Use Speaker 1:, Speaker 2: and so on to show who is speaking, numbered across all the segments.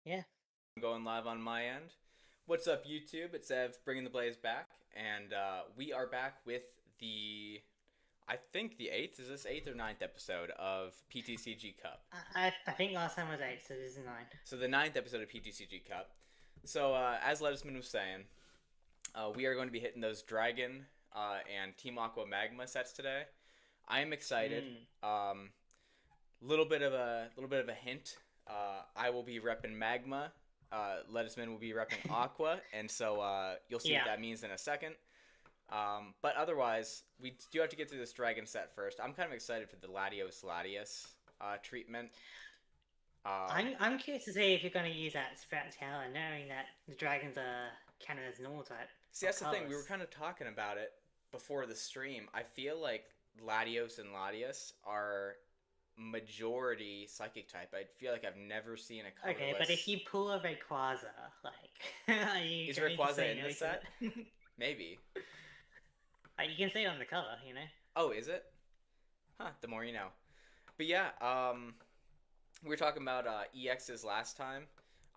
Speaker 1: Yeah.
Speaker 2: I'm going live on my end. What's up, YouTube? It's Ev bringing the Blaze back, and we are back with I think the eighth. Is this eighth or ninth episode of PTCG Cup?
Speaker 1: I think last time was 8, so this is 9.
Speaker 2: So the ninth episode of PTCG Cup. So as Ledisman was saying, we are going to be hitting those Dragon and Team Aqua Magma sets today. I am excited.
Speaker 1: Mm.
Speaker 2: Little bit of a hint. I will be repping Magma. Ledisman will be repping Aqua, and so you'll see what
Speaker 1: Yeah.
Speaker 2: that means in a second. But otherwise, we do have to get through this dragon set first. I'm kind of excited for the Latios treatment. Um,
Speaker 1: I'm curious to see if you're going to use that Sprout Tower, knowing that the dragons are counted as normal type
Speaker 2: See,
Speaker 1: of
Speaker 2: that's the thing. We were
Speaker 1: colors.
Speaker 2: kind of talking about it before the stream. I feel like Latios and Latias are majority psychic type. I feel like I've never seen a
Speaker 1: Okay, but if
Speaker 2: colorless.
Speaker 1: you pull a Rayquaza, like, are you
Speaker 2: Is
Speaker 1: going to
Speaker 2: Rayquaza
Speaker 1: say
Speaker 2: in
Speaker 1: no
Speaker 2: the
Speaker 1: to
Speaker 2: set?
Speaker 1: it?
Speaker 2: Maybe.
Speaker 1: Like, you can see it on the cover.
Speaker 2: Oh, is it? Huh, the more you know. But yeah, we were talking about EXs last time.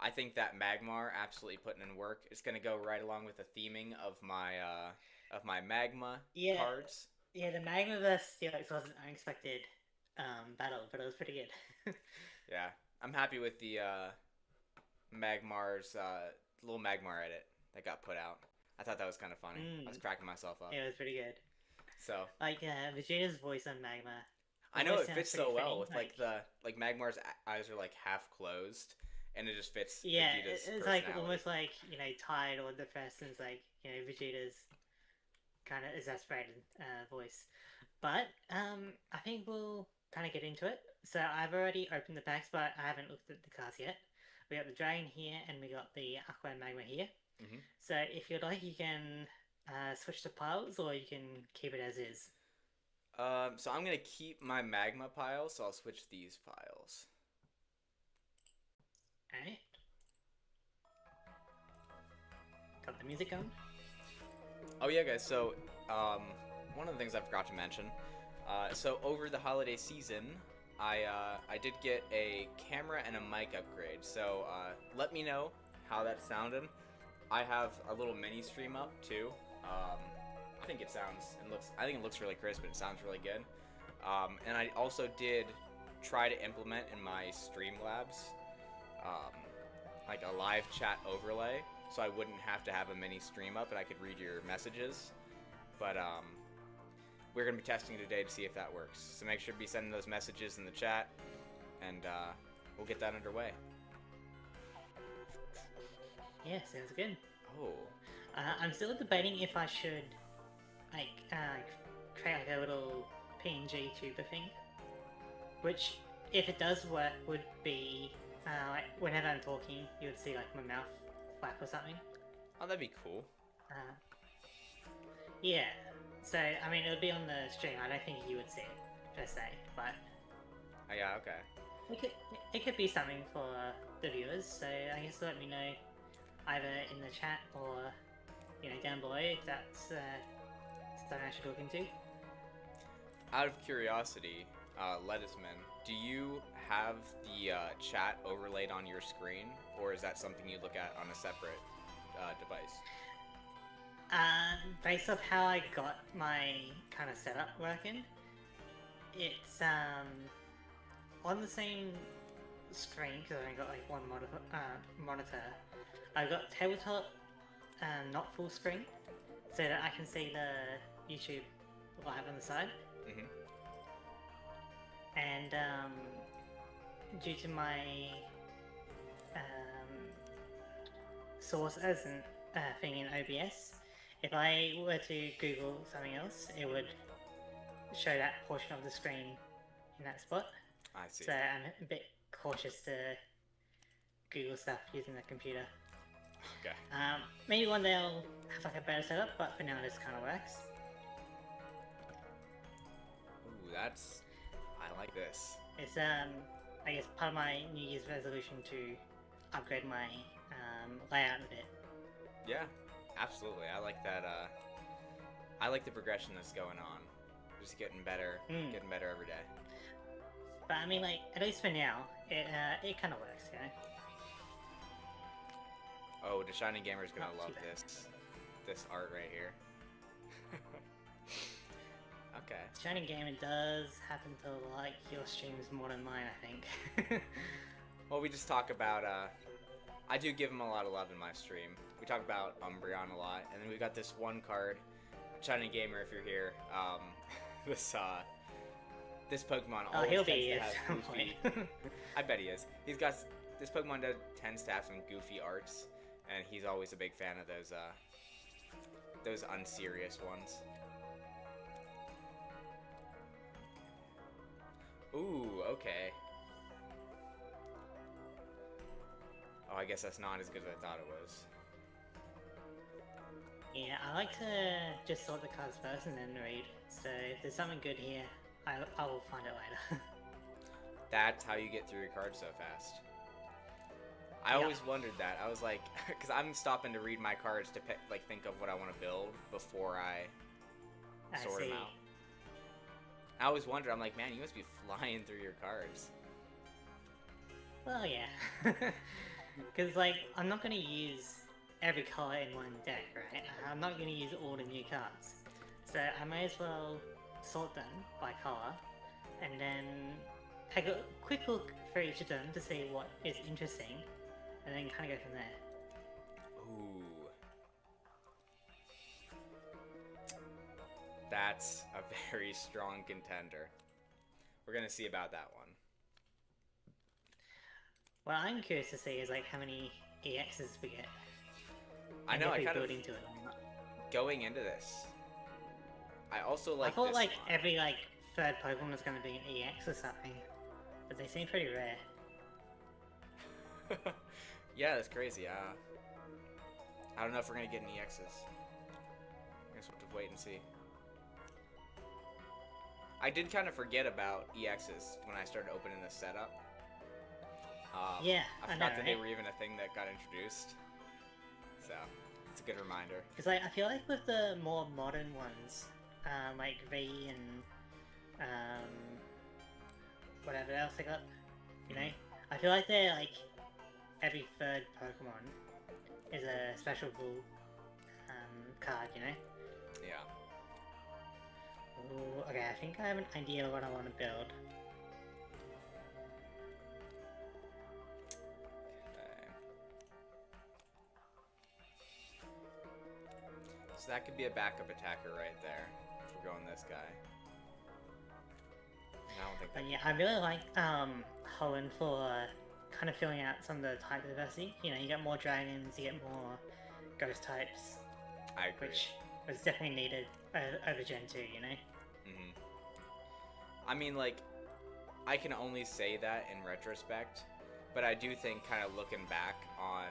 Speaker 2: I think that Magmar absolutely putting in work. It's gonna go right along with the theming of my Magma
Speaker 1: Yeah,
Speaker 2: cards.
Speaker 1: yeah, the Magma vs. Steelix was an unexpected battle, but it was pretty good.
Speaker 2: Yeah, I'm happy with the Magmar's little Magmar edit that got put out. I thought that was kind of funny. I was
Speaker 1: Mm,
Speaker 2: cracking myself up.
Speaker 1: it was pretty good.
Speaker 2: So
Speaker 1: Like Vegeta's voice on Magma
Speaker 2: I know
Speaker 1: always
Speaker 2: it
Speaker 1: sounds
Speaker 2: fits
Speaker 1: pretty
Speaker 2: so well
Speaker 1: fitting.
Speaker 2: with like the like Magmar's eyes are like half closed, and it just fits
Speaker 1: Yeah,
Speaker 2: Vegeta's
Speaker 1: it's like
Speaker 2: personality.
Speaker 1: almost like tired or depressed, and it's like Vegeta's kind of exasperated voice. But I think we'll kind of get into it. So I've already opened the packs, but I haven't looked at the cards yet. We got the dragon here, and we got the aqua and magma here.
Speaker 2: Hmm.
Speaker 1: So if you'd like, you can switch to piles, or you can keep it as is.
Speaker 2: So I'm gonna keep my magma pile, so I'll switch these piles.
Speaker 1: Alright, got the music going.
Speaker 2: Oh yeah, guys. So one of the things I forgot to mention. So over the holiday season, I did get a camera and a mic upgrade. So let me know how that sounded. I have a little mini stream up too. I think it sounds and looks. I think it looks really crisp and it sounds really good. And I also did try to implement in my Streamlabs um, like a live chat overlay, so I wouldn't have to have a mini stream up and I could read your messages. But we're gonna be testing today to see if that works. So make sure to be sending those messages in the chat, and we'll get that underway.
Speaker 1: Yeah, sounds good.
Speaker 2: Oh,
Speaker 1: I'm still debating if I should like create like a little PNG tuber thing, which if it does work would be like whenever I'm talking, you would see like my mouth flap or something.
Speaker 2: oh, that'd be cool.
Speaker 1: Uh, yeah. So I mean, it would be on the stream. I don't think you would see it per se, but
Speaker 2: Oh, yeah, okay.
Speaker 1: it could it could be something for the viewers. So I guess let me know either in the chat or down below if that's something I should look into.
Speaker 2: Out of curiosity, Ledisman, do you have the chat overlaid on your screen, or is that something you look at on a separate device?
Speaker 1: Based off how I got my kind of setup working, it's on the same screen because I've got like one monitor. I've got tabletop, not full screen, so that I can see the YouTube live on the side.
Speaker 2: Mm-hmm.
Speaker 1: And due to my um, source as an thing in OBS, if I were to Google something else, it would show that portion of the screen in that spot.
Speaker 2: I see.
Speaker 1: So I'm a bit cautious to Google stuff using the computer.
Speaker 2: Okay.
Speaker 1: Maybe one day I'll have like a better setup, but for now this kind of works.
Speaker 2: Ooh, that's. I like this.
Speaker 1: It's I guess part of my New Year's resolution to upgrade my layout a bit.
Speaker 2: Yeah, absolutely. I like that. I like the progression that's going on. Just getting better,
Speaker 1: Mm.
Speaker 2: getting better every day.
Speaker 1: But I mean, like at least for now, it kind of works,
Speaker 2: Oh, the Shining Gamer is gonna
Speaker 1: Not
Speaker 2: love
Speaker 1: too bad.
Speaker 2: this art right here. Okay.
Speaker 1: Shining Gamer does happen to like your streams more than mine, I think.
Speaker 2: Well, we just talk about, I do give him a lot of love in my stream. We talk about Umbreon a lot, and then we got this one card, Shining Gamer, if you're here, this Pokemon
Speaker 1: Oh,
Speaker 2: always
Speaker 1: he'll
Speaker 2: tends
Speaker 1: be
Speaker 2: to
Speaker 1: at
Speaker 2: have
Speaker 1: some
Speaker 2: goofy...
Speaker 1: point.
Speaker 2: I bet he is. This Pokemon tends to have some goofy arts, and he's always a big fan of those unserious ones. Ooh, okay. Oh, I guess that's not as good as I thought it was.
Speaker 1: Yeah, I like to just sort the cards first and then read. So if there's something good here, I will find it later.
Speaker 2: That's how you get through your cards so fast. I
Speaker 1: Yeah.
Speaker 2: always wondered that. I was like, because I'm stopping to read my cards to think of what I want to build before I sort them out. I always wondered, I'm like, man, you must be flying through your cards.
Speaker 1: Well, yeah. Because, like, I'm not going to use every card in one deck, right? I'm not going to use all the new cards. So I may as well sort them by color, and then take a quick look for each of them to see what is interesting, and then kind of go from there.
Speaker 2: Ooh. That's a very strong contender. We're going to see about that one.
Speaker 1: What I'm curious to see is, like, how many EXs we get.
Speaker 2: I know, I kind of...
Speaker 1: into it or not.
Speaker 2: Going into this, I also like
Speaker 1: I thought,
Speaker 2: this
Speaker 1: like,
Speaker 2: line.
Speaker 1: every, like, third Pokemon was going to be an EX or something. But they seem pretty rare.
Speaker 2: Yeah, that's crazy. I don't know if we're going to get any EXs. I guess we'll have to wait and see. I did kind of forget about EXs when I started opening this setup.
Speaker 1: Yeah,
Speaker 2: I forgot that they were even a thing that got introduced. So, it's a good reminder.
Speaker 1: Because like, I feel like with the more modern ones, like V and whatever else they got, you know, I feel like they're like every third Pokemon is a special card, you know?
Speaker 2: Yeah.
Speaker 1: Ooh, okay, I think I have an idea of what I want to build.
Speaker 2: So that could be a backup attacker right there, if we're going this guy. I don't think that...
Speaker 1: But yeah, I really like Hoenn for kind of filling out some of the type diversity. You know, you get more dragons, you get more ghost types.
Speaker 2: I agree.
Speaker 1: Which was definitely needed over Gen 2, you know?
Speaker 2: Mm-hmm. I mean, like, I can only say that in retrospect, but I do think, kind of looking back on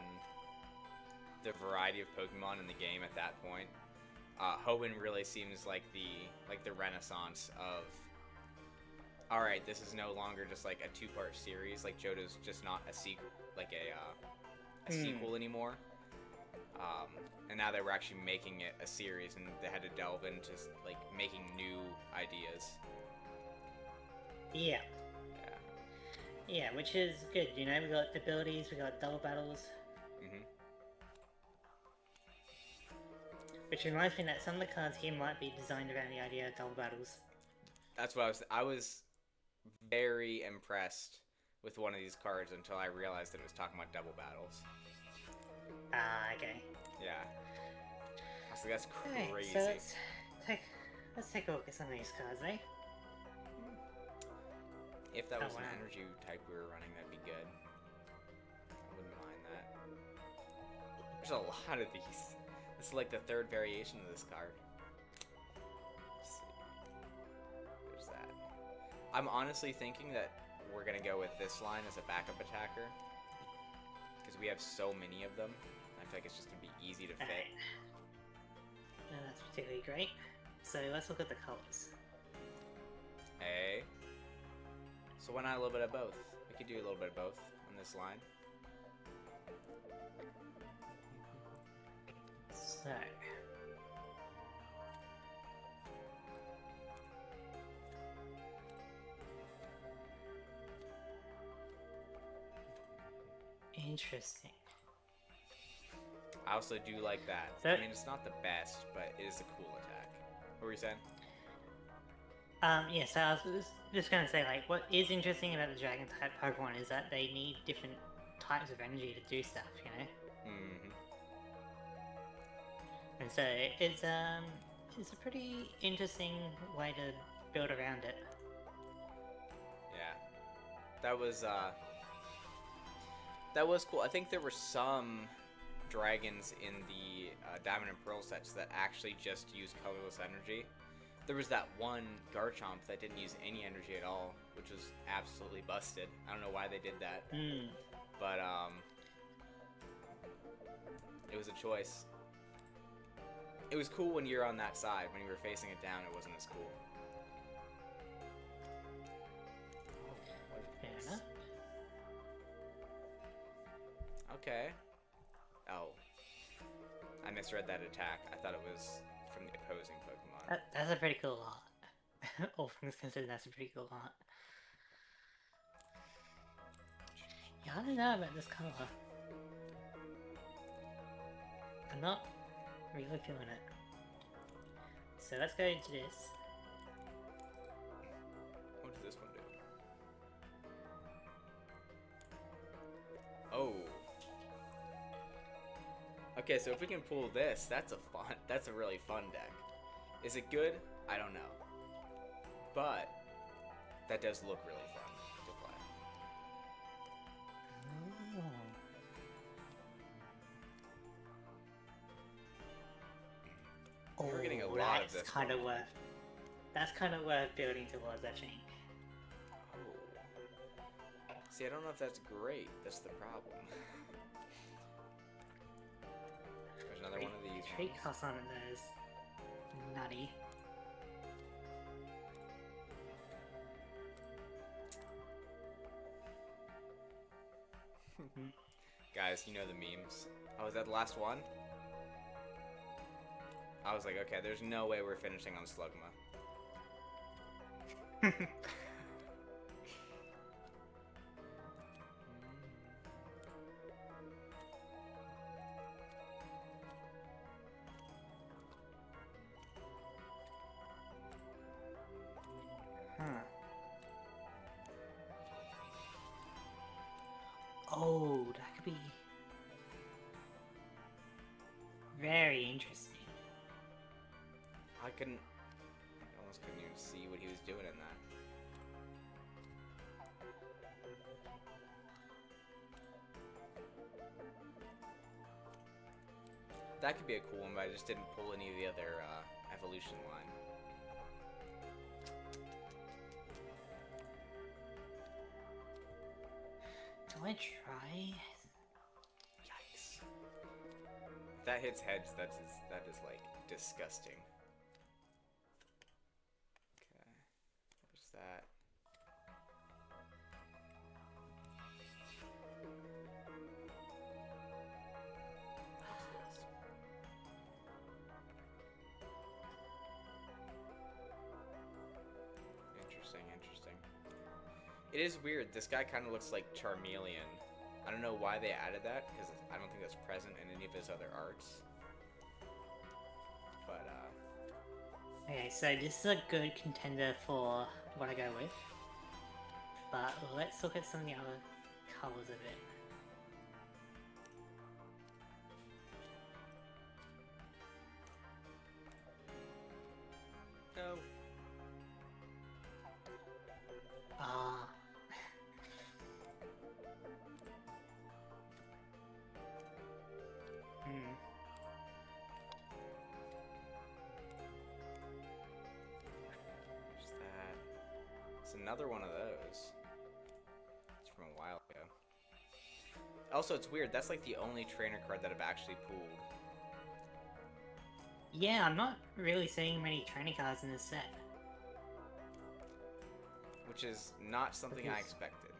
Speaker 2: the variety of Pokemon in the game at that point, Hoenn really seems like the renaissance of, alright, this is no longer just like a two-part series, like Johto's just not a sequel, like a sequel anymore. And now they were actually making it a series, and they had to delve into like making new ideas.
Speaker 1: Yeah. Yeah, which is good, you know, we got abilities, we got double battles.
Speaker 2: Mm-hmm.
Speaker 1: Which reminds me that some of the cards here might be designed around the idea of double battles.
Speaker 2: That's what I was very impressed with one of these cards until I realized that it was talking about double battles.
Speaker 1: Ah, okay.
Speaker 2: Yeah. I was like, that's
Speaker 1: Okay,
Speaker 2: crazy.
Speaker 1: so let's take a look at some of these cards, eh?
Speaker 2: If that was
Speaker 1: wow.
Speaker 2: an energy type we were running, that'd be good. I wouldn't mind that. There's a lot of these. This is like the third variation of this card. Let's see. There's that. I'm honestly thinking that we're gonna go with this line as a backup attacker, because we have so many of them. I feel like it's just gonna be easy to fit.
Speaker 1: Alright. No, that's particularly great. So let's look at the colors.
Speaker 2: A. So why not a little bit of both? We could do a little bit of both on this line.
Speaker 1: So... interesting.
Speaker 2: I also do like that.
Speaker 1: So,
Speaker 2: I mean, it's not the best, but it is a cool attack. What were you saying?
Speaker 1: yeah, so I was just gonna say, like, what is interesting about the dragon type Pokemon is that they need different types of energy to do stuff, you know?
Speaker 2: Mm-hmm.
Speaker 1: And so it's a pretty interesting way to build around it.
Speaker 2: Yeah. That was cool. I think there were some dragons in the Diamond and Pearl sets that actually just use colorless energy. There was that one Garchomp that didn't use any energy at all, which was absolutely busted. I don't know why they did that. But it was a choice. It was cool when you're on that side. When you were facing it down, it wasn't as cool.
Speaker 1: Fair enough.
Speaker 2: Okay. Oh. I misread that attack. I thought it was from the opposing Pokemon.
Speaker 1: That's a pretty cool art. All things considered, that's a pretty cool art. Yeah, I don't know about this color. I'm not really feeling it. So let's go into this.
Speaker 2: What does this one do? Oh. Okay, so if we can pull this, that's a really fun deck. Is it good? I don't know. But that does look really fun to play. We're getting a lot of this.
Speaker 1: That's kind of worth building towards, I think.
Speaker 2: Oh. See, I don't know if that's great. That's the problem. There's another one of these.
Speaker 1: Trait cost on it though is nutty.
Speaker 2: Guys, you know the memes. Oh, is that the last one? I was like, okay, there's no way we're finishing on Slugma.
Speaker 1: Oh, that could be very interesting.
Speaker 2: I almost couldn't even see what he was doing in that. That could be a cool one, but I just didn't pull any of the other evolution line.
Speaker 1: Do I try?
Speaker 2: Yikes. If that hits heads, that is like disgusting. Okay. Where's that? What's this? Interesting. It is weird. This guy kind of looks like Charmeleon. I don't know why they added that, because I don't think that's present in any of his other arts. But,
Speaker 1: Okay, so this is a good contender for what I go with. But let's look at some of the other colours of it.
Speaker 2: no.
Speaker 1: Ah.
Speaker 2: There's that. It's another one of those. It's from a while ago. Also, it's weird. That's like the only trainer card that I've actually pulled.
Speaker 1: Yeah, I'm not really seeing many training cards in this set.
Speaker 2: Which is not something I expected.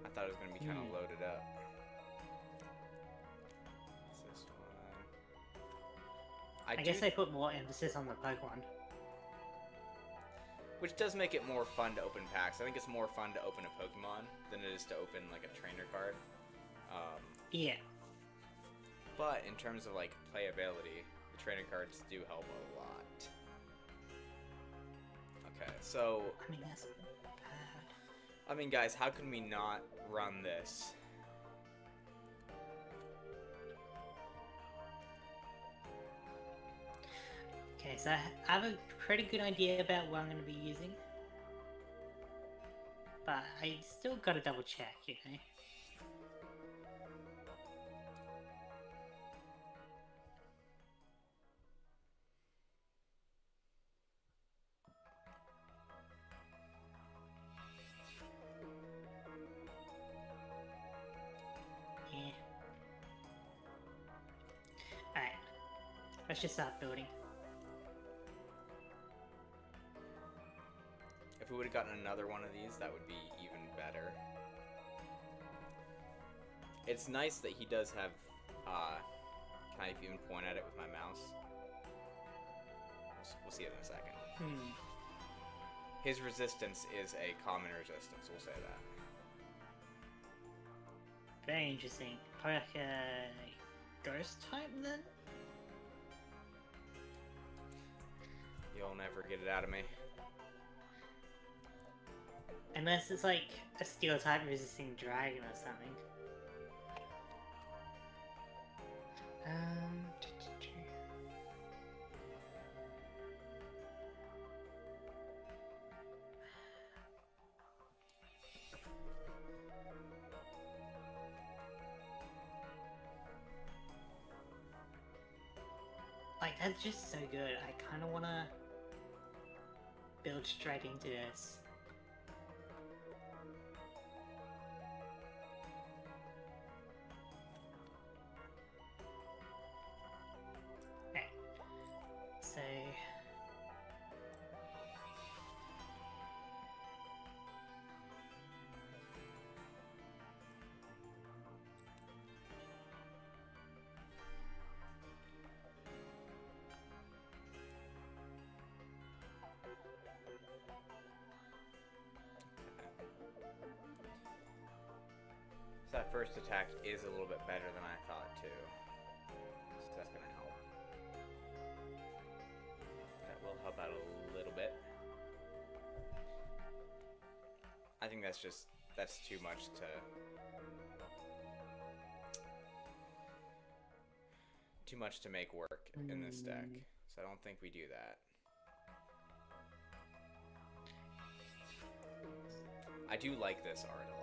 Speaker 2: I thought it was going to be kind of loaded up. What's this one?
Speaker 1: I guess they put more emphasis on the Pokemon.
Speaker 2: Which does make it more fun to open packs. I think it's more fun to open a Pokemon than it is to open like a trainer card.
Speaker 1: Yeah.
Speaker 2: But in terms of like playability, the trainer cards do help a lot. Okay, so
Speaker 1: I mean, that's bad.
Speaker 2: I mean, guys, how can we not run this?
Speaker 1: Okay, so I have a pretty good idea about what I'm going to be using. But I still gotta double check, you know? Yeah. Alright. Let's just start building.
Speaker 2: If we would have gotten another one of these, that would be even better. It's nice that he does have, can I even point at it with my mouse? We'll see it in a second. His resistance is a common resistance, we'll say that.
Speaker 1: Very interesting. Probably like a ghost type then?
Speaker 2: You'll never get it out of me.
Speaker 1: Unless it's like a steel type resisting dragon or something. Like, that's just so good. I kind of want to build straight into this. Okay. So...
Speaker 2: So that first attack is a little bit better than I thought too. So that's gonna help. That will help out a little bit. I think that's too much to make work in this deck. So I don't think we do that. I do like this art a lot.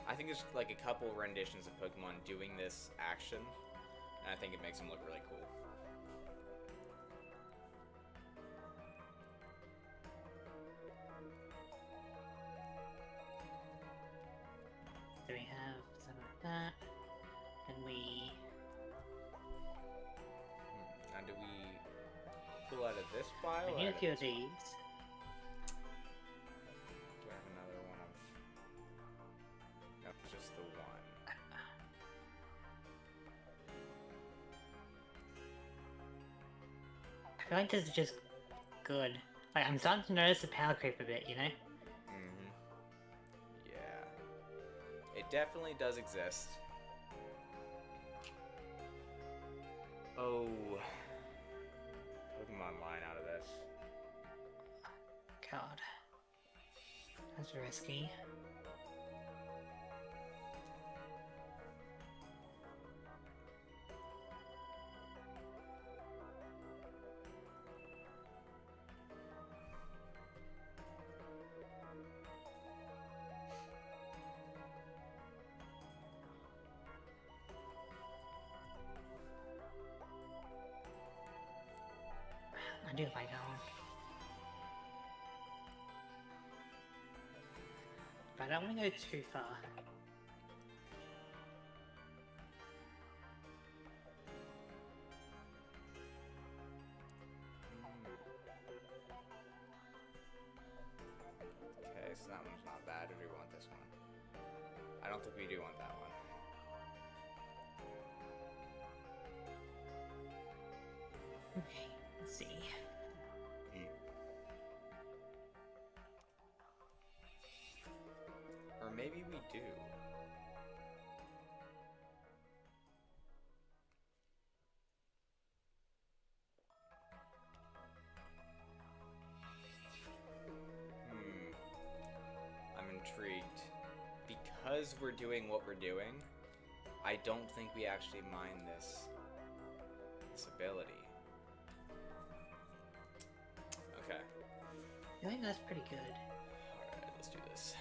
Speaker 2: I think there's like a couple renditions of Pokemon doing this action, and I think it makes them look really cool.
Speaker 1: So we have some of that, and we...
Speaker 2: Now do we pull out of this pile?
Speaker 1: I need a few of these.
Speaker 2: Do I have another one of... No, just the one.
Speaker 1: I feel like this is just good. Like, I'm starting to notice the power creep a bit, you know?
Speaker 2: Yeah. It definitely does exist. Oh. Pokemon line out of this.
Speaker 1: God. That's risky. I do like that one. But I don't want to go too far.
Speaker 2: Okay, so that one's not bad. Or do we want this one? I don't think we do want that one.
Speaker 1: Okay, let's see.
Speaker 2: Or maybe we do. because we're doing what we're doing, I don't think we actually mine this ability. Okay.
Speaker 1: I think that's pretty good.
Speaker 2: Alright, let's do this.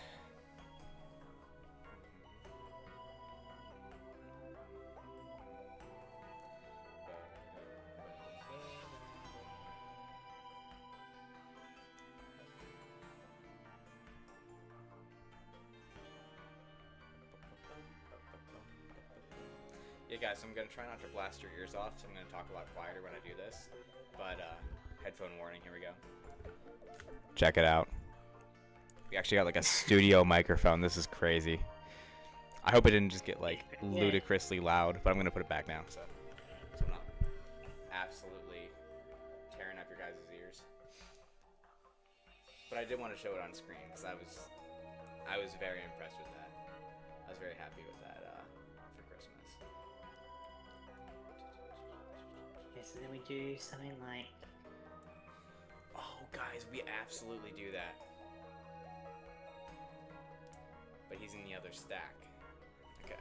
Speaker 2: Yeah, guys, I'm going to try not to blast your ears off, so I'm going to talk a lot quieter when I do this. But, headphone warning, here we go. Check it out. We actually got, like, a studio microphone. This is crazy. I hope it didn't just get, like, ludicrously loud, but I'm going to put it back now, so I'm not absolutely tearing up your guys' ears. But I did want to show it on screen, because I was very impressed with that. I was very happy with that.
Speaker 1: So then we do something like...
Speaker 2: Oh, guys, we absolutely do that. But he's in the other stack. Okay.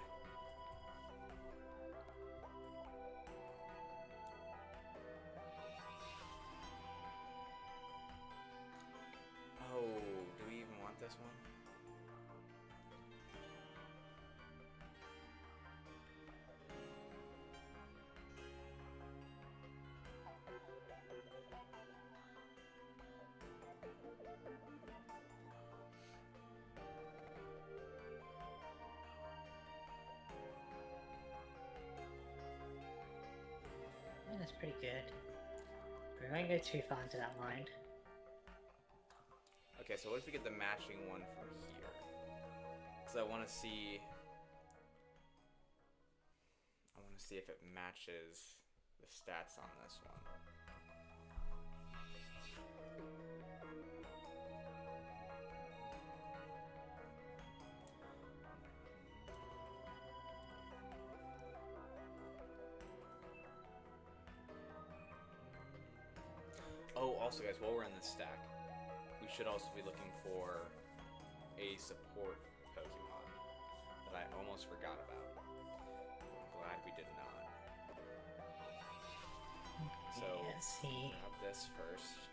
Speaker 2: Oh, do we even want this one?
Speaker 1: That's pretty good. We won't go too far into that line.
Speaker 2: Okay, so what if we get the matching one from here? Because I want to see if it matches the stats on this one. Oh, also guys, while we're in this stack, we should also be looking for a support Pokemon that I almost forgot about. I'm glad we did not. So,
Speaker 1: let's see.
Speaker 2: we'll have this first.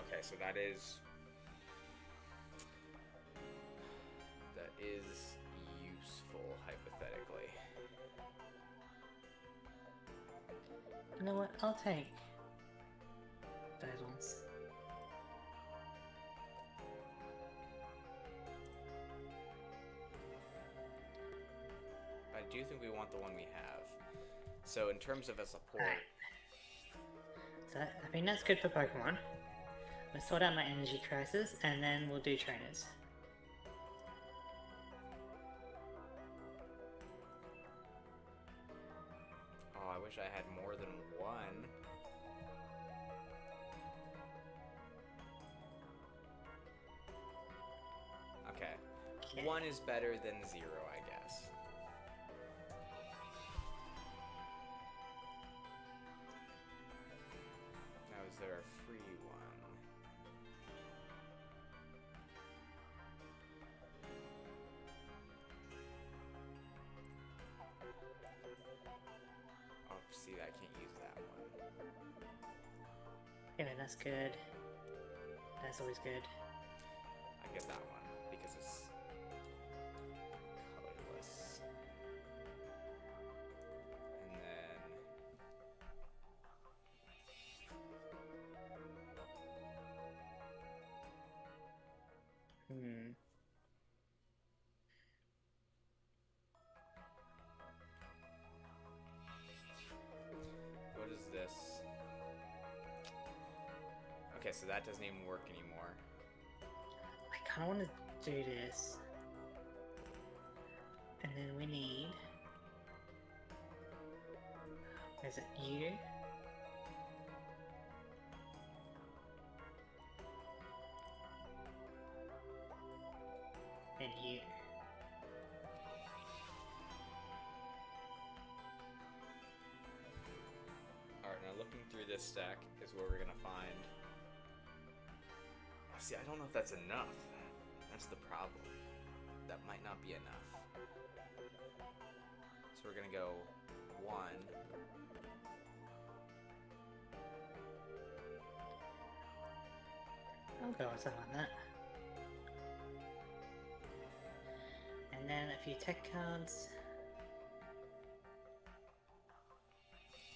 Speaker 2: Okay, so that is useful, hypothetically.
Speaker 1: You know what? I'll take those ones.
Speaker 2: I do think we want the one we have. So in terms of a support...
Speaker 1: Right. So I think that's good for Pokemon. Let's sort out my energy crisis and then we'll do trainers.
Speaker 2: Oh, I wish I had more than one. Okay. One is better than 0, I guess. Now, is there a free one? Oh, see, I can't use that one.
Speaker 1: Yeah, that's good. That's always good.
Speaker 2: I get that one because it's colorless. And then what is this? Okay, so that doesn't even work anymore.
Speaker 1: I kind of want to do this. And then we need... Is it you? And you.
Speaker 2: Alright, now looking through this stack is where we're gonna find... See, I don't know if that's enough. That's the problem. That might not be enough. So we're gonna go 1.
Speaker 1: I'll go with something like that. And then a few tech cards.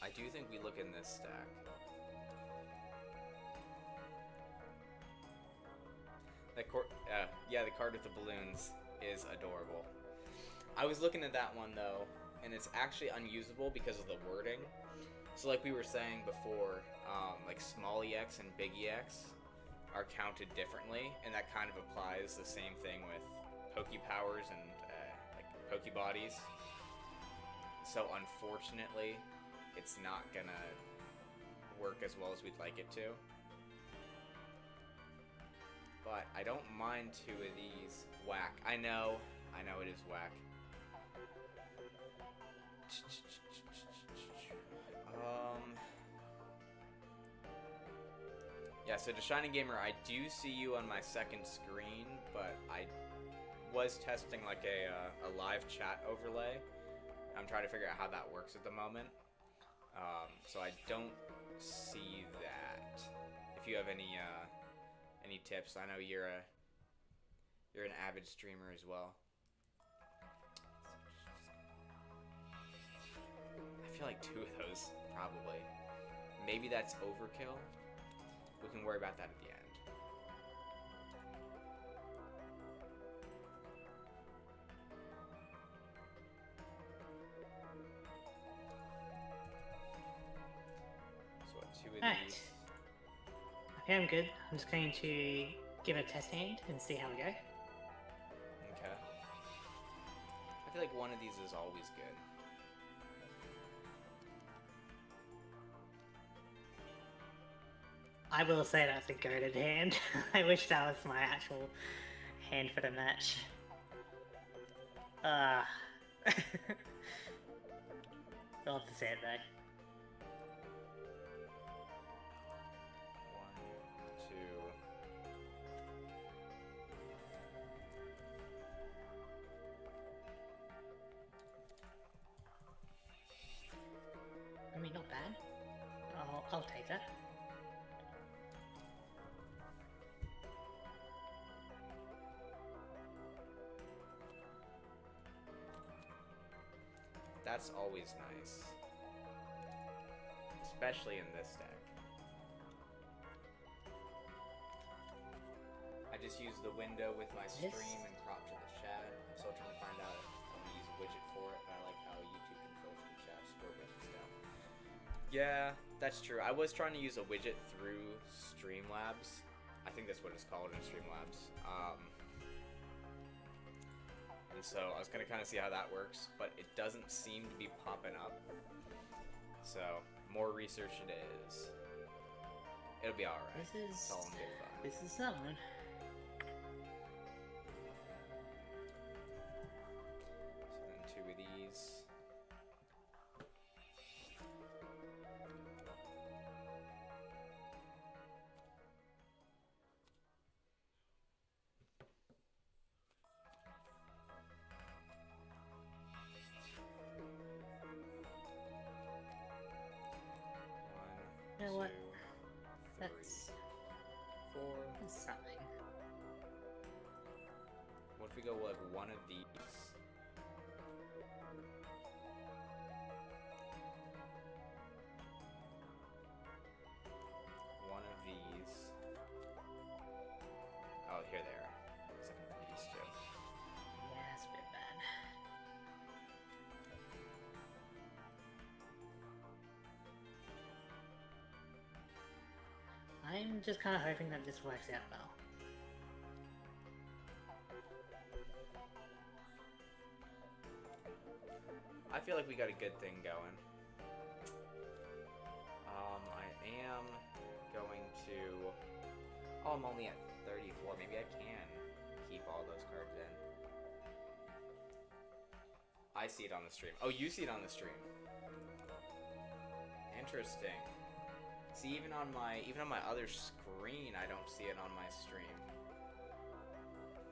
Speaker 2: I do think we look in this stack. Yeah, the card with the balloons is adorable. I was looking at that one though, and it's actually unusable because of the wording. So like we were saying before, like small EX and big EX are counted differently, and that kind of applies the same thing with Pokepowers and like Pokebodies. So unfortunately, it's not gonna work as well as we'd like it to. But I don't mind 2 of these. Whack. I know it is whack. Yeah, so to Shining Gamer, I do see you on my second screen, but I was testing like a live chat overlay. I'm trying to figure out how that works at the moment. So I don't see that. If you have any tips, I know you're an avid streamer as well. I feel like 2 of those, probably. Maybe that's overkill. We can worry about that at the end. So what, 2 of these?
Speaker 1: Okay, I'm good. I'm just going to give it a test hand and see how we go.
Speaker 2: Okay. I feel like one of these is always good.
Speaker 1: I will say that's a goated hand. I wish that was my actual hand for the match. I'll have to say it though.
Speaker 2: 1, 2.
Speaker 1: I mean, not bad. I'll take that.
Speaker 2: That's always nice. Especially in this deck. I just use the window with my stream and crop to the chat. I'm still trying to find out if I'm going to use a widget for it, but I like how YouTube can filter the chat, score widgets now. Yeah, that's true. I was trying to use a widget through Streamlabs. I think that's what it's called in Streamlabs. And so I was going to kind of see how that works, but it doesn't seem to be popping up. So, more research it is. It'll be alright. It's all in good fun.
Speaker 1: This is something.
Speaker 2: So then 2 of these.
Speaker 1: You know what?
Speaker 2: 2, 3,
Speaker 1: That's
Speaker 2: 4.
Speaker 1: something.
Speaker 2: What if we go like one of these? One of these. Oh, here they are. Looks like I'm these 2.
Speaker 1: Yeah, that's a bit bad. I'm just kind of hoping that this works out well.
Speaker 2: I feel like we got a good thing going. I am going to... Oh, I'm only at 34. Maybe I can keep all those cards in. I see it on the stream. Oh, you see it on the stream. Interesting. See, even on my other screen, I don't see it on my stream.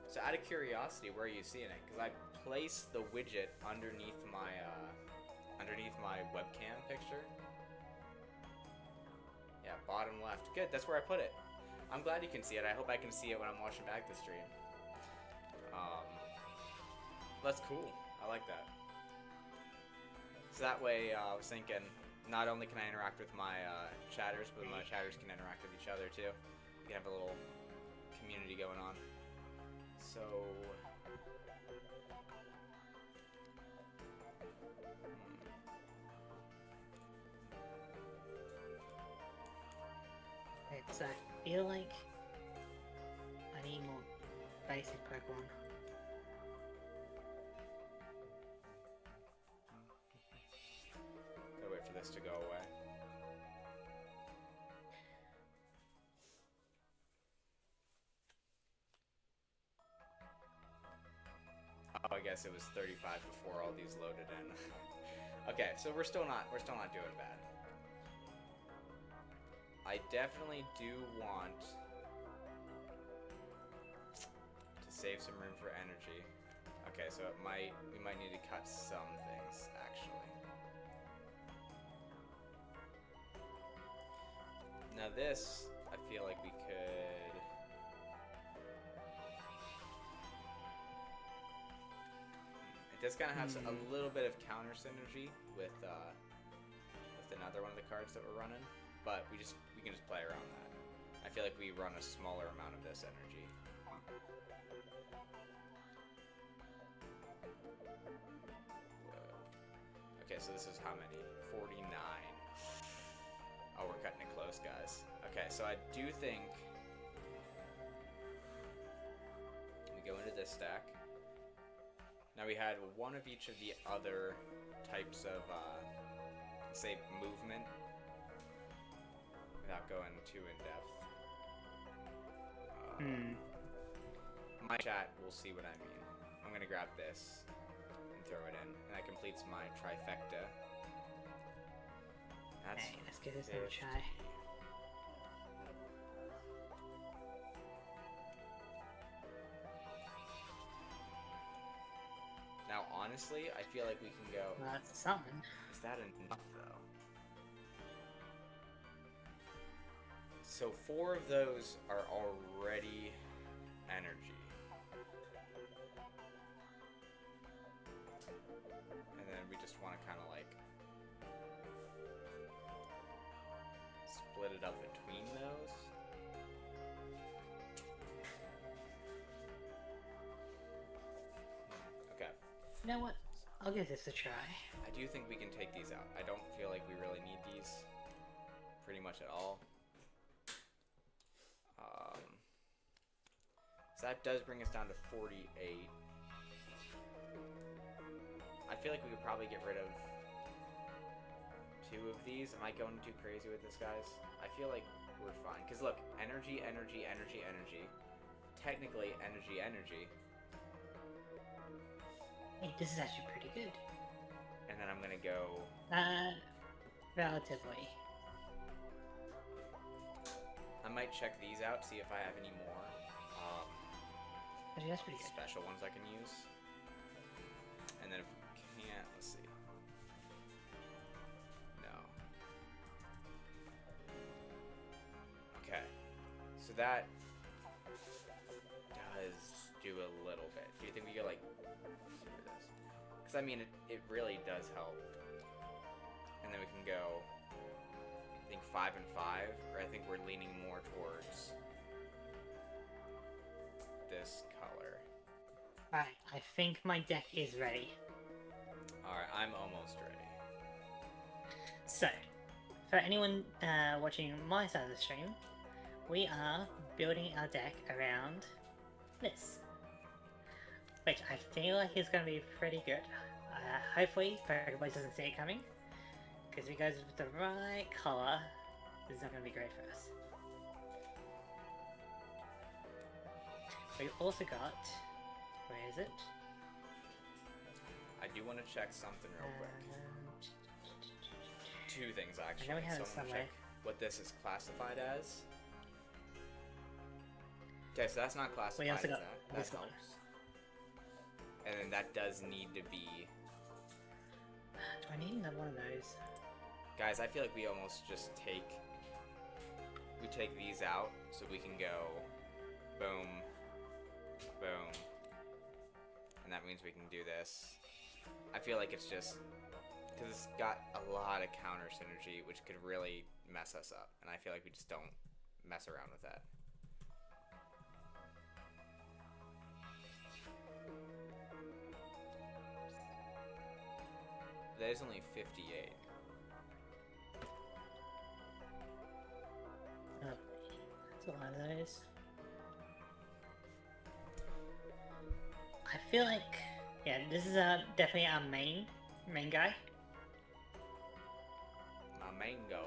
Speaker 2: So out of curiosity, where are you seeing it? Because I placed the widget underneath my webcam picture. Yeah, bottom left. Good, that's where I put it. I'm glad you can see it. I hope I can see it when I'm watching back the stream. That's cool. I like that. So that way, I was thinking, not only can I interact with my chatters, but my chatters can interact with each other too. We can have a little community going on. So...
Speaker 1: It's, I feel like I need more basic Pokemon.
Speaker 2: Gotta wait for this to go away. Oh, I guess it was 35 before all these loaded in. Okay, so we're still not doing bad. I definitely do want to save some room for energy. Okay, so we might need to cut some things actually. Now this, I feel like we could. It does kind of have a little bit of counter synergy with another one of the cards that we're running, but we can just play around that. I feel like we run a smaller amount of this energy. Okay, so this is how many? 49. Oh, we're cutting it close, guys. Okay, so I do think we go into this stack. Now we had one of each of the other types of, say, movement, without going too in depth. My chat will see what I mean. I'm gonna grab this and throw it in, and that completes my trifecta. That's
Speaker 1: hey, let's give this a try.
Speaker 2: Now, honestly, I feel like we can go...
Speaker 1: Well, that's something.
Speaker 2: Is that enough, though? So 4 of those are already energy. And then we just want to kind of, like, split it up between those. Okay.
Speaker 1: You know what? I'll give this a try.
Speaker 2: I do think we can take these out. I don't feel like we really need these pretty much at all. So that does bring us down to 48. I feel like we could probably get rid of 2 of these. Am I going too crazy with this, guys? I feel like we're fine. Because look, energy, energy, energy, energy. Technically, energy, energy.
Speaker 1: Hey, this is actually pretty good.
Speaker 2: And then I'm gonna go...
Speaker 1: Relatively.
Speaker 2: I might check these out, see if I have any more.
Speaker 1: Actually, that's pretty good.
Speaker 2: Special ones I can use. And then if we can't, let's see. No. Okay. So that does do a little bit. Do you think we could, like, see where this? Because, I mean, it really does help. And then we can go, I think 5 and 5, or I think we're leaning more towards this color.
Speaker 1: Alright, I think my deck is ready.
Speaker 2: Alright, I'm almost ready.
Speaker 1: So, for anyone watching my side of the stream, we are building our deck around this. Which I feel like is going to be pretty good. Hopefully, Pokemon doesn't see it coming. Because if it goes with the right color, this is not going to be great for us. We've also got... Where is it?
Speaker 2: I do want to check something real quick. 2 things, actually.
Speaker 1: I know we have it
Speaker 2: So I'm gonna
Speaker 1: somewhere.
Speaker 2: check what this is classified as. Okay, so that's not classified
Speaker 1: We also
Speaker 2: as
Speaker 1: got
Speaker 2: that.
Speaker 1: this
Speaker 2: That
Speaker 1: one.
Speaker 2: helps. And then that does need to be...
Speaker 1: Do I need another one of those?
Speaker 2: Guys, I feel like we almost just take... We take these out so we can go boom, boom. And that means we can do this. I feel like it's just... Because it's got a lot of counter synergy, which could really mess us up. And I feel like we just don't mess around with that. There's only 58.
Speaker 1: Oh, that's a lot of those. I feel like, yeah, this is definitely our main guy.
Speaker 2: My main goal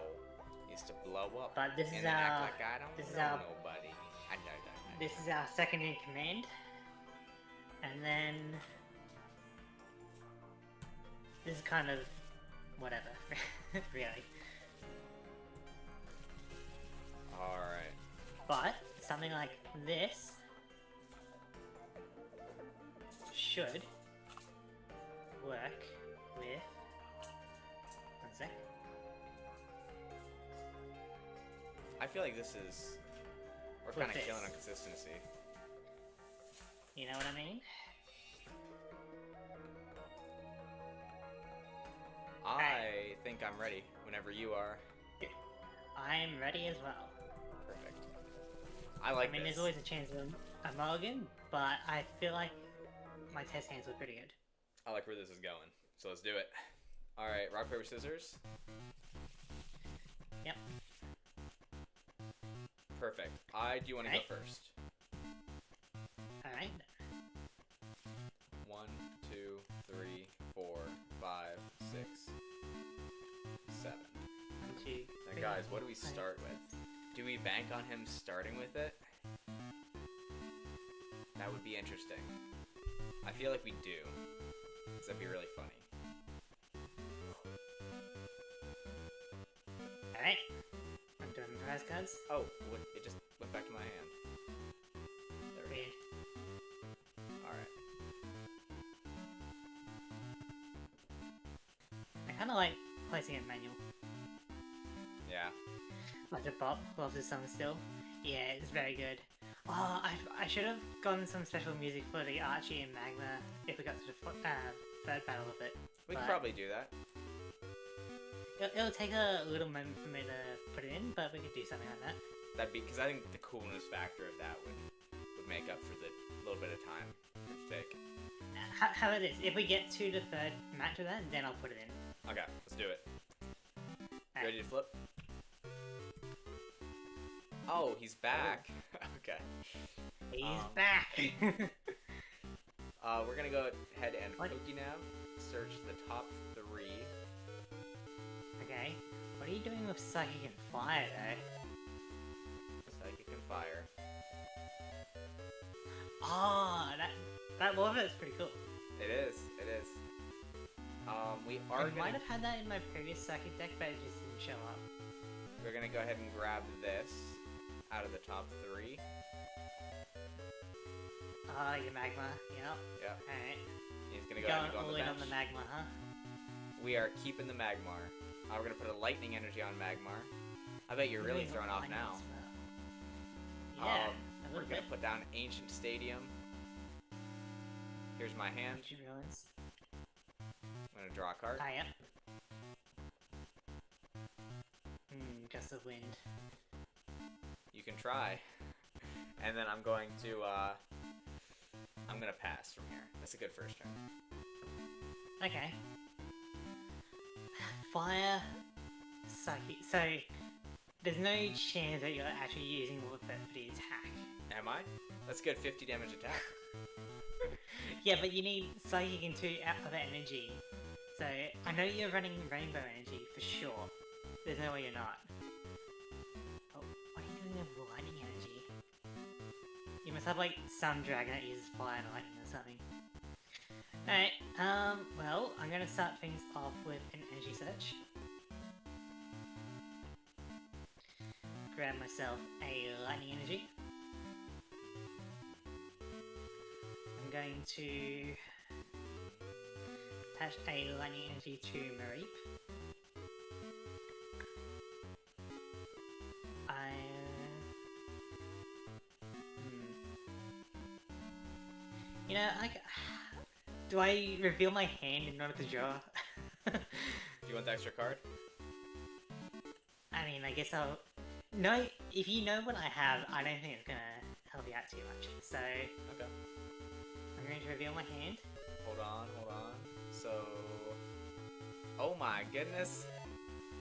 Speaker 2: is to blow up
Speaker 1: But this is
Speaker 2: and then act
Speaker 1: our-
Speaker 2: like I don't
Speaker 1: this is
Speaker 2: know
Speaker 1: our-
Speaker 2: nobody. I know that.
Speaker 1: This is our second in command. And then... This is kind of... whatever, really.
Speaker 2: Alright.
Speaker 1: But, something like this... should... work with... One sec.
Speaker 2: I feel like this is... We're
Speaker 1: With
Speaker 2: kind of
Speaker 1: this.
Speaker 2: killing on consistency.
Speaker 1: You know what I mean?
Speaker 2: I think I'm ready whenever you are.
Speaker 1: I'm ready as well.
Speaker 2: Perfect. I like
Speaker 1: I mean,
Speaker 2: this.
Speaker 1: there's always a chance of a mulligan, but I feel like my test hands look pretty good.
Speaker 2: I like where this is going. So let's do it. Alright, rock, paper, scissors.
Speaker 1: Yep.
Speaker 2: Perfect. Do you want to
Speaker 1: Alright.
Speaker 2: go first?
Speaker 1: Alright.
Speaker 2: 1, 2, 3, 4, 5, 6, 7.
Speaker 1: 1, 2,
Speaker 2: Now
Speaker 1: 3.
Speaker 2: guys, what do we start with? Do we bank on him starting with it? That would be interesting. I feel like we do. 'Cause that'd be really funny.
Speaker 1: Alright. I'm doing the prize cards.
Speaker 2: Oh, it just went back to my hand. There we
Speaker 1: Weird.
Speaker 2: go. Alright.
Speaker 1: I kind of like placing it manual.
Speaker 2: Yeah.
Speaker 1: Like the bop closes some still. Yeah, it's very good. Oh, I should have gotten some special music for the Archie and Magma if we got to the third battle of it.
Speaker 2: We could
Speaker 1: But
Speaker 2: probably do that.
Speaker 1: It'll take a little moment for me to put it in, but we could do something like that.
Speaker 2: That'd be because I think the coolness factor of that would make up for the little bit of time it would take.
Speaker 1: How about this? If we get to the third match of that, then I'll put it in.
Speaker 2: Okay, let's do it.
Speaker 1: Alright.
Speaker 2: Ready to flip? Oh, he's back. Okay.
Speaker 1: He's back!
Speaker 2: We're gonna go ahead and
Speaker 1: What?
Speaker 2: Pokénav, search the top 3.
Speaker 1: Okay. What are you doing with Psychic and Fire, though?
Speaker 2: Psychic and Fire.
Speaker 1: Oh, that Warfit's pretty cool.
Speaker 2: It is. It is. We are
Speaker 1: I
Speaker 2: gonna.
Speaker 1: might have had that in my previous Psychic deck, but it just didn't show up.
Speaker 2: We're gonna go ahead and grab this out of the top 3.
Speaker 1: Oh, your Magma. Yep.
Speaker 2: Yep.
Speaker 1: Alright.
Speaker 2: He's gonna go ahead and go on
Speaker 1: All
Speaker 2: the
Speaker 1: in
Speaker 2: bench.
Speaker 1: on the Magma, huh?
Speaker 2: We are keeping the Magmar. We're gonna put a lightning energy on Magmar. I bet you're really
Speaker 1: Maybe
Speaker 2: thrown off
Speaker 1: Lightning
Speaker 2: now.
Speaker 1: as well. Yeah, a
Speaker 2: We're
Speaker 1: little
Speaker 2: gonna
Speaker 1: bit.
Speaker 2: put down Ancient Stadium. Here's my hand.
Speaker 1: Did you realize?
Speaker 2: I'm gonna draw a card.
Speaker 1: Ah, yep. Gust of wind.
Speaker 2: You can try. And then I'm going to, I'm gonna pass from here. That's a good first turn.
Speaker 1: Okay. Fire, Psychic. So, there's no chance that you're actually using Warfit for the attack.
Speaker 2: Am I? That's good 50 damage attack.
Speaker 1: Yeah, but you need Psychic and 2 other energy. So, I know you're running Rainbow energy for sure. There's no way you're not. Oh, what are you doing with Lightning energy? You must have like some dragon that uses fire and lightning or something. Alright, well, I'm gonna start things off with an energy search. grab myself a lightning energy. I'm going to attach a lightning energy to Mareep. You know, do I reveal my hand in order to draw?
Speaker 2: Do you want the extra card?
Speaker 1: I mean, I guess I'll... No, if you know what I have, I don't think it's gonna help you out too much. So...
Speaker 2: Okay.
Speaker 1: I'm going to reveal my hand.
Speaker 2: Hold on. So... Oh my goodness!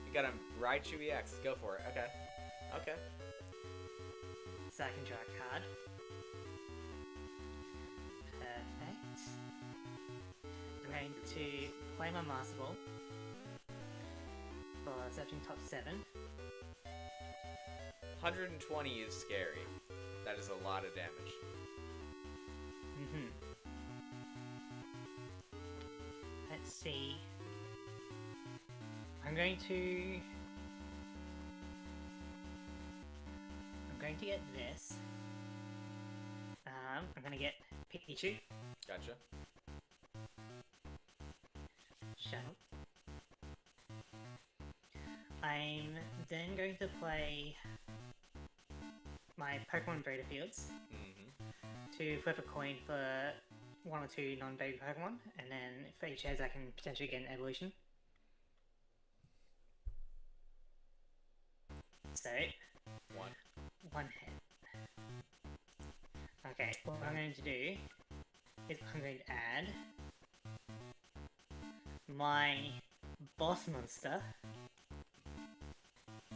Speaker 2: You got a Raichu EX. Go for it. Okay.
Speaker 1: So I can draw a card. Perfect. I'm going to play my Master Ball for searching top 7.
Speaker 2: 120 is scary. That is a lot of damage.
Speaker 1: Let's see. I'm going to get this. I'm going to get Pikachu.
Speaker 2: Gotcha.
Speaker 1: Shuttle. I'm then going to play my Pokemon Breeder Fields to flip a coin for 1 or 2 non-baby Pokemon, and then for each heads I can potentially get an evolution. So, one head. Okay, what I'm going to do is I'm going to add my boss monster,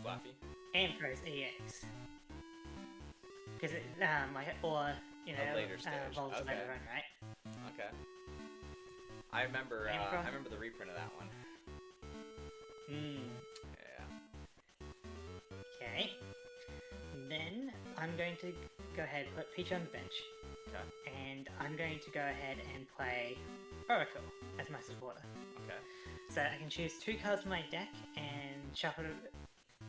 Speaker 2: Flappy,
Speaker 1: Ampharos EX, because it
Speaker 2: a later stage.
Speaker 1: evolves
Speaker 2: Okay.
Speaker 1: later on, right?
Speaker 2: Okay. I remember the reprint of that one. Yeah.
Speaker 1: Okay. Then I'm going to go ahead and put Peach on the bench.
Speaker 2: Okay.
Speaker 1: And I'm going to go ahead and play Oracle as my supporter.
Speaker 2: Okay.
Speaker 1: So I can choose 2 cards from my deck and shuffle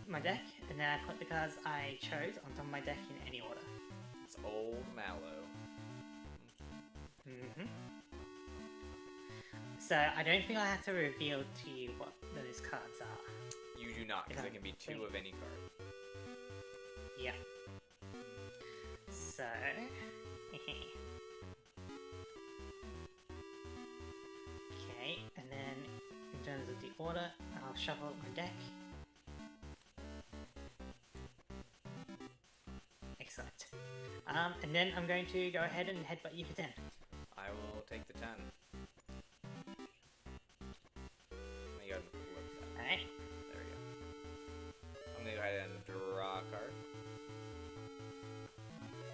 Speaker 1: my deck, and then I put the cards I chose on top of my deck in any order.
Speaker 2: It's old Mallow.
Speaker 1: So I don't think I have to reveal to you what those cards are.
Speaker 2: You do not, because it can be 2 of any card.
Speaker 1: Yeah. So... okay, and then in terms of the order, I'll shuffle up my deck. Excellent. And then I'm going to go ahead and headbutt you for 10.
Speaker 2: I will take the 10. Let me go ahead and flip that.
Speaker 1: Alright.
Speaker 2: There we go. I'm gonna go ahead and draw a card.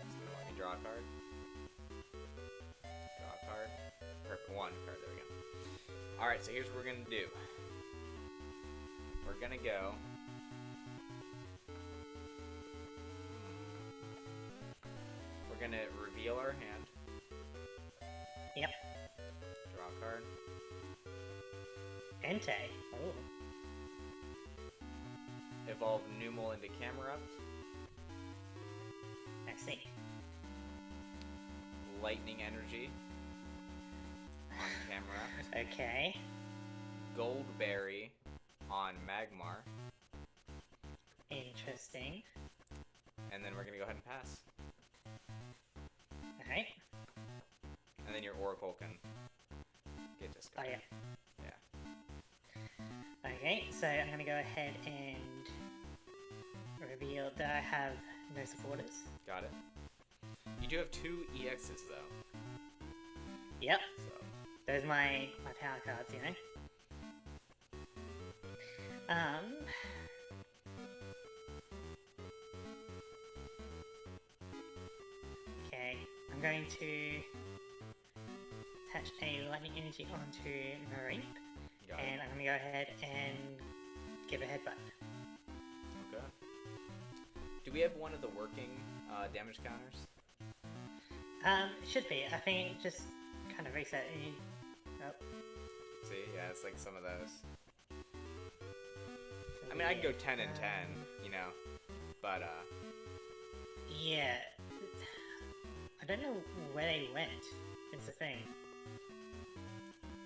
Speaker 2: It's gonna let me draw a card. Draw a card. Perfect. 1 card. There we go. Alright, so here's what we're gonna do. We're gonna go. We're gonna reveal our hand.
Speaker 1: Yep.
Speaker 2: Draw a card.
Speaker 1: Entei. Oh.
Speaker 2: Evolve Numel into Camerupt.
Speaker 1: I see.
Speaker 2: Lightning Energy on Camerupt.
Speaker 1: Okay.
Speaker 2: Goldberry on Magmar.
Speaker 1: Interesting.
Speaker 2: And then we're gonna go ahead and pass.
Speaker 1: Alright.
Speaker 2: And then your Oracle can get
Speaker 1: Oh
Speaker 2: discarded.
Speaker 1: yeah.
Speaker 2: Yeah.
Speaker 1: Okay, so I'm gonna go ahead and reveal that I have no supporters.
Speaker 2: Got it. You do have 2 EXs though.
Speaker 1: Yep.
Speaker 2: So
Speaker 1: Those are my power cards, you know? Okay, I'm going to attach a lightning energy onto Mareep,
Speaker 2: got
Speaker 1: and
Speaker 2: it.
Speaker 1: I'm gonna go ahead and give a headbutt.
Speaker 2: Okay. Do we have one of the working damage counters?
Speaker 1: Should be. I think it just kind of reset and oh.
Speaker 2: See, yeah, it's like some of those. I mean, I can go 10 and 10, you know. But
Speaker 1: Yeah. I don't know where they went. It's the thing.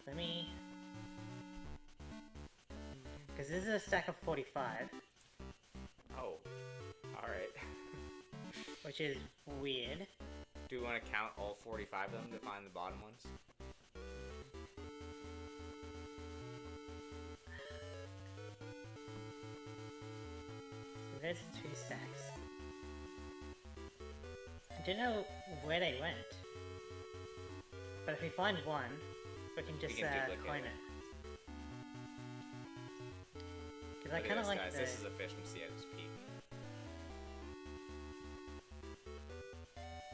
Speaker 1: Let me... Because this is a stack of 45.
Speaker 2: oh, all right.
Speaker 1: Which is weird.
Speaker 2: Do we want to count all 45 of them to find the bottom ones?
Speaker 1: So there's 2 stacks. I don't know where they went. But if we find one, we can just coin it. Because I kind of like
Speaker 2: guys,
Speaker 1: the...
Speaker 2: this is a fish from Seattle's peak.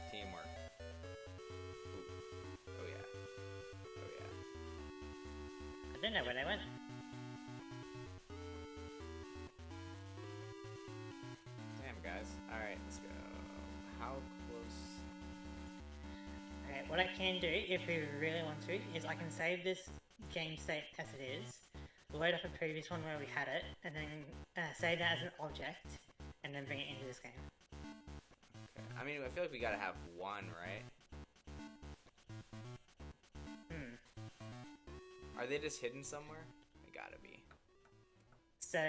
Speaker 2: Teamwork. Ooh. Oh yeah. Oh yeah.
Speaker 1: I don't know where they went.
Speaker 2: Damn, guys. Alright, let's go. How close?
Speaker 1: Okay, what I can do, if we really want to, is I can save this game state as it is, load up a previous one where we had it, and then save that as an object, and then bring it into this game.
Speaker 2: Okay. I mean, I feel like we gotta have one, right? Are they just hidden somewhere? They gotta be.
Speaker 1: So,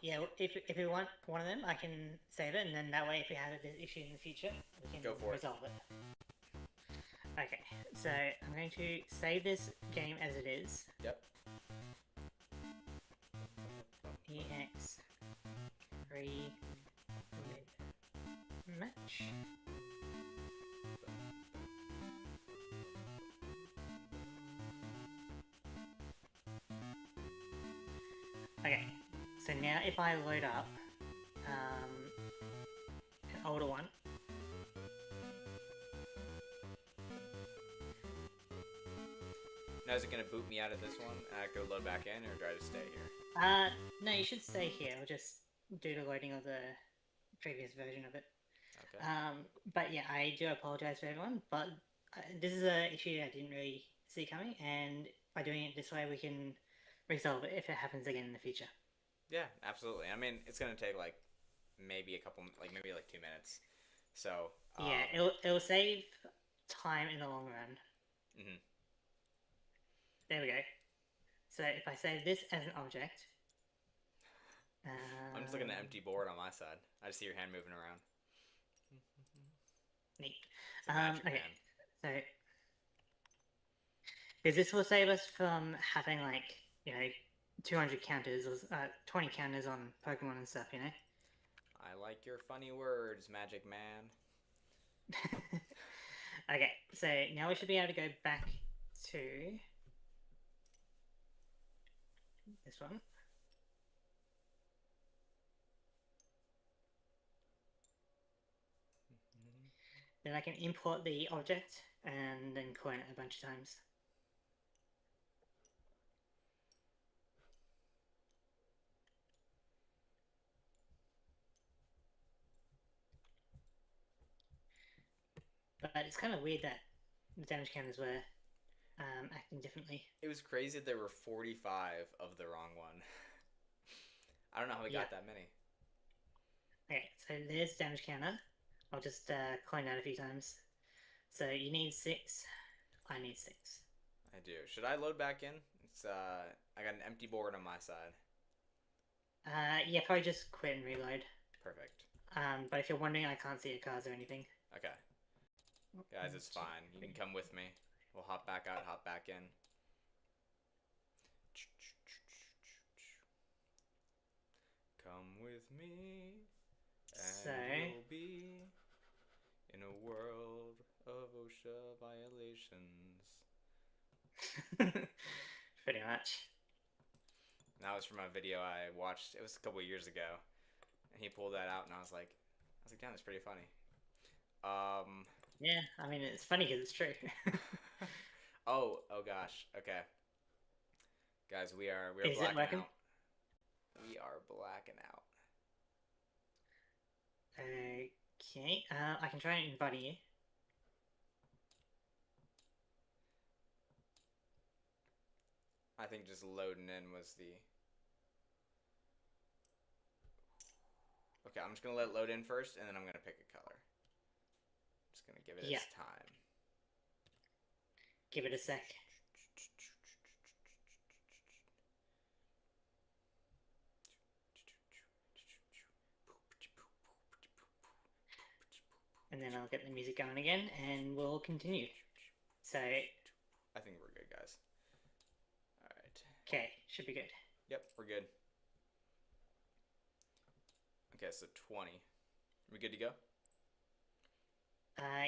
Speaker 1: yeah, if we want one of them, I can save it, and then that way if we have this issue in the future, we can resolve it. Okay, so I'm going to save this game as it is.
Speaker 2: Yep.
Speaker 1: EX 3 match. Okay, so now if I load up an older one.
Speaker 2: Now is it gonna boot me out of this one? And I go load back in, or do I just stay here?
Speaker 1: No, you should stay here. We'll just do the loading of the previous version of it.
Speaker 2: Okay.
Speaker 1: But yeah, I do apologize for everyone, but this is an issue I didn't really see coming, and by doing it this way, we can resolve it if it happens again in the future.
Speaker 2: Yeah, absolutely. I mean, it's gonna take like maybe a couple, maybe 2 minutes. So
Speaker 1: yeah, it'll save time in the long run.
Speaker 2: Mhm.
Speaker 1: There we go. So if I save this as an object,
Speaker 2: I'm just looking at an empty board on my side. I just see your hand moving around.
Speaker 1: Neat.
Speaker 2: It's a magic
Speaker 1: okay.
Speaker 2: hand.
Speaker 1: So because this will save us from having 200 counters or 20 counters on Pokemon and stuff,
Speaker 2: I like your funny words, Magic Man.
Speaker 1: Okay, so now we should be able to go back to this one. Then I can import the object and then coin it a bunch of times. But it's kind of weird that the damage counters were acting differently.
Speaker 2: It was crazy that there were 45 of the wrong one. I don't know how we got that many.
Speaker 1: Okay, so there's damage counter. I'll just coin that a few times. So you need 6. I need 6.
Speaker 2: I do. Should I load back in? It's I got an empty board on my side.
Speaker 1: Yeah, probably just quit and reload.
Speaker 2: Perfect.
Speaker 1: But if you're wondering, I can't see your cards or anything.
Speaker 2: Okay. Guys, it's fine. You can come with me. We'll hop back out, hop back in. Come with me, and you'll be in a world of OSHA violations.
Speaker 1: Pretty much.
Speaker 2: That was from a video I watched. It was a couple of years ago, and he pulled that out, and I was like, damn, that's pretty funny.
Speaker 1: Yeah, I mean, it's funny because it's true.
Speaker 2: oh gosh. Okay. Guys, we are blacking out. We are blacking out.
Speaker 1: Okay, I can try and invite you.
Speaker 2: I think just loading in was the... Okay, I'm just gonna let it load in first, and then I'm gonna pick a color. Just gonna give it its time.
Speaker 1: Give it a sec. And then I'll get the music going again, and we'll continue. So,
Speaker 2: I think we're good, guys. All right.
Speaker 1: Okay, should be good.
Speaker 2: Yep, we're good. Okay, so 20. We good to go?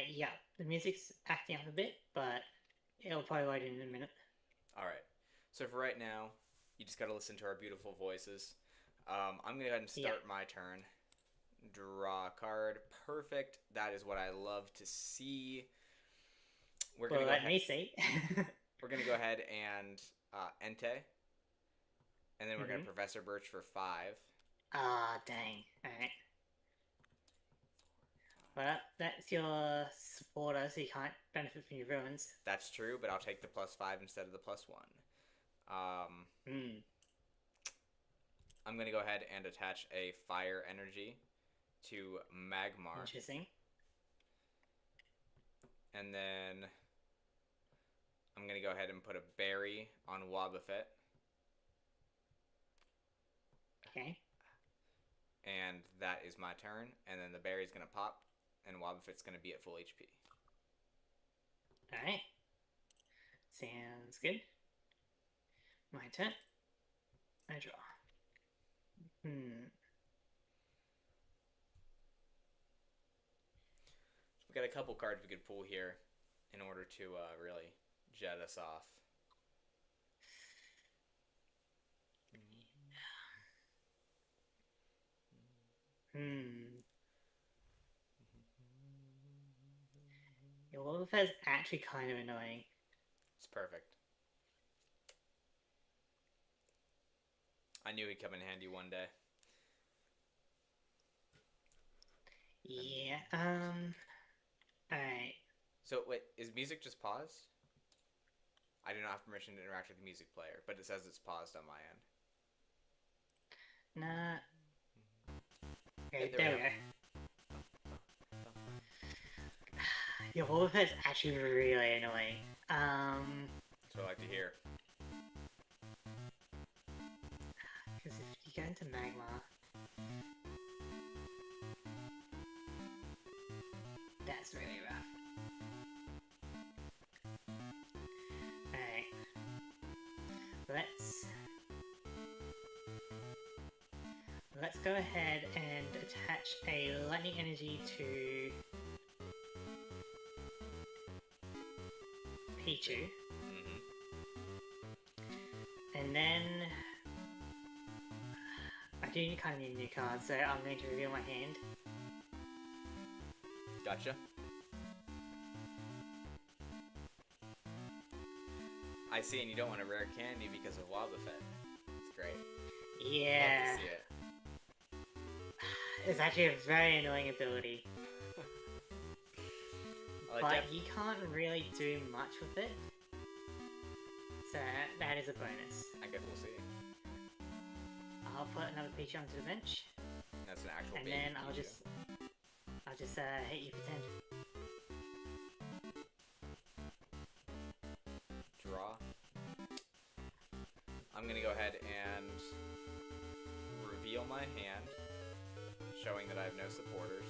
Speaker 1: Yeah, the music's acting up a bit, but it'll probably load in a minute.
Speaker 2: All right. So for right now, you just got to listen to our beautiful voices. I'm going to go ahead and start my turn. Draw a card. Perfect. That is what I love to see. We're going to
Speaker 1: let me see.
Speaker 2: We're going to go ahead and Entei. And then we're going to Professor Birch for 5.
Speaker 1: Ah, dang. Alright. Well, that's your supporter, so you can't benefit from your ruins.
Speaker 2: That's true, but I'll take the +5 instead of the +1. I'm going to go ahead and attach a Fire Energy to Magmar.
Speaker 1: Interesting.
Speaker 2: And then I'm going to go ahead and put a Berry on Wobbuffet.
Speaker 1: Okay.
Speaker 2: And that is my turn. And then the Berry's going to pop, and Wobbuffet's going to be at full HP.
Speaker 1: Alright. Sounds good. My turn. I draw.
Speaker 2: We've got a couple cards we could pull here in order to really jet us off. Your Wobbuffet's
Speaker 1: actually kind of annoying.
Speaker 2: It's perfect. I knew he'd come in handy one day.
Speaker 1: Yeah, alright.
Speaker 2: So, wait, is music just paused? I do not have permission to interact with the music player, but it says it's paused on my end.
Speaker 1: Nah. Okay, there we go. Your Wobbuffet's actually really annoying.
Speaker 2: That's what I like to hear.
Speaker 1: Because if you go into Magmar, that's really rough. Alright. Let's go ahead and attach a lightning energy to Pichu. And then I do kind of need a new card, so I'm going to reveal my hand.
Speaker 2: Gotcha. I see, and you don't want a rare candy because of Wobbuffet. It's great.
Speaker 1: Yeah.
Speaker 2: Love to see it.
Speaker 1: It's actually a very annoying ability. But you can't really do much with it. So that is a bonus.
Speaker 2: I guess we'll see.
Speaker 1: I'll put another Pichu onto the bench.
Speaker 2: That's an actual
Speaker 1: and then I'll just hit you for 10.
Speaker 2: Draw. I'm gonna go ahead and reveal my hand, showing that I have no supporters.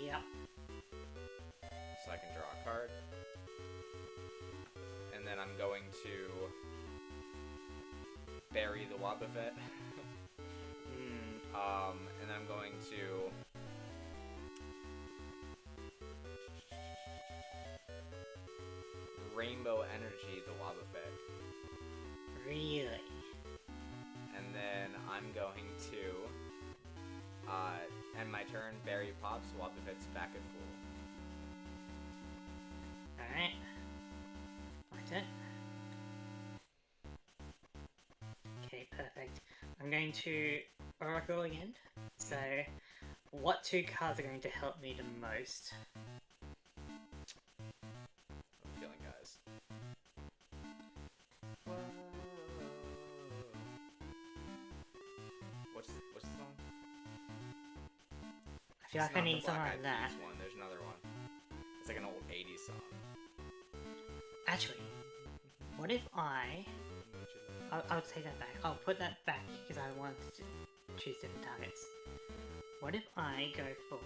Speaker 1: Yep.
Speaker 2: So I can draw a card. And then I'm going to bury the Wobbuffet. And I'm going to Rainbow Energy the Wobbuffet.
Speaker 1: Really?
Speaker 2: And then I'm going to end my turn, Berry pops, Wobbuffet's back at full.
Speaker 1: Alright. My turn. Okay, perfect. I'm going to Oracle again. So, what 2 cards are going to help me the most?
Speaker 2: I'm feeling, guys. What's
Speaker 1: feel like I need something like that.
Speaker 2: One. There's another one. It's like an old 80s song.
Speaker 1: Actually, what if I'll take that back. I'll put that back because I want to choose different targets. What if I go for...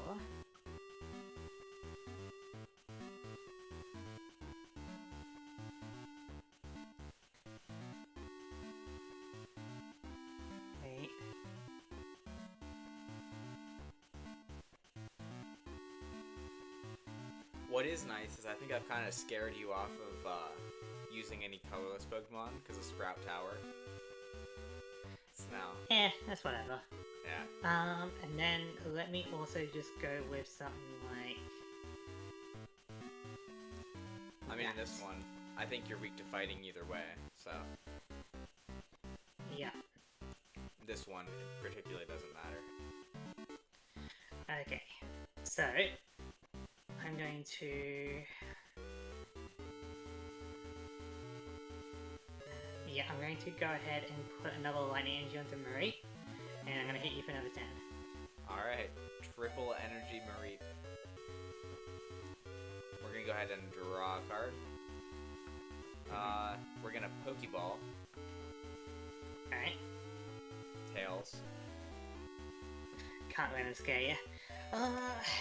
Speaker 1: Wait.
Speaker 2: What is nice is I think I've kind of scared you off of using any colorless Pokemon because of Sprout Tower. So now...
Speaker 1: that's whatever.
Speaker 2: Yeah.
Speaker 1: And then let me also just go with something like...
Speaker 2: I mean, in this one, I think you're weak to fighting either way, so...
Speaker 1: Yeah.
Speaker 2: This one particularly doesn't matter.
Speaker 1: Okay. So, I'm going to... Yeah, I'm going to go ahead and put another Lightning Energy onto Marie, and I'm going to hit you for another 10.
Speaker 2: Alright, triple energy Marie. We're going to go ahead and draw a card. We're going to Pokeball.
Speaker 1: Alright.
Speaker 2: Tails.
Speaker 1: Can't let him scare you.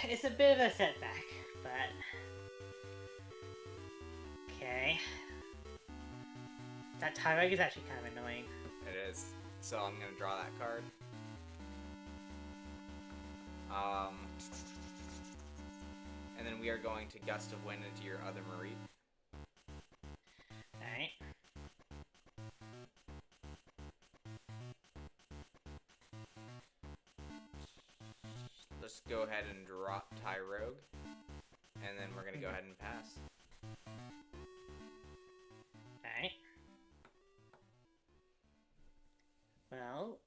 Speaker 1: It's a bit of a setback, but... Okay. That Tyrogue is actually kind of annoying.
Speaker 2: It is. So I'm going to draw that card. And then we are going to Gust of Wind into your other Mareep.
Speaker 1: Alright.
Speaker 2: Let's go ahead and drop Tyrogue. And then we're going to go ahead and pass.
Speaker 1: Alright. Well,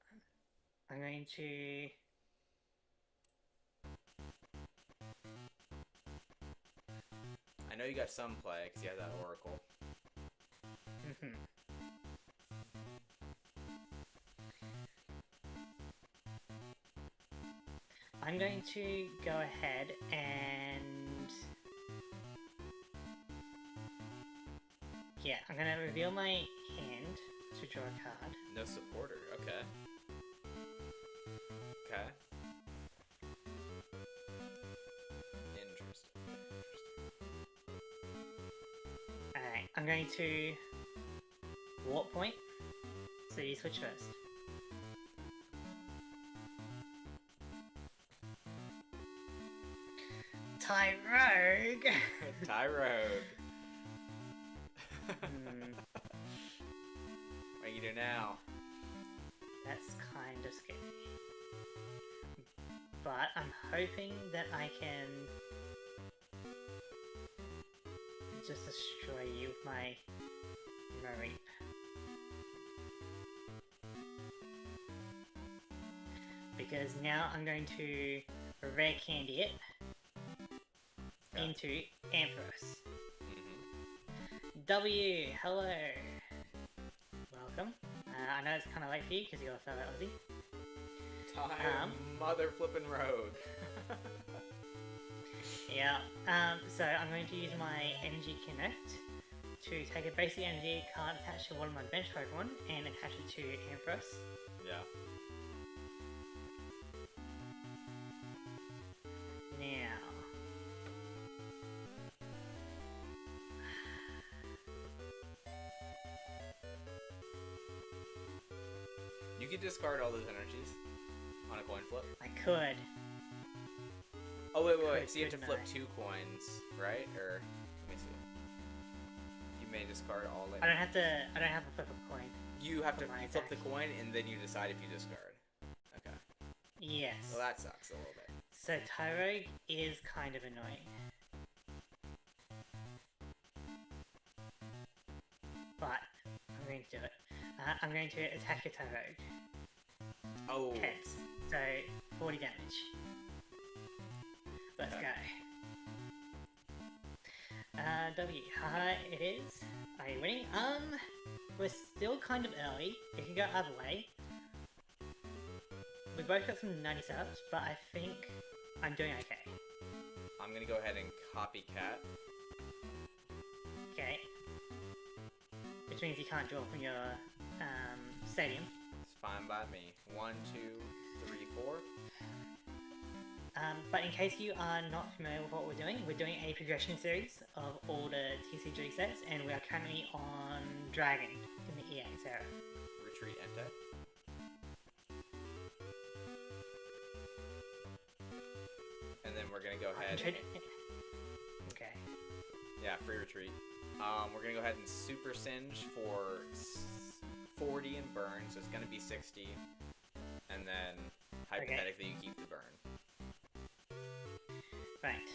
Speaker 1: I'm going to...
Speaker 2: I know you got some play because you have that Oracle.
Speaker 1: I'm going to go ahead and... Yeah, I'm going to reveal my hand to draw a card.
Speaker 2: No supporter, okay. Okay. Interesting.
Speaker 1: Alright, I'm going to Warp Point, so you switch first. Tyrogue!
Speaker 2: Tyrogue! What do you do now?
Speaker 1: That's kind of scary. But I'm hoping that I can just destroy you with my Mareep. Because now I'm going to rare candy it into Ampharos. W, hello! Welcome. I know it's kind of late for you because you're a fellow Aussie.
Speaker 2: Time mother flippin' rogue.
Speaker 1: Yeah, so I'm going to use my Energy Connect to take a basic energy card attached to one of my bench Pokemon and attach it to Ampharos.
Speaker 2: Yeah.
Speaker 1: Now...
Speaker 2: You could discard all those energies on a coin flip.
Speaker 1: I could.
Speaker 2: Oh wait. So you have to flip 2 coins, right? Or let me see. You may discard all.
Speaker 1: I don't have to flip a coin.
Speaker 2: You have to flip the coin and then you decide if you discard. Okay.
Speaker 1: Yes.
Speaker 2: Well, that sucks a little bit.
Speaker 1: So Tyrogue is kind of annoying. But I'm going to do it. I'm going to attack your Tyrogue.
Speaker 2: Oh.
Speaker 1: Heads. So 40 damage. Let's go. W. Haha, it is. Are you winning? We're still kind of early. It can go either way. We both got some 90 setups, but I think I'm doing okay.
Speaker 2: I'm gonna go ahead and copycat.
Speaker 1: Okay. Which means you can't draw from your stadium.
Speaker 2: It's fine by me. 1, 2, 3, 4.
Speaker 1: But in case you are not familiar with what we're doing a progression series of all the TCG sets, and we are currently on Dragon in the EX era.
Speaker 2: Retreat Entei. And then we're gonna go ahead.
Speaker 1: Okay.
Speaker 2: Yeah, free retreat. We're gonna go ahead and super singe for 40 and burn, so it's gonna be 60. And then hypothetically you keep the burn.
Speaker 1: Right.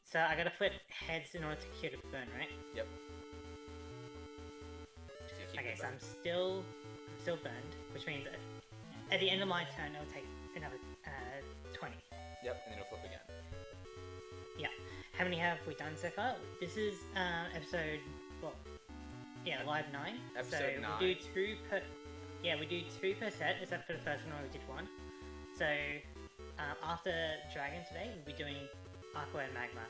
Speaker 1: So I gotta flip heads in order to cure the burn, right?
Speaker 2: Yep.
Speaker 1: Okay, so I'm still burned, which means that at the end of my turn it'll take another 20.
Speaker 2: Yep, and then it'll flip again.
Speaker 1: Yeah. How many have we done so far? This is episode live 9.
Speaker 2: Episode 9.
Speaker 1: We do 2 per. Yeah, we do 2 per set, except for the first one where we did 1. So after Dragon today, we'll be doing Aqua and Magma,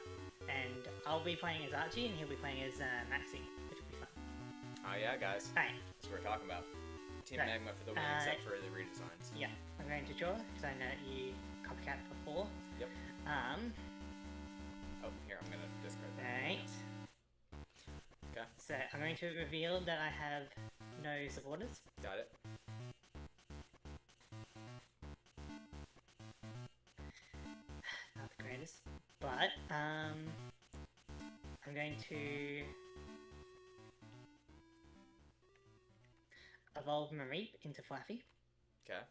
Speaker 1: and I'll be playing as Archie, and he'll be playing as Maxi, which will be fun.
Speaker 2: Oh yeah, guys.
Speaker 1: Right.
Speaker 2: That's what we're talking about. Team
Speaker 1: Right.
Speaker 2: Magma for the win, except for the redesigns.
Speaker 1: Yeah, I'm going to draw because I know you copycat before.
Speaker 2: Yep. Oh, here, I'm gonna discard that.
Speaker 1: Right.
Speaker 2: Okay.
Speaker 1: So I'm going to reveal that I have no supporters.
Speaker 2: Got it.
Speaker 1: Not the greatest, but I'm going to evolve Mareep into Fluffy.
Speaker 2: Okay.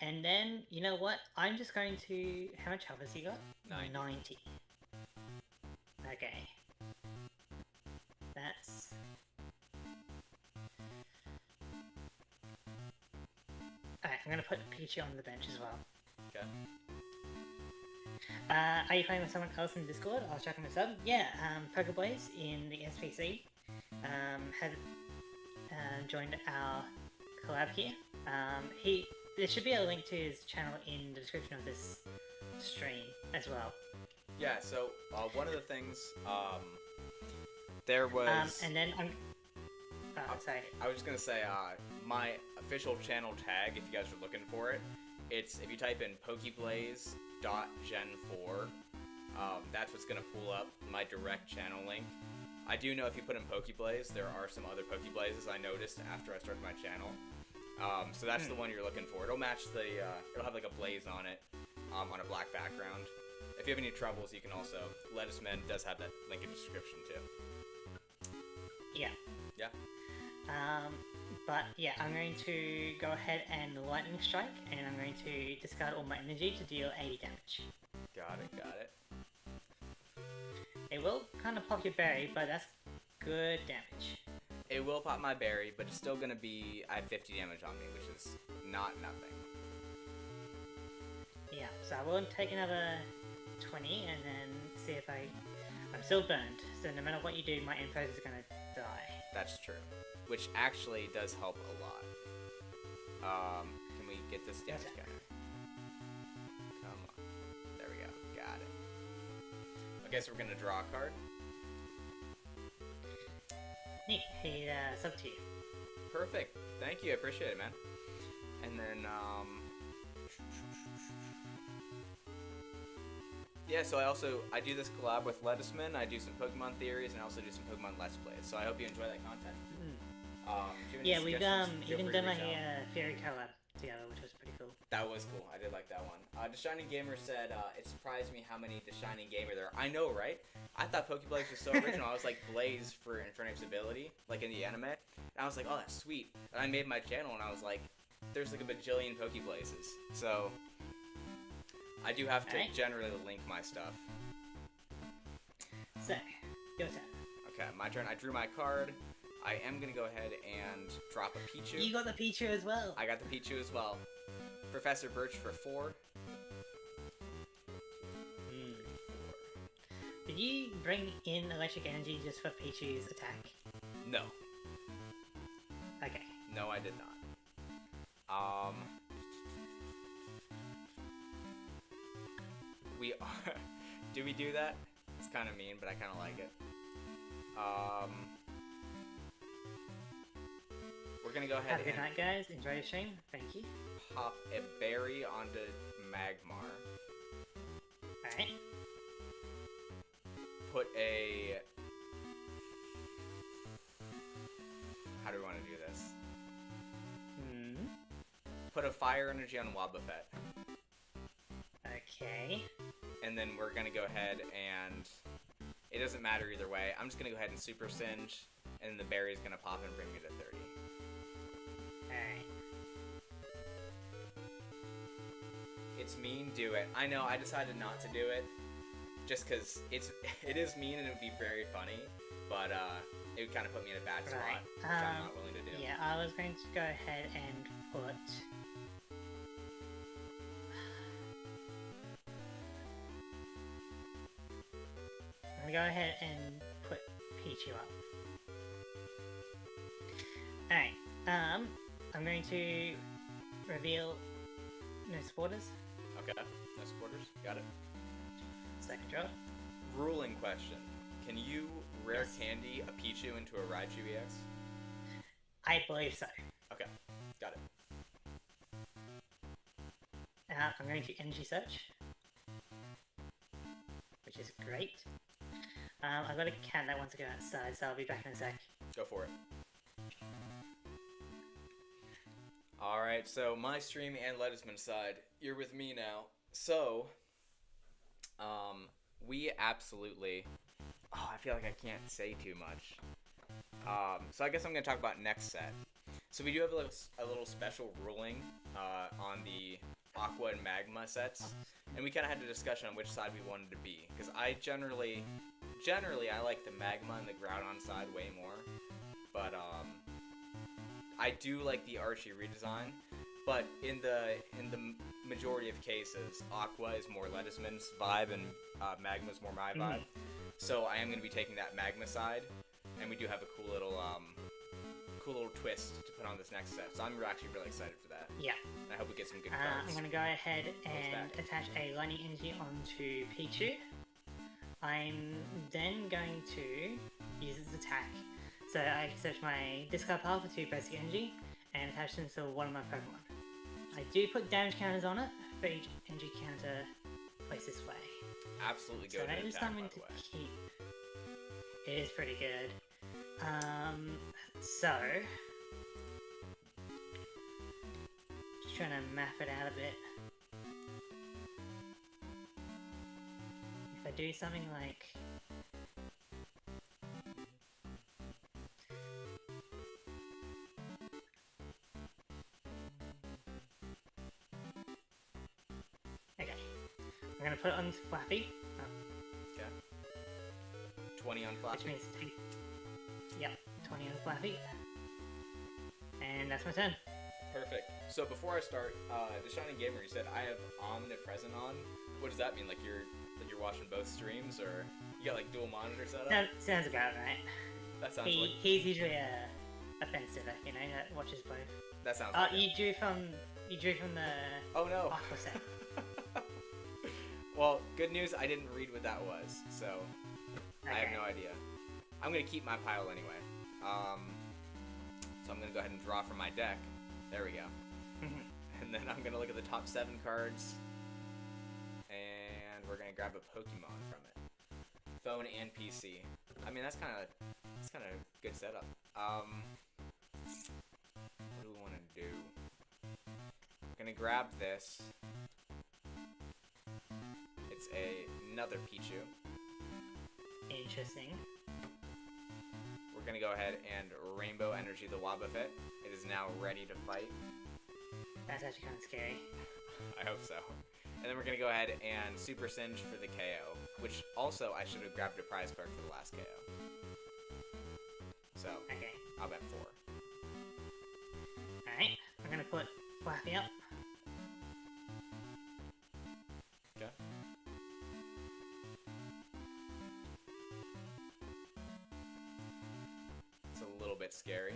Speaker 1: And then, you know what? I'm just going to... How much health has he got? 90. Okay. That's... Alright, I'm gonna put Pichu on the bench as well.
Speaker 2: Okay.
Speaker 1: Are you playing with someone else in Discord? I was checking this up. Yeah, Pokeblaze in the SPC has joined our collab here. There should be a link to his channel in the description of this stream as well.
Speaker 2: Yeah, so one of the things, there was...
Speaker 1: and then I'm... sorry.
Speaker 2: I was just gonna say, my official channel tag, if you guys are looking for it, it's, if you type in pokeblaze.gen4, that's what's gonna pull up my direct channel link. I do know if you put in Pokeblaze, there are some other Pokeblazes I noticed after I started my channel. So that's the one you're looking for. It'll match the, it'll have like a blaze on it, on a black background. If you have any troubles, you can also, Ledisman does have that link in the description too.
Speaker 1: Yeah.
Speaker 2: Yeah.
Speaker 1: But yeah, I'm going to go ahead and Lightning Strike, and I'm going to discard all my energy to deal 80 damage.
Speaker 2: Got it.
Speaker 1: It will kind of pop your berry, but that's good damage.
Speaker 2: It will pop my berry, but it's still gonna be, I have 50 damage on me, which is not nothing.
Speaker 1: Yeah, so I will take another 20 and then see if I'm still burned, so no matter what you do, my info is gonna die.
Speaker 2: That's true. Which actually does help a lot. Can we get this damage counter? Come on. There we go. Got it. Okay, so we're gonna draw a card.
Speaker 1: Neat. Hey, it's up to you.
Speaker 2: Perfect. Thank you. I appreciate it, man. And then, yeah, so I do this collab with Ledisman. I do some Pokemon theories, and I also do some Pokemon Let's Plays. So I hope you enjoy that content.
Speaker 1: Yeah, we've even done a Fairy collab together, which was pretty cool.
Speaker 2: That was cool. I did like that one. The Shining Gamer said, it surprised me how many The Shining Gamer there are. I know, right? I thought Pokeblaze was so original. I was like, Blaze for Infernape's ability, like in the anime. And I was like, oh, that's sweet. And I made my channel, and I was like, there's like a bajillion Pokeblazes. So, I do have to generally link my stuff.
Speaker 1: So, go turn.
Speaker 2: Okay, my turn. I drew my card. I am going to go ahead and drop a Pichu.
Speaker 1: You got the Pichu as well.
Speaker 2: I got the Pichu as well. Professor Birch for 4.
Speaker 1: Did you bring in electric energy just for Pichu's attack?
Speaker 2: No.
Speaker 1: Okay.
Speaker 2: No, I did not. Um, we are. Do we do that? It's kind of mean, but I kind of like it. We're gonna go ahead
Speaker 1: Have a good
Speaker 2: and
Speaker 1: night, guys. Enjoy your stream. Thank you.
Speaker 2: pop a berry onto Magmar.
Speaker 1: Alright.
Speaker 2: Put a... How do we want to do this? Put a fire energy on Wobbuffet.
Speaker 1: Okay.
Speaker 2: And then we're gonna go ahead and... It doesn't matter either way. I'm just gonna go ahead and Super Singe, and the berry's gonna pop and bring me to 30.
Speaker 1: Alright.
Speaker 2: It's mean, do it. I know, I decided not to do it. Just because it is mean and it would be very funny. But it would kind of put me in a bad spot, which I'm not willing to do.
Speaker 1: Yeah, I was going to go ahead and put... I'm going to go ahead and put Pichu up. Alright, I'm going to reveal no supporters.
Speaker 2: Okay, no supporters. Got it.
Speaker 1: Second draw.
Speaker 2: Ruling question. Can you rare
Speaker 1: Yes.
Speaker 2: candy a Pichu into a Raichu EX?
Speaker 1: I believe so.
Speaker 2: Okay, got it.
Speaker 1: I'm going to energy search, which is great. I've got a cat that wants to go outside, so I'll be back in a sec.
Speaker 2: Go for it. Alright, so my stream and Ledisman side, you're with me now. So, we absolutely... Oh, I feel like I can't say too much. So I guess I'm going to talk about next set. So we do have a little special ruling on the Aqua and Magma sets, and we kind of had a discussion on which side we wanted to be. Because I generally I like the Magma and the Groudon side way more, but I do like the Archie redesign. But in the majority of cases, Aqua is more Ledisman's vibe and Magma is more my vibe. So I am going to be taking that Magma side, and we do have a cool little twist to put on this next set. So I'm actually really excited for that.
Speaker 1: Yeah.
Speaker 2: And I hope we get some good cards.
Speaker 1: I'm going to go ahead and attach a Lightning Energy onto Pichu. I'm then going to use its attack. So I search my discard pile for 2 basic energy and attach them to one of my Pokemon. I do put damage counters on it for each energy counter placed this way.
Speaker 2: Absolutely
Speaker 1: So
Speaker 2: good
Speaker 1: that is
Speaker 2: attack,
Speaker 1: something
Speaker 2: by
Speaker 1: to
Speaker 2: the way.
Speaker 1: keep. It is pretty good. So just trying to map it out a bit. If I do something like okay, I'm gonna put it on Flappy.
Speaker 2: Okay. 20 on
Speaker 1: Which
Speaker 2: Flappy.
Speaker 1: means, yep, 20 on Flappy. And that's my turn.
Speaker 2: Perfect. So before I start, the Shining Gamer, you said I have omnipresent on. What does that mean? Like you're watching both streams, or you got like dual monitor set up?
Speaker 1: That sounds about right.
Speaker 2: That sounds like
Speaker 1: He's usually a fencer, you know, that watches both.
Speaker 2: that sounds.
Speaker 1: Oh,
Speaker 2: Like
Speaker 1: you drew from the
Speaker 2: Oh no.
Speaker 1: Aqua set.
Speaker 2: Well, good news. I didn't read what that was, so I have
Speaker 1: Okay.
Speaker 2: no idea. I'm gonna keep my pile anyway. So I'm gonna go ahead and draw from my deck. There we go. And then I'm gonna look at the top 7 cards, and we're gonna grab a Pokemon from it. Phone and PC. I mean, that's kind of good setup. What do we want to do? I'm gonna grab this. It's another Pichu.
Speaker 1: Interesting.
Speaker 2: We're gonna go ahead and Rainbow Energy the Wobbuffet. It is now ready to fight.
Speaker 1: That's actually kind of scary.
Speaker 2: I hope so. And then we're gonna go ahead and Super Singe for the KO, which also I should have grabbed a prize card for the last KO. So
Speaker 1: Okay.
Speaker 2: I'll bet 4.
Speaker 1: Alright, I'm gonna put Flappy up.
Speaker 2: Okay. It's a little bit scary.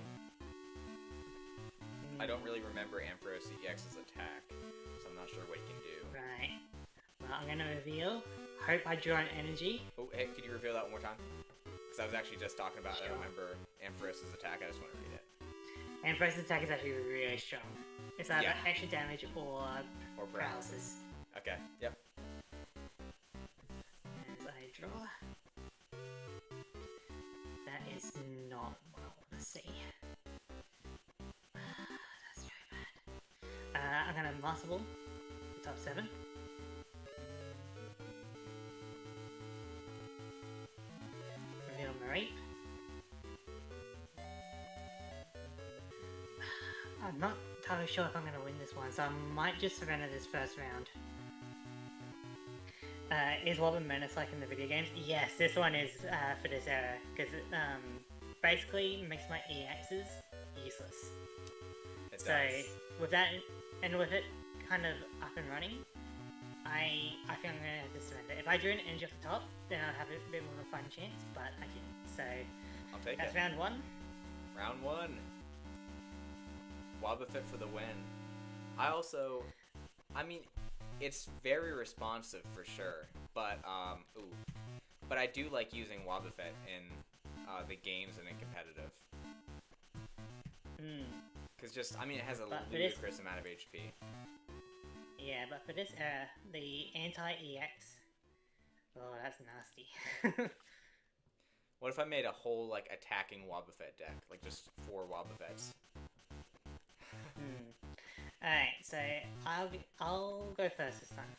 Speaker 2: I don't really remember Ampharos EX's attack, so I'm not sure what he can do.
Speaker 1: Right. Well, I'm gonna reveal. Hope I draw an energy.
Speaker 2: Oh, hey, could you reveal that one more time? Because I was actually just talking about
Speaker 1: Sure.
Speaker 2: I remember Ampharos's attack. I just want to read it.
Speaker 1: Ampharos' attack is actually really strong. It's either
Speaker 2: Yeah.
Speaker 1: extra damage or
Speaker 2: Or paralysis.
Speaker 1: paralysis.
Speaker 2: Okay, yep.
Speaker 1: As I draw. That is not what I want to see. That's very bad. I'm gonna Master Ball. Top 7. Reveal Mareep. I'm not entirely sure if I'm going to win this one, so I might just surrender this first round. Is Wobbin Menace like in the video games? Yes, this one is for this era, because it basically makes my EXs useless.
Speaker 2: It
Speaker 1: So,
Speaker 2: does.
Speaker 1: with that, and with it kind of up and running, I think I'm going to have to surrender. If I drew an energy off the top, then I'd have a bit more of a fun chance, but I didn't. So,
Speaker 2: I'll take
Speaker 1: that's
Speaker 2: it.
Speaker 1: round 1.
Speaker 2: Round 1. Wobbuffet for the win. I mean, it's very responsive for sure, but but I do like using Wobbuffet in the games and in competitive. Because it has a
Speaker 1: But for
Speaker 2: ludicrous amount of HP.
Speaker 1: Yeah, but for this era, the anti-EX... Oh, that's nasty.
Speaker 2: What if I made a whole, like, attacking Wobbuffet deck? Like, just 4 Wobbuffets?
Speaker 1: Alright, so I'll go first this time.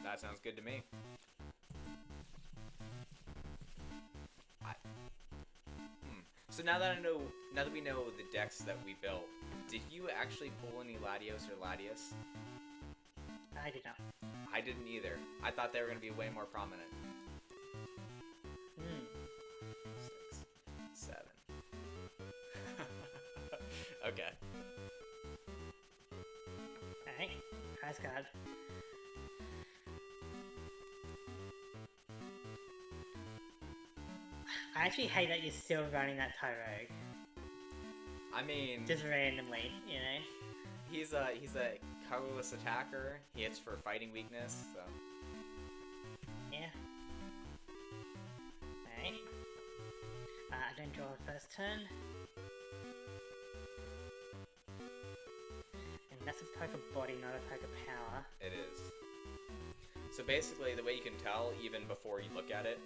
Speaker 2: That sounds good to me. So now that we know the decks that we built, did you actually pull any Latios or Latias?
Speaker 1: I did not.
Speaker 2: I didn't either. I thought they were going to be way more prominent. 6, 7. Okay.
Speaker 1: Alright, prize card. I actually hate that you're still running that Tyrogue.
Speaker 2: I mean,
Speaker 1: Just randomly, you know?
Speaker 2: he's a colorless attacker. He hits for fighting weakness, so
Speaker 1: Yeah. Alright. I don't draw the first turn. And that's a poker body, not a poker power.
Speaker 2: it is. So basically, the way you can tell, even before you look at it,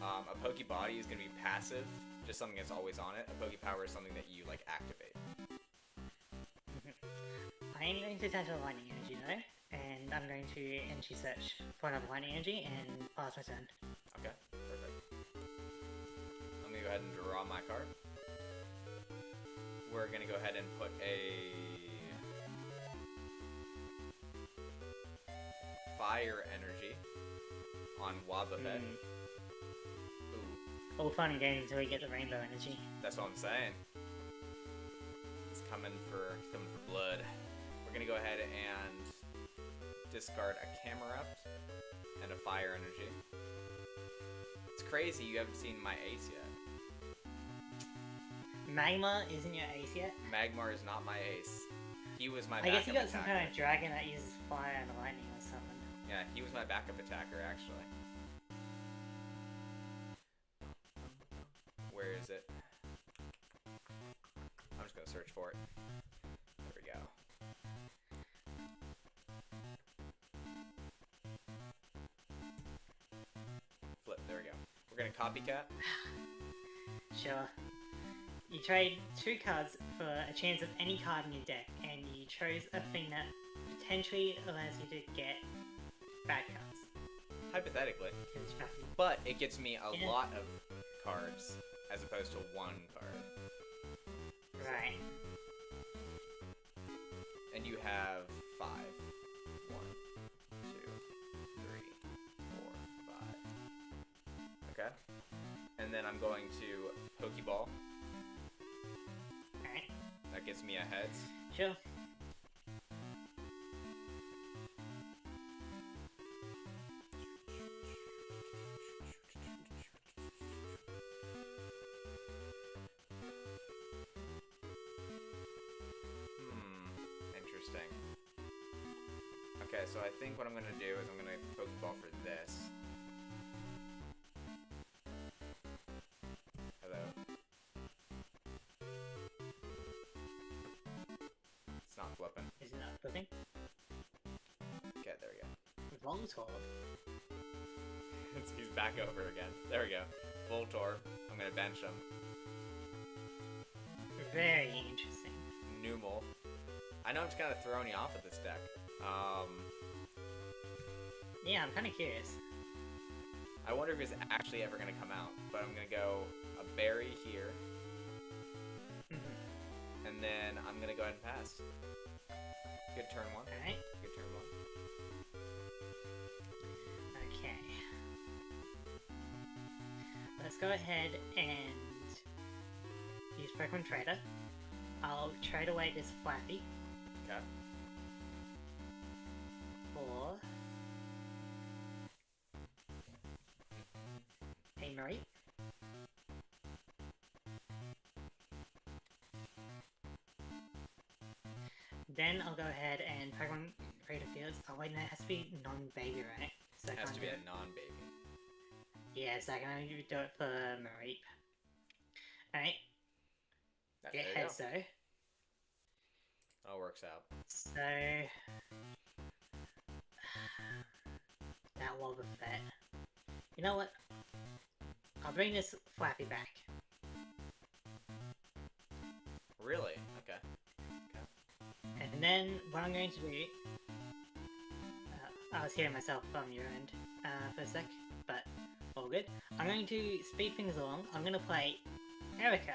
Speaker 2: a Poke Body is going to be passive, just something that's always on it. A Poke Power is something that you, like, activate.
Speaker 1: I am going to attach a lightning energy though, and I'm going to energy search for another lightning energy and pass my turn.
Speaker 2: Okay, perfect. I'm going to go ahead and draw my card. We're going to go ahead and put a Fire Energy on Wobbuffet.
Speaker 1: All fun and games until we get the rainbow energy.
Speaker 2: That's what I'm saying. It's coming for blood. We're gonna go ahead and discard a Camerupt and a Fire Energy. It's crazy you haven't seen my ace yet.
Speaker 1: Magma isn't your ace yet?
Speaker 2: Magmar is not my ace. He was my
Speaker 1: I
Speaker 2: backup
Speaker 1: guess you got some
Speaker 2: attacker.
Speaker 1: kind of dragon that uses fire and lightning or something.
Speaker 2: Yeah, he was my backup attacker actually. Where is it? I'm just gonna search for it. There we go. Flip, there we go. We're gonna copycat.
Speaker 1: Sure. You trade 2 cards for a chance of any card in your deck, and you chose a thing that potentially allows you to get bad cards.
Speaker 2: Hypothetically.
Speaker 1: Constructed.
Speaker 2: But it gets me a
Speaker 1: Yeah.
Speaker 2: lot of cards as opposed to 1 card.
Speaker 1: Right.
Speaker 2: And you have 5. 1, 2, 3, 4, 5. Okay. And then I'm going to Pokeball.
Speaker 1: Alright.
Speaker 2: That gets me a heads.
Speaker 1: Sure.
Speaker 2: Okay, so I think what I'm gonna do is I'm gonna Pokeball for this. Hello. It's not flipping.
Speaker 1: Is it not flipping?
Speaker 2: Okay, there we go.
Speaker 1: Voltorb.
Speaker 2: He's back over again. There we go. Voltorb. I'm gonna bench him.
Speaker 1: Very interesting.
Speaker 2: Numel. I know I'm just kind of throwing you off of this deck.
Speaker 1: Yeah, I'm kind of curious.
Speaker 2: I wonder if it's actually ever gonna come out. But I'm gonna go a berry here. And then I'm gonna go ahead and pass. Good turn one.
Speaker 1: Alright.
Speaker 2: Good turn one.
Speaker 1: Okay. Let's go ahead and use Pokemon Trader. I'll trade away this Flappy
Speaker 2: Okay.
Speaker 1: for a Marie. Then I'll go ahead and Pokemon Trader Fields. Oh wait, no, it has to be non-baby, right? So
Speaker 2: It has to be
Speaker 1: do
Speaker 2: a
Speaker 1: it.
Speaker 2: non-baby.
Speaker 1: Yeah, so I can only do it for Mareep. Alright,
Speaker 2: There
Speaker 1: get
Speaker 2: you go.
Speaker 1: heads though.
Speaker 2: All works out.
Speaker 1: So that Wobbuffet. You know what? I'll bring this Flappy back.
Speaker 2: Really? Okay.
Speaker 1: And then what I'm going to do... I was hearing myself from your end for a sec, but all good. I'm going to speed things along. I'm going to play Erica.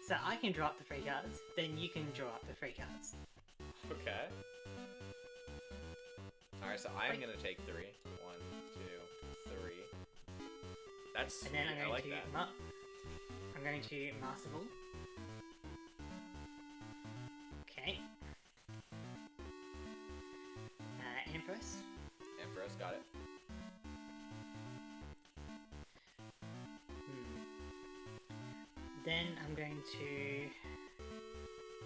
Speaker 1: So I can draw up the 3 cards, then you can draw up the 3 cards.
Speaker 2: Okay. Alright, so I'm
Speaker 1: Wait.
Speaker 2: gonna take 3. 1, 2, 3. That's
Speaker 1: And then
Speaker 2: sweet.
Speaker 1: I'm
Speaker 2: I
Speaker 1: going
Speaker 2: like
Speaker 1: to
Speaker 2: that.
Speaker 1: I'm going to Master Ball. Okay. Empress.
Speaker 2: Empress, got it.
Speaker 1: Then I'm going to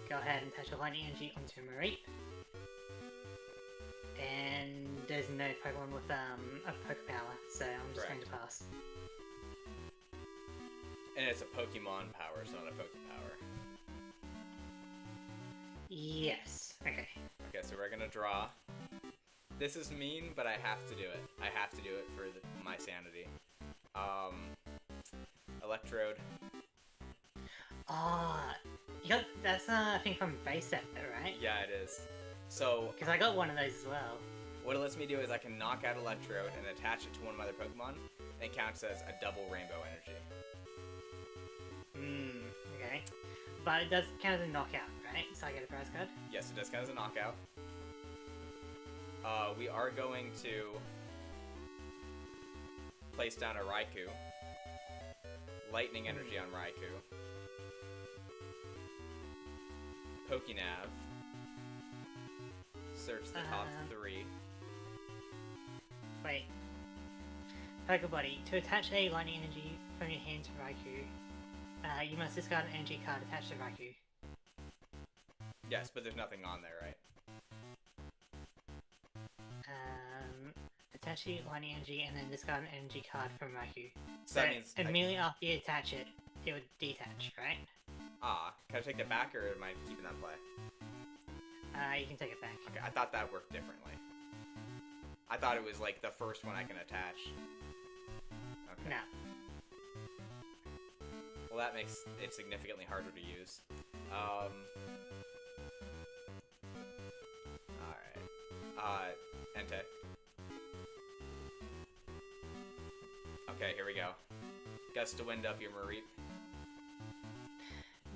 Speaker 1: go ahead and touch a lightning energy onto Mareep. And there's no Pokemon with a Poke Power, so I'm just going to pass.
Speaker 2: And it's a Pokemon power, so not a Pokepower.
Speaker 1: Yes. Okay.
Speaker 2: Okay, so we're gonna draw. This is mean, but I have to do it. I have to do it for my sanity. Electrode.
Speaker 1: Ah, that's a thing from base set, though, right?
Speaker 2: Yeah, it is. So
Speaker 1: Because I got one of those as well.
Speaker 2: what it lets me do is I can knock out Electrode and attach it to one of my other Pokemon, and it counts as a double Rainbow Energy.
Speaker 1: Okay. But it does count as a knockout, right? So I get a prize card?
Speaker 2: Yes, it does count as a knockout. We are going to place down a Raikou. Lightning Energy on Raikou. Pokénav. Search the top 3.
Speaker 1: Wait. Pokebody. To attach a lightning energy from your hand to Raikou, you must discard an energy card attached to Raikou.
Speaker 2: Yes, but there's nothing on there, right?
Speaker 1: Attach the lightning energy and then discard an energy card from Raikou.
Speaker 2: So
Speaker 1: So
Speaker 2: that means
Speaker 1: immediately after you attach it, it would detach, right?
Speaker 2: can I take that back, or am I keeping that in play?
Speaker 1: You can take it back.
Speaker 2: Okay, I thought that worked differently. I thought it was like the first one I can attach. Okay.
Speaker 1: No.
Speaker 2: Well, that makes it significantly harder to use. Alright. Entei. Okay, here we go. Gust of wind up your Mareep.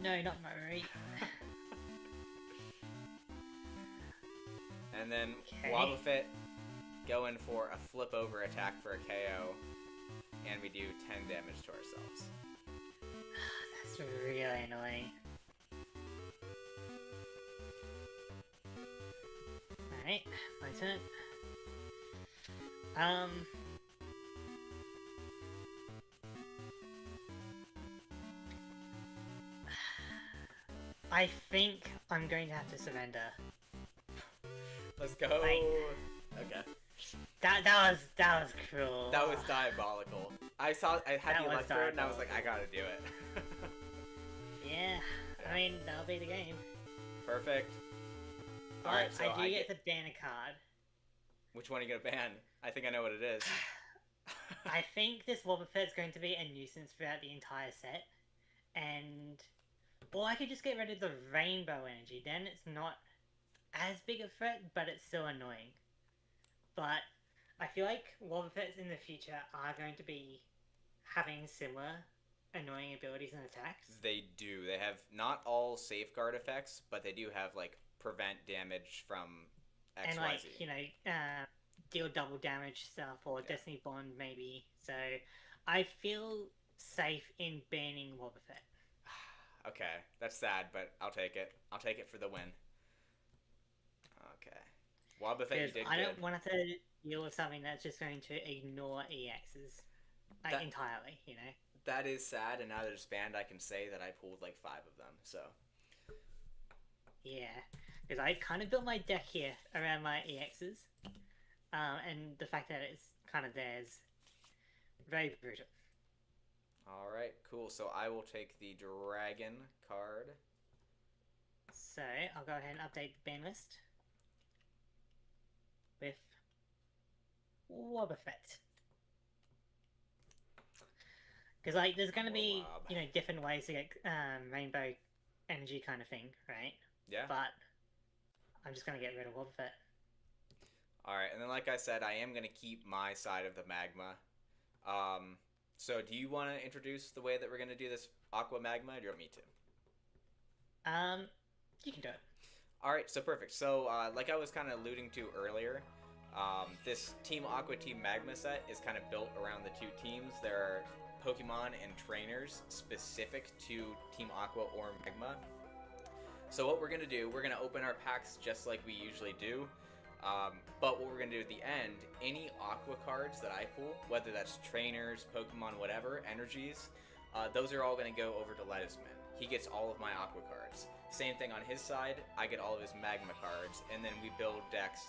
Speaker 1: No, not Marie.
Speaker 2: And then
Speaker 1: Okay.
Speaker 2: Wobbuffet going for a flip over attack for a KO. And we do 10 damage to ourselves.
Speaker 1: That's really annoying. Alright, my turn. I think I'm going to have to surrender.
Speaker 2: Let's go!
Speaker 1: Like-
Speaker 2: Okay.
Speaker 1: That was cruel.
Speaker 2: That was diabolical. I had the Electrode and I was like, I gotta do it.
Speaker 1: Yeah, I mean, that'll be the game.
Speaker 2: Perfect.
Speaker 1: But
Speaker 2: Alright, so
Speaker 1: I do get to ban a card.
Speaker 2: Which one are you gonna ban? I think I know what it is.
Speaker 1: I think this Wobbuffet is going to be a nuisance throughout the entire set. And... Or I could just get rid of the Rainbow Energy. Then it's not as big a threat, but it's still annoying. But I feel like Wobbuffets in the future are going to be having similar annoying abilities and attacks.
Speaker 2: They do. They have not all safeguard effects, but they do have, like, prevent damage from XYZ.
Speaker 1: And, like, you know, deal double damage stuff, or Destiny Bond, maybe. So, I feel safe in banning Wobbuffet.
Speaker 2: Okay, that's sad, but I'll take it. I'll take it for the win. Okay. Wobbuffet, you did good.
Speaker 1: I don't want to deal with something that's just going to ignore EXs entirely, you know?
Speaker 2: That is sad, and now that it's banned, I can say that I pulled like 5 of them, so.
Speaker 1: Yeah, because I kind of built my deck here around my EXs, and the fact that it's kind of there is very brutal.
Speaker 2: Alright, cool. So I will take the Dragon card.
Speaker 1: So, I'll go ahead and update the ban list with Wobbuffet. Because, like, there's going to be, you know, different ways to get Rainbow Energy kind of thing, right?
Speaker 2: Yeah.
Speaker 1: But I'm just going to get rid of Wobbuffet.
Speaker 2: Alright, and then like I said, I am going to keep my side of the Magma. So do you want to introduce the way that we're going to do this Aqua Magma, or do you want me to?
Speaker 1: You can do it.
Speaker 2: Alright, so perfect. So, like I was kind of alluding to earlier, this Team Aqua, Team Magma set is kind of built around the two teams. There are Pokemon and trainers specific to Team Aqua or Magma. So what we're going to do, we're going to open our packs just like we usually do. But what we're going to do at the end, any Aqua cards that I pull, whether that's trainers, Pokemon, whatever, energies, those are all going to go over to Ledisman. He gets all of my Aqua cards. Same thing on his side, I get all of his Magma cards, and then we build decks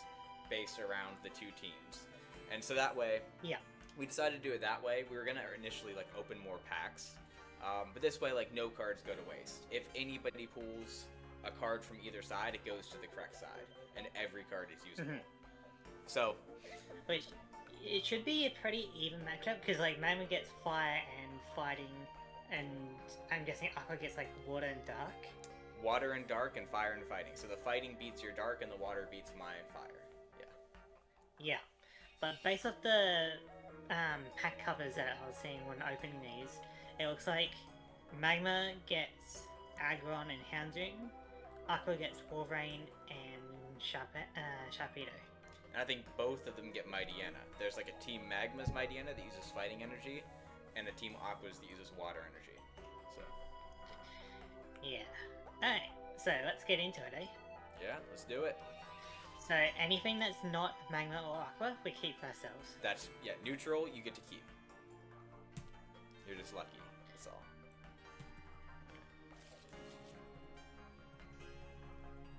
Speaker 2: based around the two teams. And so that way,
Speaker 1: yeah,
Speaker 2: we decided to do it that way. We were going to initially like open more packs, but this way like no cards go to waste. If anybody pulls a card from either side, it goes to the correct side, and every card is usable. So,
Speaker 1: which it should be a pretty even matchup, because like Magma gets fire and fighting, and I'm guessing Aqua gets like water and dark.
Speaker 2: Water and dark, and fire and fighting. So the fighting beats your dark, and the water beats my fire.
Speaker 1: Yeah, but based off the pack covers that I was seeing when opening these, it looks like Magma gets Aggron and Houndoom, Aqua gets Wolverine and Sharpedo.
Speaker 2: And I think both of them get Mightyena. There's like a Team Magma's Mightyena that uses fighting energy, and a Team Aqua's that uses water energy. So.
Speaker 1: Yeah. Alright, so let's get into it, eh?
Speaker 2: Yeah, let's do it.
Speaker 1: So anything that's not Magma or Aqua, we keep for ourselves.
Speaker 2: That's, yeah, neutral, you get to keep. You're just lucky, that's all.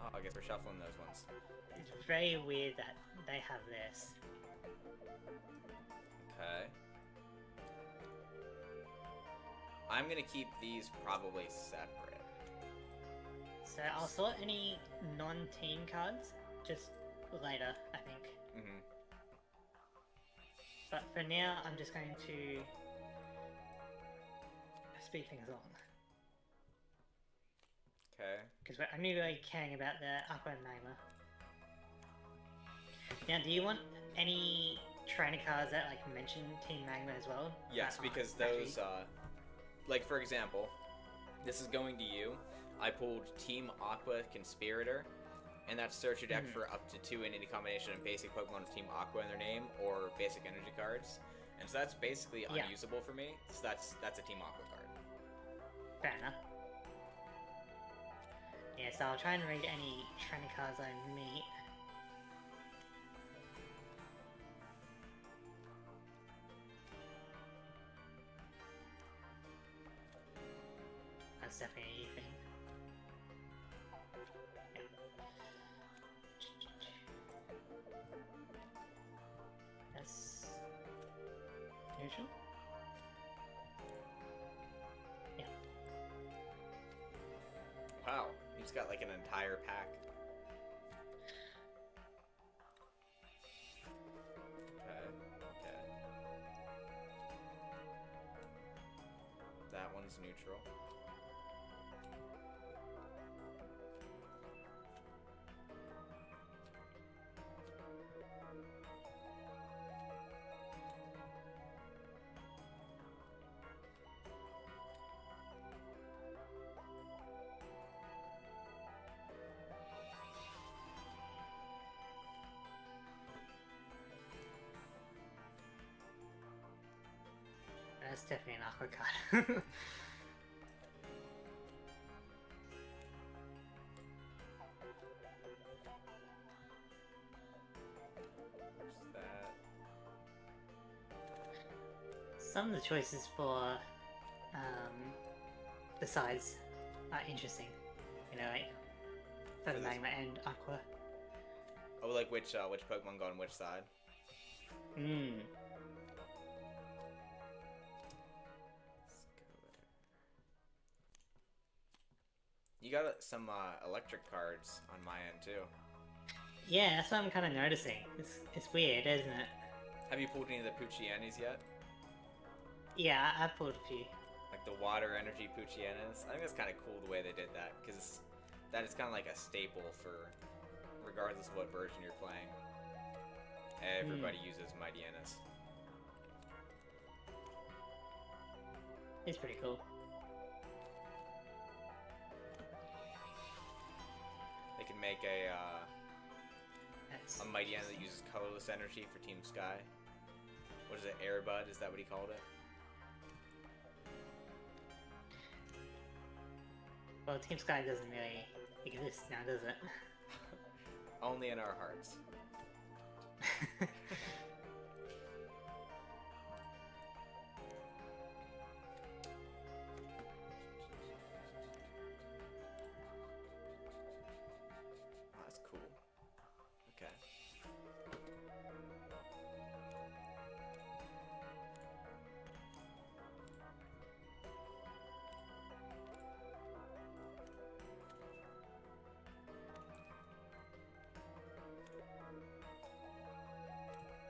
Speaker 2: Oh, I guess we're shuffling those ones.
Speaker 1: It's very weird that they have this.
Speaker 2: Okay. I'm gonna keep these probably separate.
Speaker 1: So I'll sort any non-team cards just later, I think. But for now, I'm just going to speed things along.
Speaker 2: Okay.
Speaker 1: Because we're only really caring about the Aqua and Magma. Now, do you want any trainer cards that like mention Team Magma as well?
Speaker 2: Yes, because those, like for example, this is going to you. I pulled Team Aqua Conspirator, and that's search your deck for up to 2 in any combination of basic Pokemon with Team Aqua in their name or basic energy cards. And so that's basically unusable for me. So that's a Team Aqua card.
Speaker 1: Fair enough. Yeah, so I'll try and read any trainer cards I meet. That's definitely a thing. neutral? Yeah.
Speaker 2: Wow, you just got like an entire pack. Okay. That one's neutral.
Speaker 1: That's definitely an aqua card.
Speaker 2: What's that?
Speaker 1: Some of the choices for the sides are interesting. You know, like for the magma and aqua.
Speaker 2: Oh, like which Pokemon go on which side?
Speaker 1: Hmm.
Speaker 2: You got some electric cards on my end too.
Speaker 1: Yeah, that's what I'm kind of noticing. It's weird, isn't it?
Speaker 2: Have you pulled any of the Puchianis yet?
Speaker 1: Yeah, I pulled a few.
Speaker 2: Like the water energy Puchianas? I think that's kind of cool the way they did that, because that is kind of like a staple for, regardless of what version you're playing. Everybody uses Mightyanas.
Speaker 1: It's pretty cool.
Speaker 2: They can make a
Speaker 1: That's
Speaker 2: Mightyena that uses colorless energy for Team Sky. What is it, Airbud? Is that what he called it?
Speaker 1: Well, Team Sky doesn't really exist now, does it?
Speaker 2: Only in our hearts. Oh, that's cool. Okay.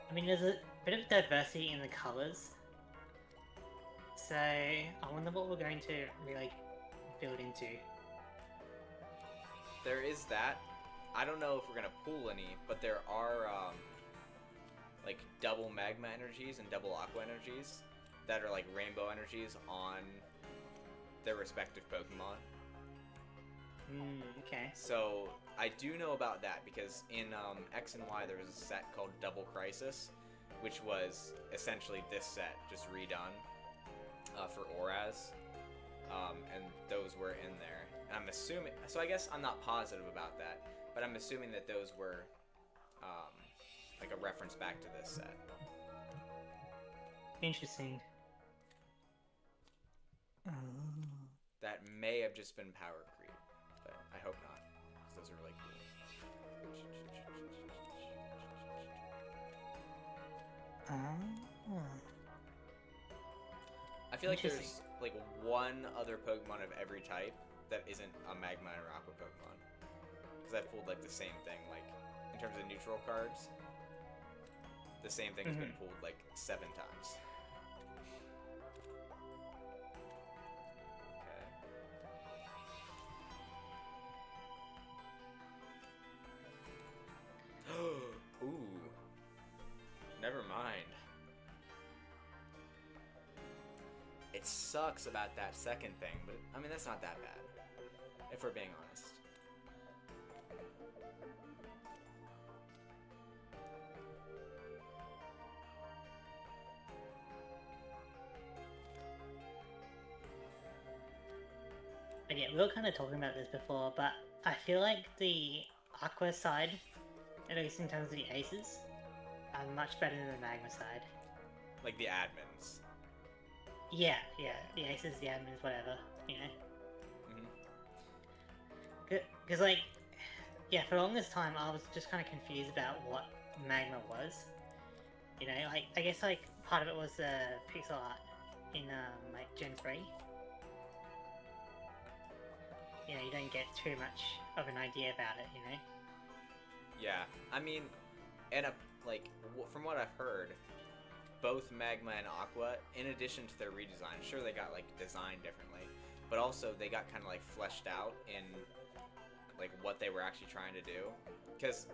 Speaker 1: I mean, there's a bit of diversity in the colors. So, I wonder what we're going to really build into.
Speaker 2: There is that. I don't know if we're gonna pull any, but there are like double magma energies and double aqua energies that are like rainbow energies on their respective Pokemon.
Speaker 1: Okay.
Speaker 2: So I do know about that because in X and Y there was a set called Double Crisis, which was essentially this set just redone for Oraz, and those were in there. And I'm assuming, so I guess I'm not positive about that, but I'm assuming that those were like a reference back to this set.
Speaker 1: Interesting.
Speaker 2: That may have just been power creep, but I hope not, because those are really cool. I feel like there's like one other Pokemon of every type that isn't a Magma or Aqua Pokemon. Because I've pulled like the same thing, like in terms of neutral cards, the same thing has been pulled like 7 times. Okay. Ooh. Never mind. It sucks about that second thing, but I mean, that's not that bad, if we're being honest.
Speaker 1: But yeah, we were kind of talking about this before, but I feel like the Aqua side, at least in terms of the aces, are much better than the Magma side.
Speaker 2: Like the admins.
Speaker 1: Yeah, the aces, the admins, whatever, you know? Because, like, yeah, for the longest time I was just kind of confused about what Magma was. You know, like, I guess, like, part of it was pixel art in like Gen 3. You know, you don't get too much of an idea about it, you know?
Speaker 2: Yeah, I mean, and like from what I've heard, both Magma and Aqua, in addition to their redesign, sure they got like designed differently, but also they got kind of like fleshed out in like what they were actually trying to do. Because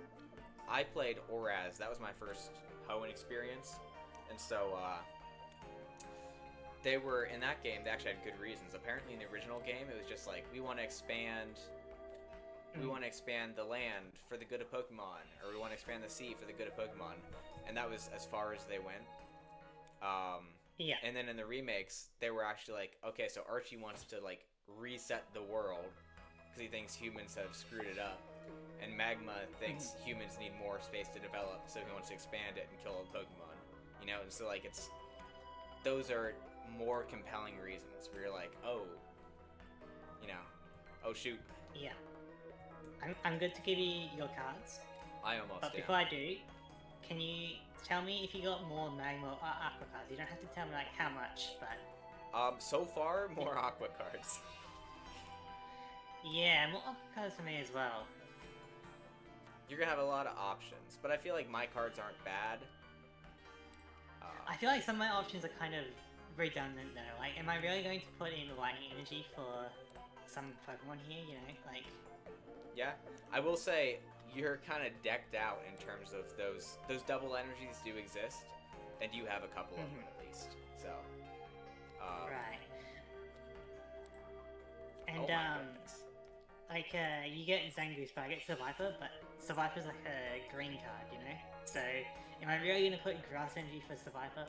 Speaker 2: I played Oraz, that was my first Hoenn experience, and so they were in that game. They actually had good reasons. Apparently, in the original game, it was just like we want to expand. We want to expand the land for the good of Pokemon, or we want to expand the sea for the good of Pokemon, and that was as far as they went.
Speaker 1: Yeah.
Speaker 2: And then in the remakes, they were actually like, okay, so Archie wants to like reset the world because he thinks humans have screwed it up, and Magma thinks humans need more space to develop, so he wants to expand it and kill all the Pokemon. You know, and so like those are more compelling reasons where you're like, oh, you know, oh shoot.
Speaker 1: Yeah. I'm good to give you your cards.
Speaker 2: I almost
Speaker 1: But before I do, can you tell me if you got more Magma or Aqua cards? You don't have to tell me like how much, but...
Speaker 2: So far, more Aqua cards.
Speaker 1: Yeah, more Aqua cards for me as well.
Speaker 2: You're gonna have a lot of options, but I feel like my cards aren't bad.
Speaker 1: I feel like some of my options are kind of redundant though. Like, am I really going to put in Lightning Energy for some Pokemon here, you know? Like...
Speaker 2: Yeah, I will say you're kind of decked out in terms of those double energies do exist, and you have a couple of them at least. So,
Speaker 1: right. And
Speaker 2: oh my goodness.
Speaker 1: like you get Zangoose, but I get Survivor, but Survivor's like a green card, you know. So, am I really gonna put Grass Energy for Survivor?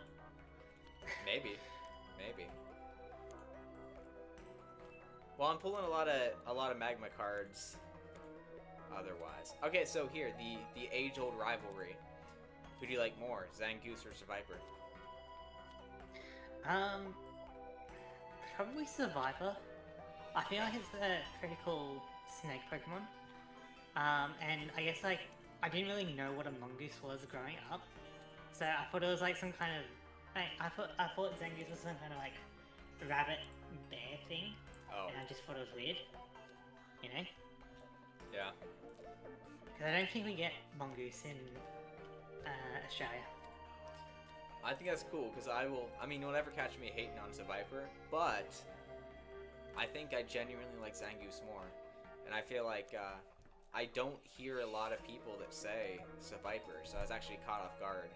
Speaker 2: Maybe. Well, I'm pulling a lot of Magma cards. Otherwise, okay. So here, the age-old rivalry. Who do you like more, Zangoose or Survivor?
Speaker 1: Probably Survivor. I feel like it's a pretty cool snake Pokemon. And I guess like I didn't really know what a mongoose was growing up, so I thought it was like some kind of I thought Zangoose was some kind of like rabbit bear thing.
Speaker 2: Oh.
Speaker 1: And I just thought it was weird. You know?
Speaker 2: Yeah.
Speaker 1: Because I don't think we get mongoose in Australia.
Speaker 2: I think that's cool because I mean, you'll never catch me hating on Survivor, but I think I genuinely like Zangoose more, and I feel like I don't hear a lot of people that say Survivor, so I was actually caught off guard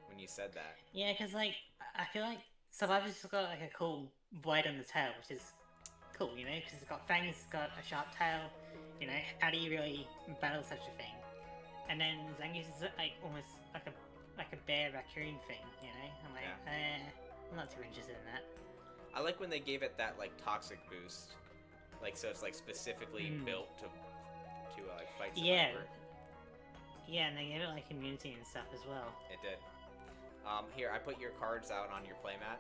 Speaker 2: when you said that.
Speaker 1: Yeah, because like I feel like Survivor's just got like a cool blade on the tail, which is cool, you know, because it's got fangs, it's got a sharp tail. You know, how do you really battle such a thing? And then Zangoose is like almost like a bear raccoon thing, you know. I'm like, I'm not too interested in that.
Speaker 2: I like when they gave it that like toxic boost, like so it's like specifically built to like fight Survivor.
Speaker 1: Yeah, and they gave it like immunity and stuff as well.
Speaker 2: It did. Here, I put your cards out on your playmat.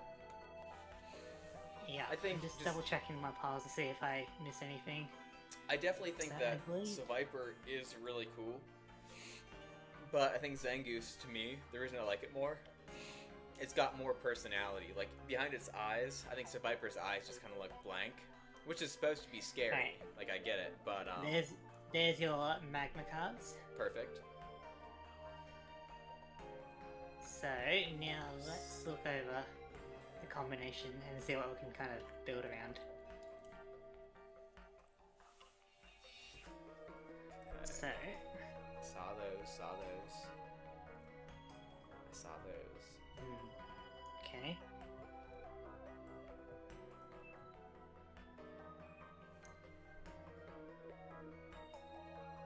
Speaker 1: Yeah,
Speaker 2: I think
Speaker 1: I'm just double checking my piles to see if I miss anything.
Speaker 2: I definitely think that Survivor is really cool, but I think Zangoose, to me, the reason I like it more, it's got more personality. Like, behind its eyes, I think Survivor's eyes just kind of look blank, which is supposed to be scary.
Speaker 1: Right.
Speaker 2: Like, I get it, but,
Speaker 1: There's your Magma cards.
Speaker 2: Perfect.
Speaker 1: So, now let's look over the combination and see what we can kind of build around. So...
Speaker 2: Saw those. I saw those.
Speaker 1: Okay.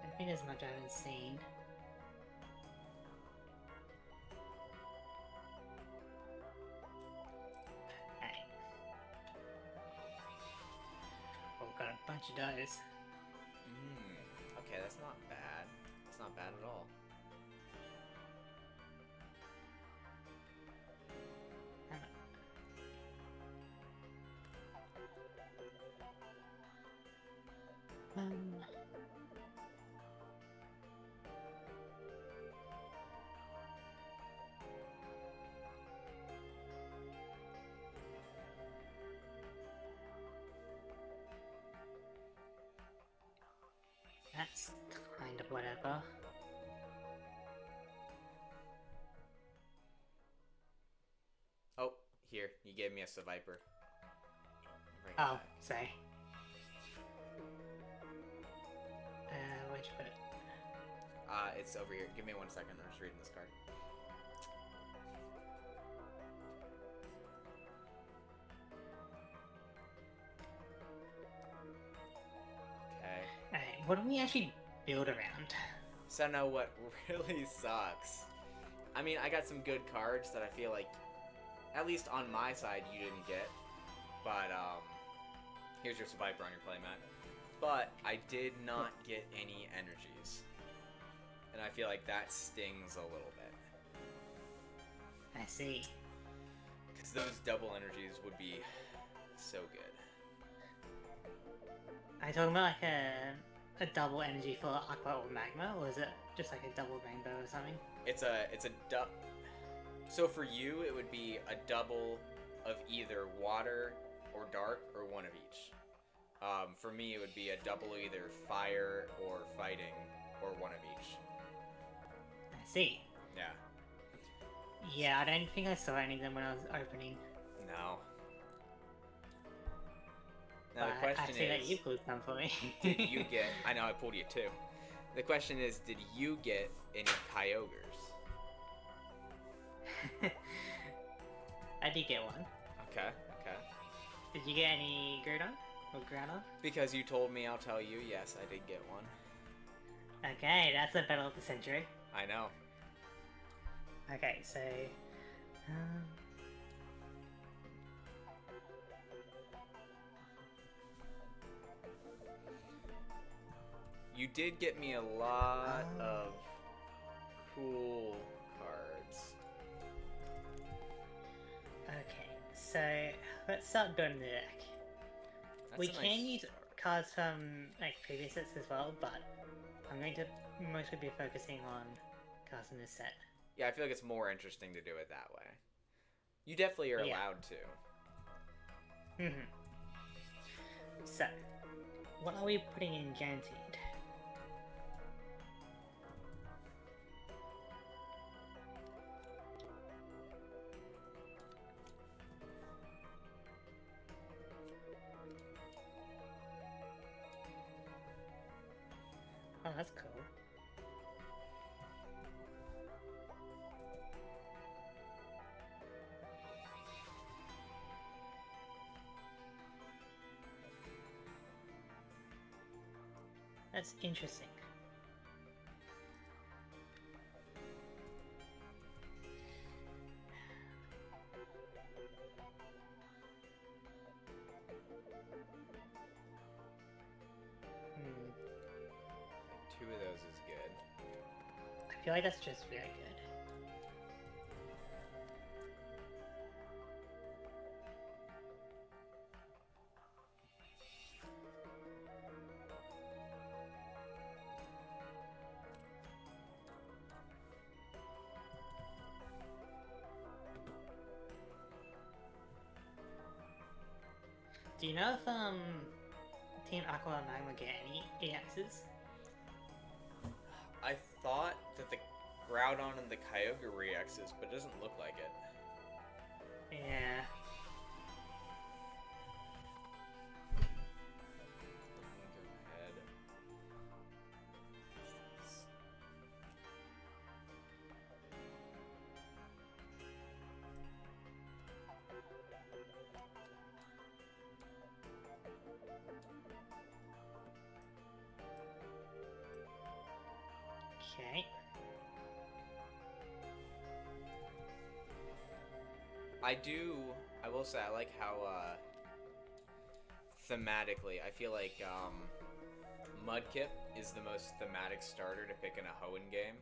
Speaker 1: I think there's much I haven't seen. Okay. Oh, got a bunch of those.
Speaker 2: Okay, that's not bad. That's not bad at all.
Speaker 1: it's kind of whatever.
Speaker 2: Oh, here, you gave me a Seviper. Bring it
Speaker 1: Oh,
Speaker 2: back.
Speaker 1: sorry. Where'd you put it?
Speaker 2: It's over here. Give me 1 second. I'm just reading this card. Okay.
Speaker 1: Alright, what do we actually build around?
Speaker 2: So now what really sucks. I mean, I got some good cards that I feel like, at least on my side, you didn't get. But, here's your Survivor on your playmat. But I did not get any energies. And I feel like that stings a little bit.
Speaker 1: I see.
Speaker 2: Because those double energies would be so good.
Speaker 1: Are you talking about like a double energy for Aqua or Magma, or is it just like a double rainbow or something?
Speaker 2: So for you, it would be a double of either water or dark, or one of each. For me, it would be a double of either fire or fighting, or one of each.
Speaker 1: I see.
Speaker 2: Yeah.
Speaker 1: Yeah, I don't think I saw any of them when I was opening.
Speaker 2: No. Now the
Speaker 1: But
Speaker 2: question
Speaker 1: I see that
Speaker 2: is,
Speaker 1: you pulled some for me.
Speaker 2: did you get... I know, I pulled you too. The question is, did you get any Kyogres?
Speaker 1: I did get one.
Speaker 2: Okay, okay.
Speaker 1: Did you get any Groudon? Or Groudon?
Speaker 2: Because you told me, I'll tell you, yes, I did get one.
Speaker 1: Okay, that's the battle of the century.
Speaker 2: I know.
Speaker 1: Okay, so...
Speaker 2: You did get me a lot of cool cards.
Speaker 1: Okay, so let's start building the deck.
Speaker 2: That's
Speaker 1: We
Speaker 2: a
Speaker 1: can
Speaker 2: nice
Speaker 1: use
Speaker 2: start.
Speaker 1: cards from like previous sets as well, but I'm going to mostly be focusing on cards in this set.
Speaker 2: Yeah, I feel like it's more interesting to do it that way. You definitely are
Speaker 1: Yeah.
Speaker 2: allowed to.
Speaker 1: So, what are we putting in guaranteed? Oh, that's cool. That's interesting.
Speaker 2: Two of those is good.
Speaker 1: I feel like that's just very good. Do you know if Team Aqua and Magma get any EXs?
Speaker 2: I thought that the Groudon and the Kyogre re-X's, but it doesn't look like it.
Speaker 1: Yeah.
Speaker 2: Go ahead.
Speaker 1: Okay.
Speaker 2: I will say, I like how, thematically, I feel like, Mudkip is the most thematic starter to pick in a Hoenn game,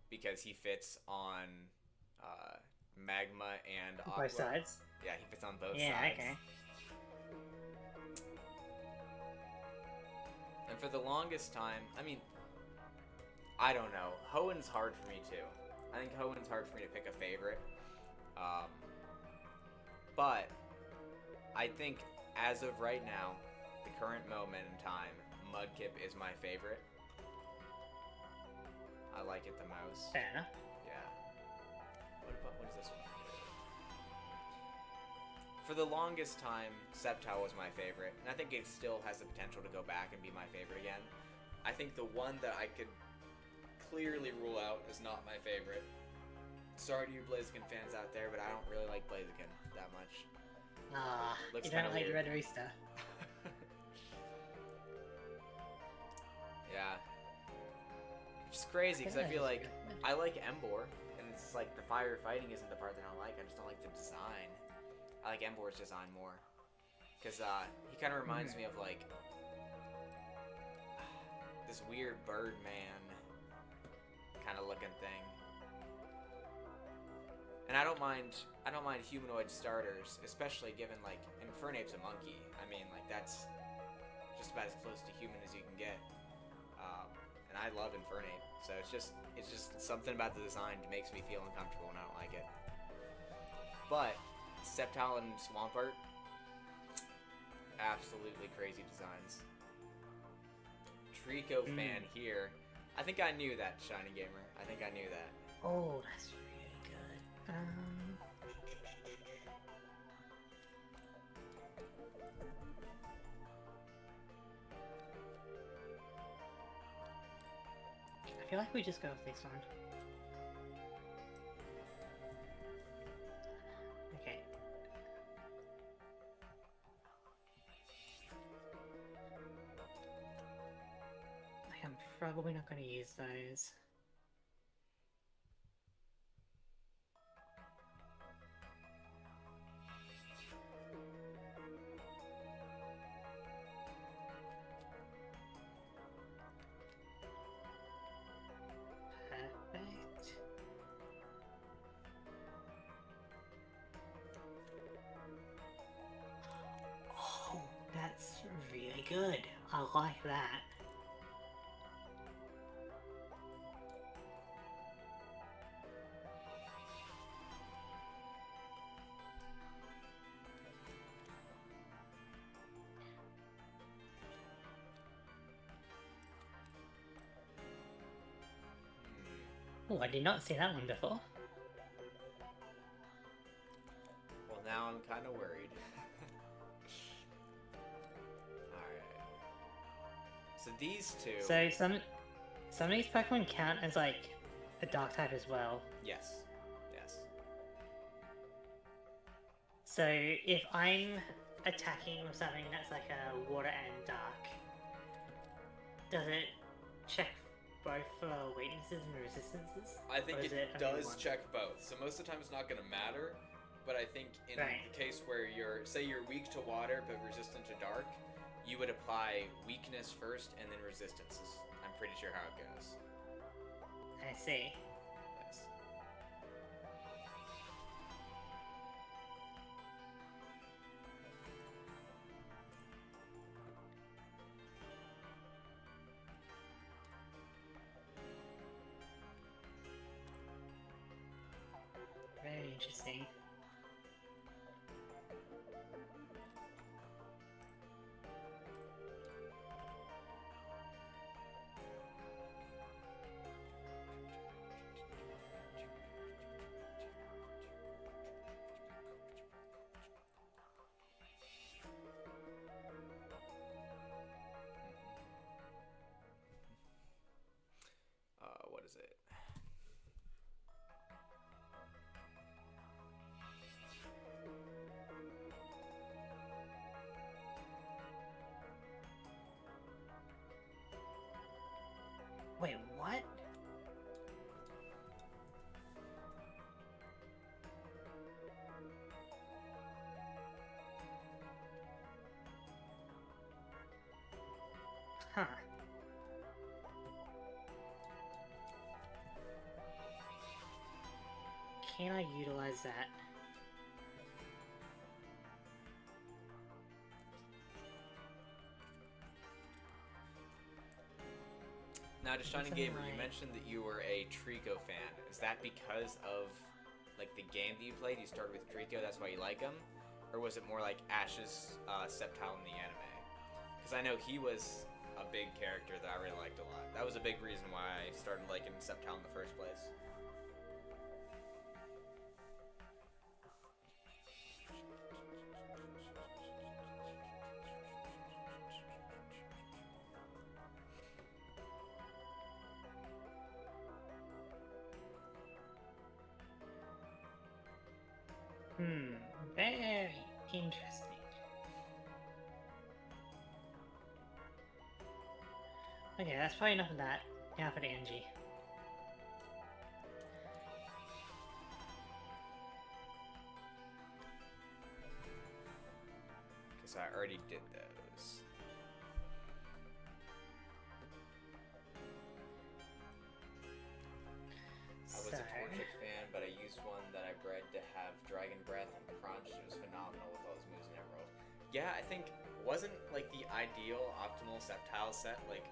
Speaker 2: because he fits on, Magma and Aqua.
Speaker 1: Both sides?
Speaker 2: Yeah, he fits on both
Speaker 1: Yeah,
Speaker 2: sides.
Speaker 1: okay.
Speaker 2: And for the longest time, I mean, I don't know. Hoenn's hard for me too. I think Hoenn's hard for me to pick a favorite. But I think as of right now, the current moment in time, Mudkip is my favorite. I like it the most.
Speaker 1: Fair enough.
Speaker 2: Yeah. What is this one? For the longest time, Sceptile was my favorite, and I think it still has the potential to go back and be my favorite again. I think the one that I could clearly rule out is not my favorite. Sorry to you Blaziken fans out there, but I don't really like Blaziken that much.
Speaker 1: Ah,
Speaker 2: Looks
Speaker 1: you don't
Speaker 2: kinda
Speaker 1: like
Speaker 2: weird.
Speaker 1: Red Rooster.
Speaker 2: Yeah. Which is crazy, because I feel like I like Embor, and it's like the firefighting isn't the part that I don't like, I just don't like the design. I like Embor's design more. Because he kind of reminds me of like this weird Birdman kind of looking thing. And I don't mind humanoid starters, especially given like Infernape's a monkey. I mean, like that's just about as close to human as you can get. And I love Infernape, so it's just something about the design that makes me feel uncomfortable and I don't like it. But Sceptile and Swampert, absolutely crazy designs. Trico fan here. I think I knew that, Shiny Gamer. I think I knew that.
Speaker 1: Oh, that's really good. I feel like we just go with this one. Okay. I'm probably not going to use those. Perfect. Oh, that's really good. I like that. Oh, I did not see that one before.
Speaker 2: Well, now I'm kind of worried. Alright. So these two...
Speaker 1: So some of these Pokemon count as like a dark type as well.
Speaker 2: Yes. Yes.
Speaker 1: So if I'm attacking with something that's like a water and dark, does it check both for weaknesses and resistances?
Speaker 2: I think
Speaker 1: Or is
Speaker 2: it
Speaker 1: only
Speaker 2: does
Speaker 1: one?
Speaker 2: check both. So most of the time it's not going to matter, but I think in
Speaker 1: Right.
Speaker 2: the case where say you're weak to water but resistant to dark, you would apply weakness first and then resistances. I'm pretty sure how it goes.
Speaker 1: I see.
Speaker 2: Yes.
Speaker 1: Very interesting.
Speaker 2: What is it?
Speaker 1: Wait, what? Huh. Can I utilize that?
Speaker 2: Now, to Shining
Speaker 1: Something
Speaker 2: Gamer, you
Speaker 1: like-
Speaker 2: mentioned that you were a Trico fan. Is that because of like the game that you played? You started with Trico, that's why you like him, or was it more like Ash's Sceptile in the anime? Because I know he was a big character that I really liked a lot. That was a big reason why I started liking Sceptile in the first place.
Speaker 1: Very interesting. Okay, that's probably enough of that. Now for the energy.
Speaker 2: Because I already did those. I was a Torchic fan, but I used one that I bred to have Dragon Breath and Crunch. It was phenomenal with all those moves and Emerald. Yeah, I think wasn't like the ideal optimal Sceptile set like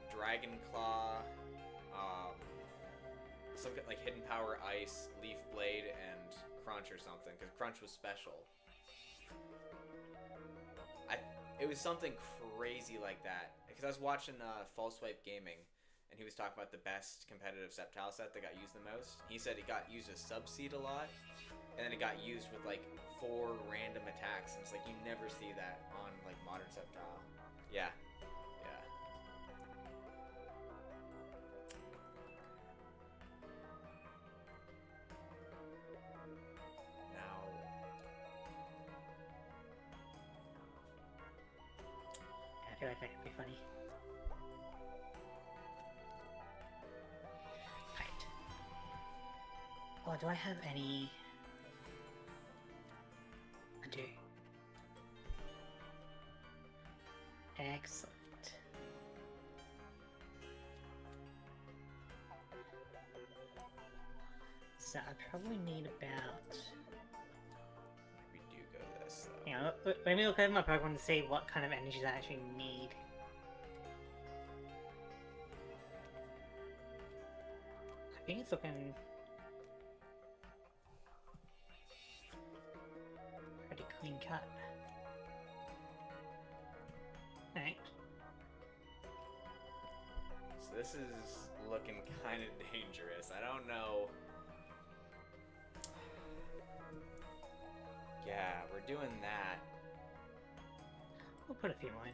Speaker 2: Dragon Claw, some like Hidden Power Ice, Leaf Blade, and Crunch or something, because Crunch was special. It was something crazy like that, because I was watching False Swipe Gaming, and he was talking about the best competitive Sceptile set that got used the most. He said it got used as Subseed a lot, and then it got used with like 4 random attacks, and it's like you never see that on like modern Sceptile. Yeah. Yeah. Now,
Speaker 1: I feel like that could be funny. Right. Oh, do I have any? I do. Excellent. So I probably need about...
Speaker 2: we do go this though.
Speaker 1: Hang on, let me look over my Pokemon to see what kind of energies I actually need. I think it's looking... pretty clean cut. Alright.
Speaker 2: So this is looking kind of dangerous. I don't know. Yeah, we're doing that.
Speaker 1: We'll put a few more in.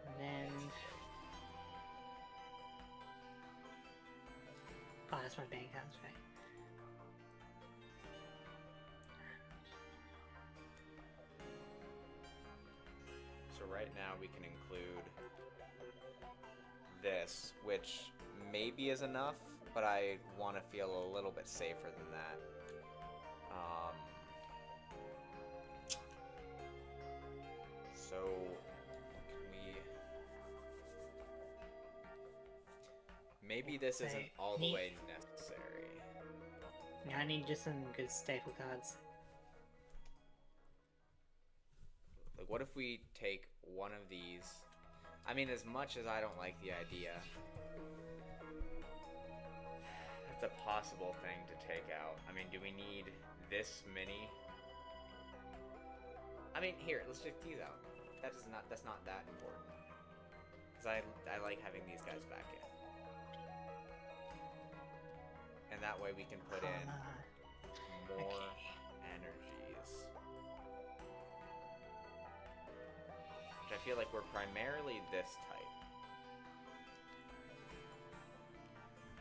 Speaker 1: And then... oh, that's my bank account, right?
Speaker 2: So right now we can include this, which maybe is enough, but I want to feel a little bit safer than that. So can we... maybe this isn't all the way necessary.
Speaker 1: Yeah, I need just some good staple cards.
Speaker 2: Like, what if we take one of these? I mean, as much as I don't like the idea, it's a possible thing to take out. I mean, do we need this many? I mean, here, let's check these out. That's not that important. Because I like having these guys back in. And that way we can put in more energies. Which I feel like we're primarily this type.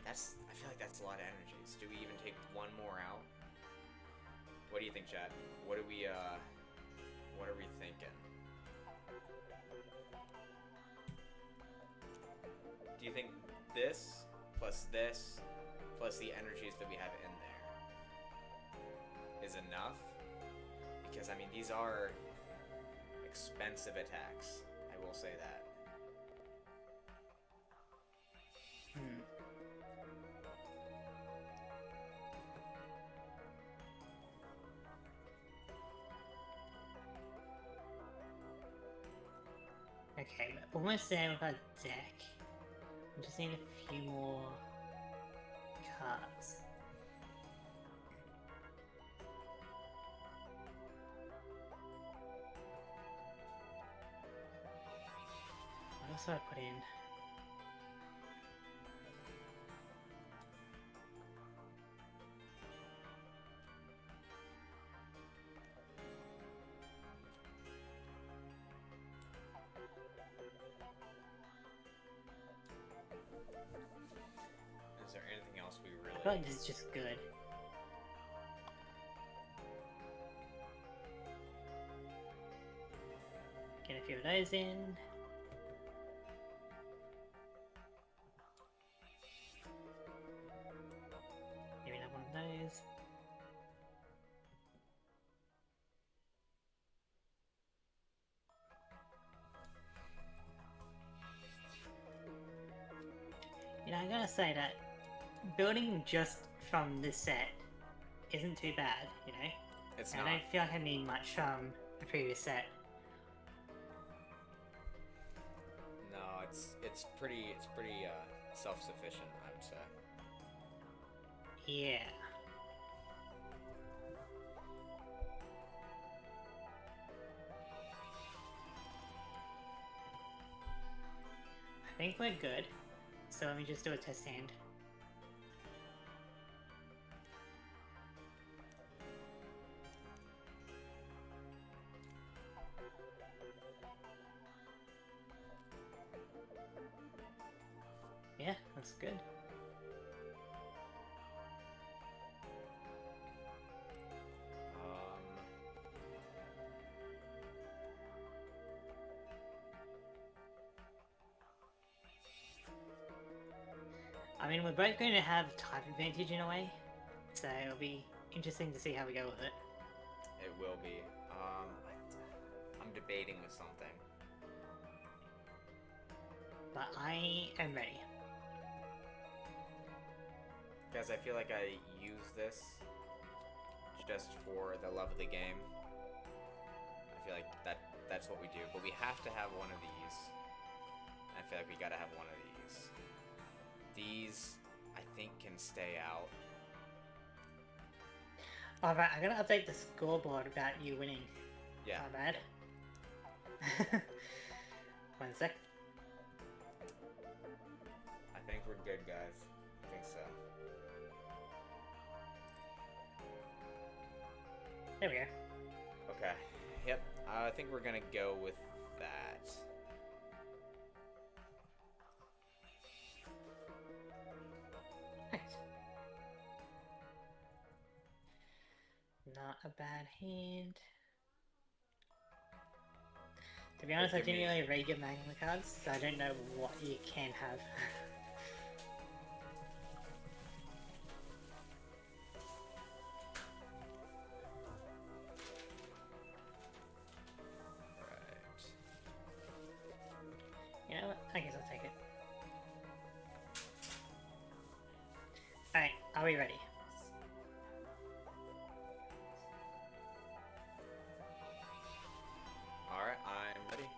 Speaker 2: I feel like that's a lot of energies. Do we even take one more out? What do you think, Chad? What are we thinking? Do you think this plus the energies that we have in there is enough? Because, I mean, these are expensive attacks. I will say that.
Speaker 1: Okay, we're almost there with our deck. We just need a few more cards. else do I put in?
Speaker 2: Is there anything else we really...
Speaker 1: I feel like this is just good. Get a few of those in. Maybe another one of those. You know, I gotta say that building just from this set isn't too bad, you know?
Speaker 2: It's
Speaker 1: I
Speaker 2: not.
Speaker 1: don't feel like I need much from the previous set.
Speaker 2: No, it's pretty self-sufficient, I would say.
Speaker 1: Yeah. I think we're good. So let me just do a test hand. Yeah, that's good. I mean, we're both going to have type advantage in a way, so it'll be interesting to see how we go with it.
Speaker 2: It will be. I'm debating with something.
Speaker 1: But I am ready.
Speaker 2: Guys, I feel like I use this just for the love of the game. I feel like that's what we do, but we have to have one of these. I feel like we gotta have one of these. These, I think, can stay out.
Speaker 1: Alright, I'm gonna update the scoreboard about you winning.
Speaker 2: Yeah.
Speaker 1: Not bad. 1 sec.
Speaker 2: I think we're good, guys. I think so.
Speaker 1: There we go.
Speaker 2: Okay. Yep. I think we're gonna go with that.
Speaker 1: Nice. Not a bad hand. To be honest, I didn't really read your manual cards, so I don't know what you can have. You know what? I guess I'll take it. Alright, are we ready?
Speaker 2: Alright, I'm ready.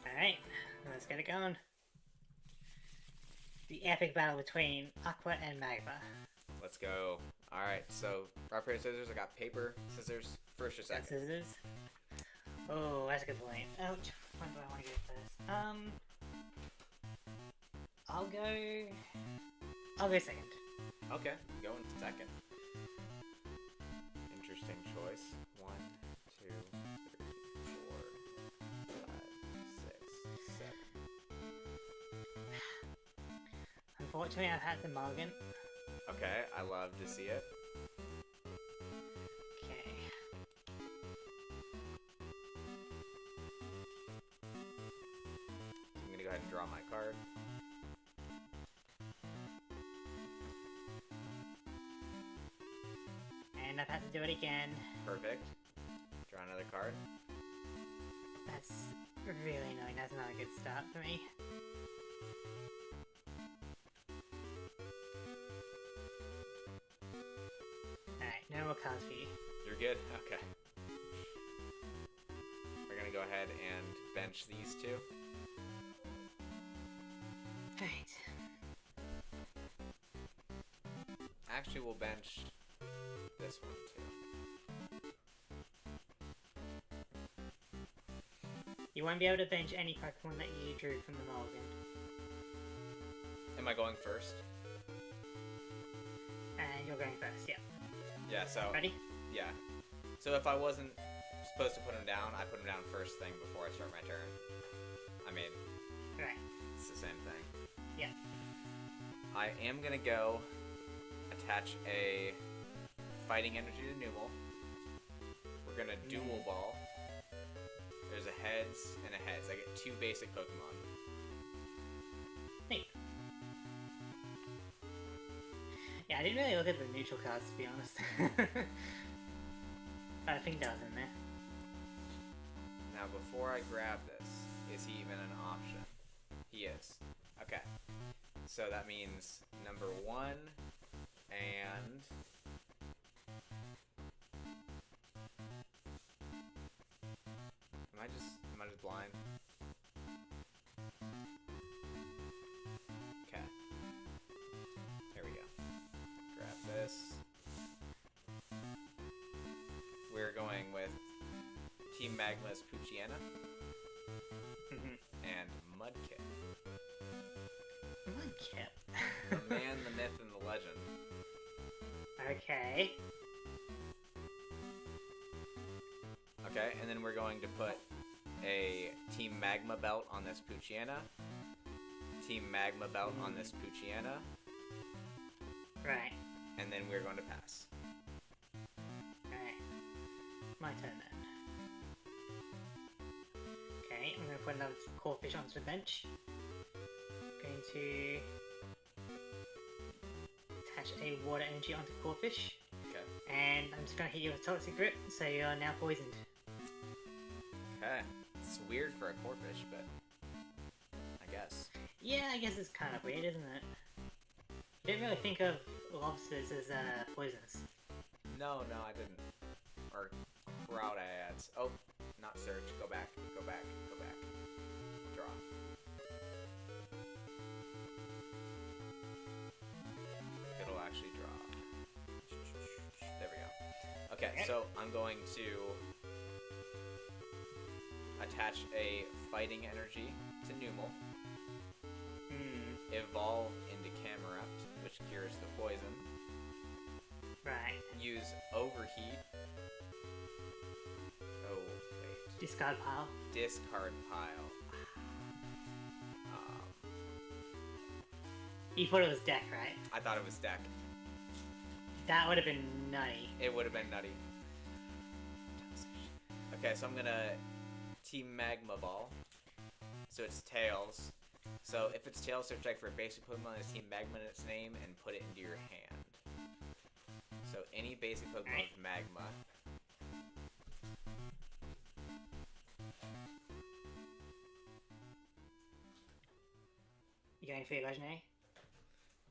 Speaker 1: Alright, let's get it going. The epic battle between Aqua and Magma.
Speaker 2: Let's go. Alright, so rock, paper, scissors. I got paper, scissors, first or second?
Speaker 1: Scissors. Oh, that's a good point. Ouch. When do I want to go first? I'll go second.
Speaker 2: Okay, going second. Interesting choice. 1, 2, 3, 4, 5, 6, 7.
Speaker 1: Unfortunately, I've had the mulligan.
Speaker 2: Okay, I love to see it.
Speaker 1: Okay.
Speaker 2: I'm gonna go ahead and draw my card.
Speaker 1: And I've had to do it again.
Speaker 2: Perfect. Draw another card.
Speaker 1: That's really annoying. That's not a good start for me. Alright, no more cards for you.
Speaker 2: You're good? Okay. We're gonna go ahead and bench these two.
Speaker 1: Alright.
Speaker 2: Actually, we'll bench this one too.
Speaker 1: You won't be able to bench any Pokemon that you drew from the mulligan.
Speaker 2: Am I going first?
Speaker 1: And you're going first, yeah.
Speaker 2: Yeah, so...
Speaker 1: Ready?
Speaker 2: Yeah. So if I wasn't supposed to put him down, I put him down first thing before I start my turn. I mean...
Speaker 1: Right.
Speaker 2: It's the same thing.
Speaker 1: Yeah.
Speaker 2: I am gonna go attach a fighting energy to Numel. We're gonna dual ball. There's a heads and a heads. I get 2 basic Pokemon.
Speaker 1: Neat. Yeah, I didn't really look at the neutral cards, to be honest. But I think that was in there.
Speaker 2: Now, before I grab this, is he even an option? He is. Okay. So that means number 1 and... Am I just blind? Okay. Here we go. Grab this. We're going with Team Magma's Poochyena and Mudkip.
Speaker 1: Mudkip.
Speaker 2: The man, the myth, and the legend.
Speaker 1: Okay.
Speaker 2: Okay, and then we're going to put a Team Magma belt on this Poochyena. Team Magma belt on this Poochyena.
Speaker 1: Right.
Speaker 2: And then we're going to pass.
Speaker 1: Right. My turn then. Okay, I'm going to put another Corphish onto the bench. Going to attach a water energy onto Corphish.
Speaker 2: Okay.
Speaker 1: And I'm just going to hit you with a Toxic Grip, so you're now poisoned.
Speaker 2: Okay. It's weird for a Corphish, but I guess.
Speaker 1: Yeah, I guess it's kind of weird, isn't it? You didn't really think of lobsters as poisonous.
Speaker 2: No, I didn't. Or Crowdads. Oh, not search. Go back. Go back. Go back. Draw. It'll actually draw. There we go. Okay, so I'm going to attach a fighting energy to Numel. Evolve into Camerupt, which cures the poison.
Speaker 1: Right.
Speaker 2: Use Overheat. Oh, wait.
Speaker 1: Discard pile.
Speaker 2: Discard pile.
Speaker 1: You thought it was deck, right?
Speaker 2: I thought it was deck.
Speaker 1: That would have been nutty.
Speaker 2: It would have been nutty. Okay, so I'm gonna Team Magma Ball. So it's Tails. So if it's Tails, search deck for a basic Pokemon that has Team Magma in its name and put it into your hand. So any basic Pokemon with Magma.
Speaker 1: You going for your legendary?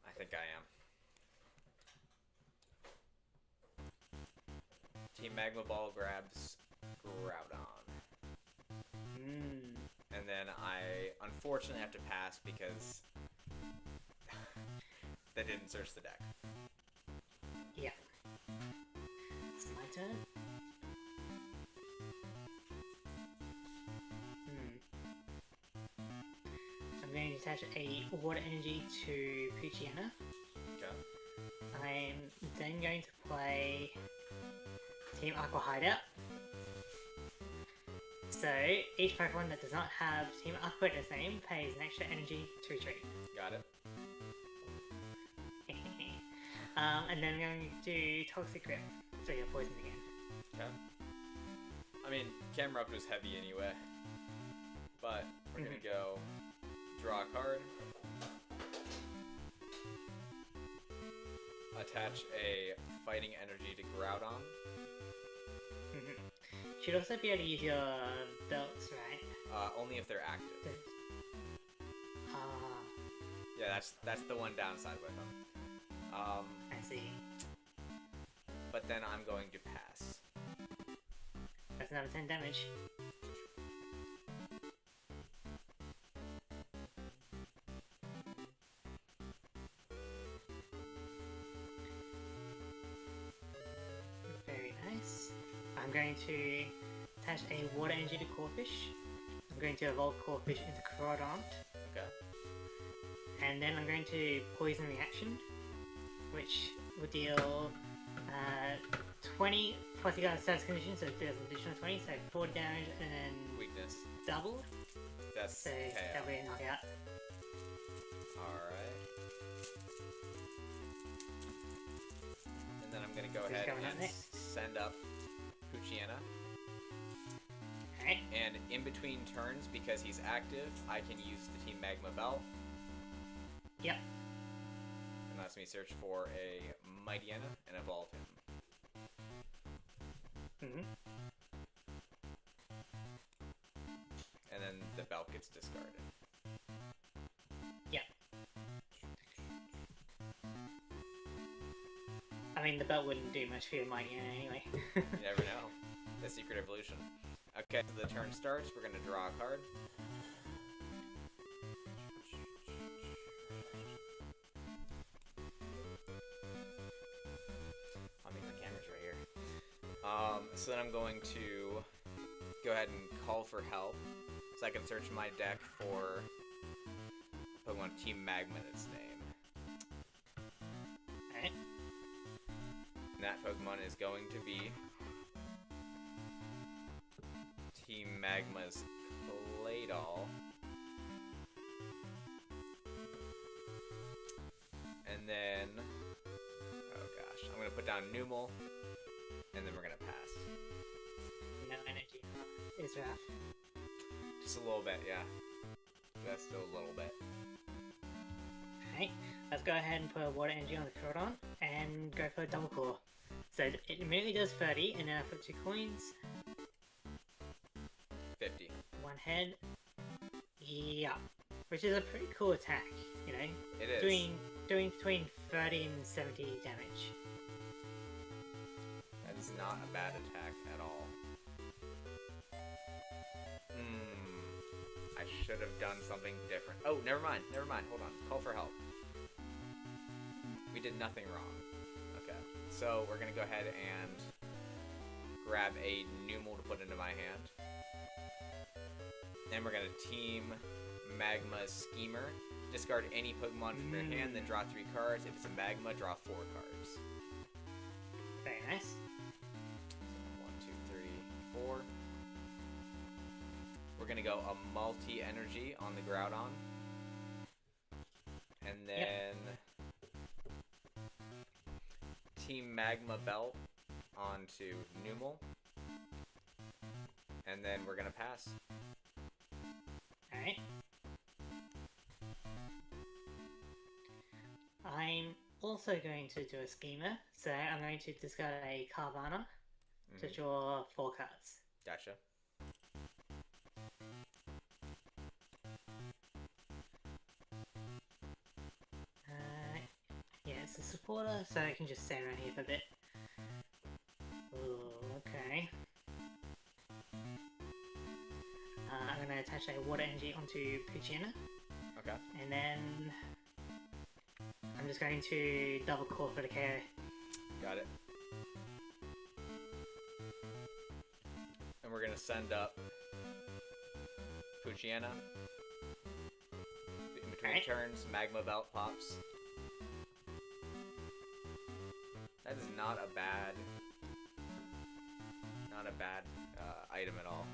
Speaker 2: I think I am. Team Magma Ball grabs Groudon. And then I unfortunately have to pass because they didn't search the deck.
Speaker 1: Yeah. It's my turn. I'm going to attach a water energy to Poochyena.
Speaker 2: Okay.
Speaker 1: I'm then going to play Team Aqua Hideout. So, each Pokemon that does not have Team Aqua in its name pays an extra energy to retreat.
Speaker 2: Got it.
Speaker 1: And then I'm going to do Toxic Grip, so you're poisoned again.
Speaker 2: Okay. I mean, Camerupt was heavy anyway. But we're gonna go draw a card. Attach a fighting energy to Groudon.
Speaker 1: Should also be able to use your belts, right?
Speaker 2: Only if they're active. Yeah, that's the one downside with them.
Speaker 1: I see.
Speaker 2: But then I'm going to pass.
Speaker 1: That's another 10 damage. Very nice. I'm going to attach a water energy to Corphish. I'm I'm going to evolve Corphish into Crawdon.
Speaker 2: Okay.
Speaker 1: And then I'm going to poison the action, which will deal 20 plus you got a status condition, so it does an additional 20, so 40 damage and then
Speaker 2: Weakness.
Speaker 1: doubled.
Speaker 2: That's
Speaker 1: So
Speaker 2: KO.
Speaker 1: that'll be a knockout.
Speaker 2: Alright. And then I'm gonna go
Speaker 1: Who's
Speaker 2: ahead
Speaker 1: going up
Speaker 2: and
Speaker 1: next?
Speaker 2: send up Puchiana.
Speaker 1: Okay.
Speaker 2: And in between turns, because he's active, I can use the Team Magma Bell.
Speaker 1: Yep.
Speaker 2: And lets me search for a Mightyena and evolve him. And then the belt gets discarded.
Speaker 1: Yep. I mean, the belt wouldn't do much for your Mightyena anyway.
Speaker 2: You never know. The secret evolution. Okay, so the turn starts. We're gonna draw a card. I mean, the camera's right here. So then I'm going to go ahead and call for help, so I can search my deck for Pokemon Team Magma in its name.
Speaker 1: Alright.
Speaker 2: And that Pokemon is going to be Team Magma's Claydol. And then, oh gosh, I'm gonna put down Numel, and then we're gonna pass.
Speaker 1: No energy. It's rough.
Speaker 2: Just a little bit, yeah. That's still a little bit.
Speaker 1: Okay, let's go ahead and put a water energy on the Crawdon and go for a double core. So it immediately does 30, and then I put 2 coins,
Speaker 2: 50.
Speaker 1: 1 head. Yeah, which is a pretty cool attack, you know?
Speaker 2: It is.
Speaker 1: Doing between 30 and 70 damage.
Speaker 2: That is not a bad attack at all. I should have done something different. Oh, never mind. Hold on. Call for help. We did nothing wrong. Okay. So we're going to go ahead and grab a Numel to put into my hand. Then we're going to Team Magma Schemer. Discard any Pokemon from your hand, then draw 3 cards. If it's a Magma, draw 4 cards.
Speaker 1: Very nice.
Speaker 2: So 1, 2, 3, 4. We're going to go a multi-energy on the Groudon. And then Team Magma Belt onto Numel. And then we're going to pass.
Speaker 1: Alright. I'm also going to do a Schemer, so I'm going to discard a Carvana to draw 4 cards.
Speaker 2: Gotcha.
Speaker 1: Yeah, it's a supporter, so I can just stay around here for a bit. Ooh, okay. I'm going to attach a water energy onto Puchiana.
Speaker 2: Okay.
Speaker 1: And then I'm just going to double core for the KO.
Speaker 2: Got it. And we're gonna send up Puchiana. In between turns, Magma Belt pops. That is not a bad item at all.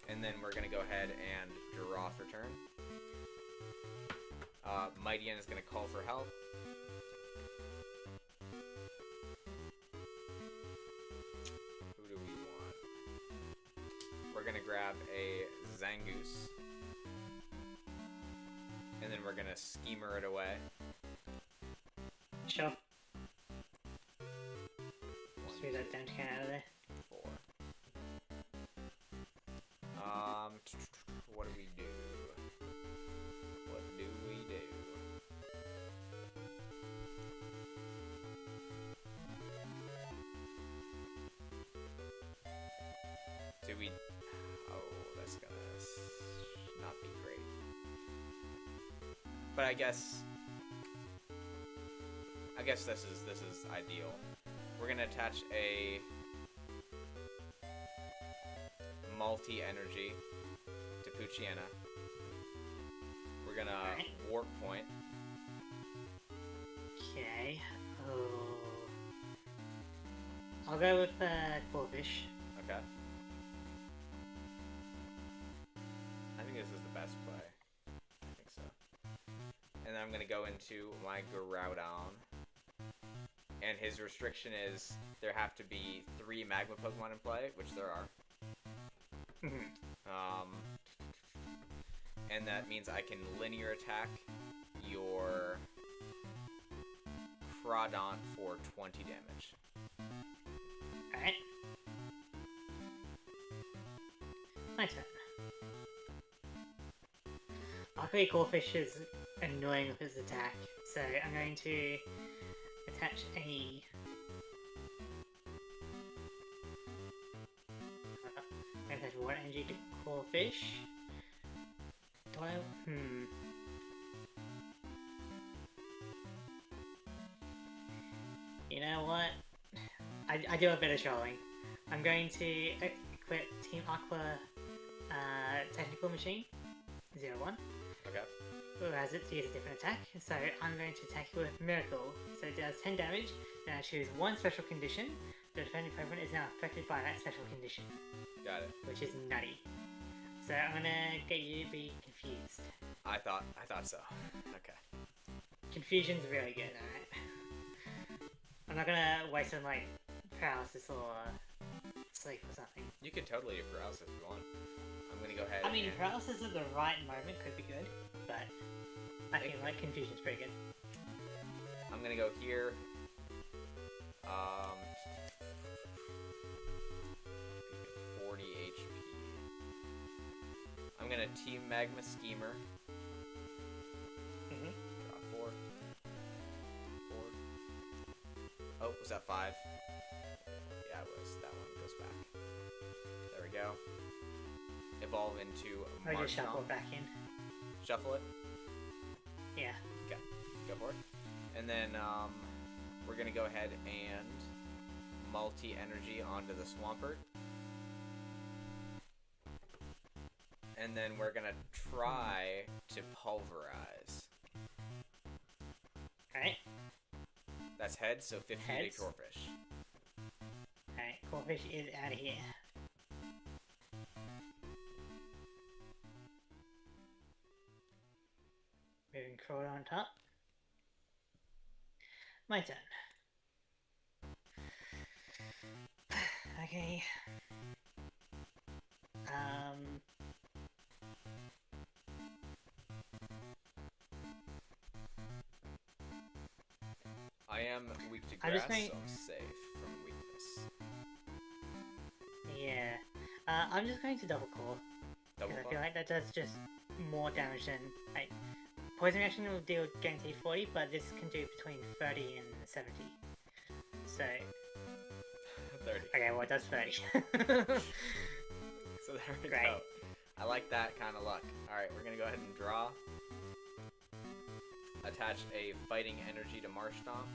Speaker 2: And then we're going to go ahead and draw for turn. Mightyena is going to call for help. Who do we want? We're going to grab a Zangoose. And then we're going to Schemer it away.
Speaker 1: Sure. Just move that down to out of there.
Speaker 2: 4. What do we do? What do we do? Do we... Oh, that's gonna not be great. But I guess I guess this is ideal. We're gonna attach a multi-energy to Poochyena. We're gonna warp point.
Speaker 1: Okay. Oh. I'll go with Clawfish.
Speaker 2: Okay. I think this is the best play. I think so. And then I'm gonna go into my Groudon. And his restriction is there have to be 3 Magma Pokemon in play, which there are. And that means I can linear attack your Crawdont for 20 damage.
Speaker 1: Alright. My turn. Luckily, Clawfish is annoying with his attack, so I'm going to attach a... I'm going to attach water energy to Clawfish. Do I... You know what? I do a bit of showing. I'm going to equip Team Aqua Technical Machine 01.
Speaker 2: Okay.
Speaker 1: Who has it to use a different attack. So I'm going to attack you with Miracle. So it does 10 damage. Then I choose one special condition. The defending Pokemon is now affected by that special condition.
Speaker 2: Got it.
Speaker 1: Which is nutty. So I'm gonna get you to be confused.
Speaker 2: I thought so. Okay.
Speaker 1: Confusion's really good, alright? I'm not gonna waste on like paralysis or sleep or something.
Speaker 2: You can totally do paralysis if you want. I'm gonna go ahead.
Speaker 1: I mean, paralysis at the right moment could be good, but I think like confusion's pretty good.
Speaker 2: I'm gonna go here. 40 HP. I'm gonna Team Magma Schemer. Draw 4. Oh, was that 5? Yeah, it was. That one goes back. There we go. Evolve into
Speaker 1: Or just shuffle it back in.
Speaker 2: Shuffle it?
Speaker 1: Yeah.
Speaker 2: Okay, go for it. And then we're gonna go ahead and multi-energy onto the Swampert. And then we're gonna try to pulverize.
Speaker 1: Alright.
Speaker 2: That's heads, so 50
Speaker 1: Heads.
Speaker 2: to Corphish.
Speaker 1: Alright, Clawfish is out of here. Moving Crawler on top. My turn. Okay.
Speaker 2: I am weak to
Speaker 1: I'm
Speaker 2: grass,
Speaker 1: just going-
Speaker 2: so I'm safe from weakness.
Speaker 1: Yeah. I'm just going to double claw.
Speaker 2: Double
Speaker 1: Because I
Speaker 2: claw?
Speaker 1: feel like that does just more damage than, like, poison reaction will deal guaranteed 40, but this can do between 30 and 70. So,
Speaker 2: 30.
Speaker 1: okay, well it does 30.
Speaker 2: So there we
Speaker 1: Great.
Speaker 2: go. I like that kind of luck. Alright, we're gonna go ahead and draw. Attach a fighting energy to Marshtomp.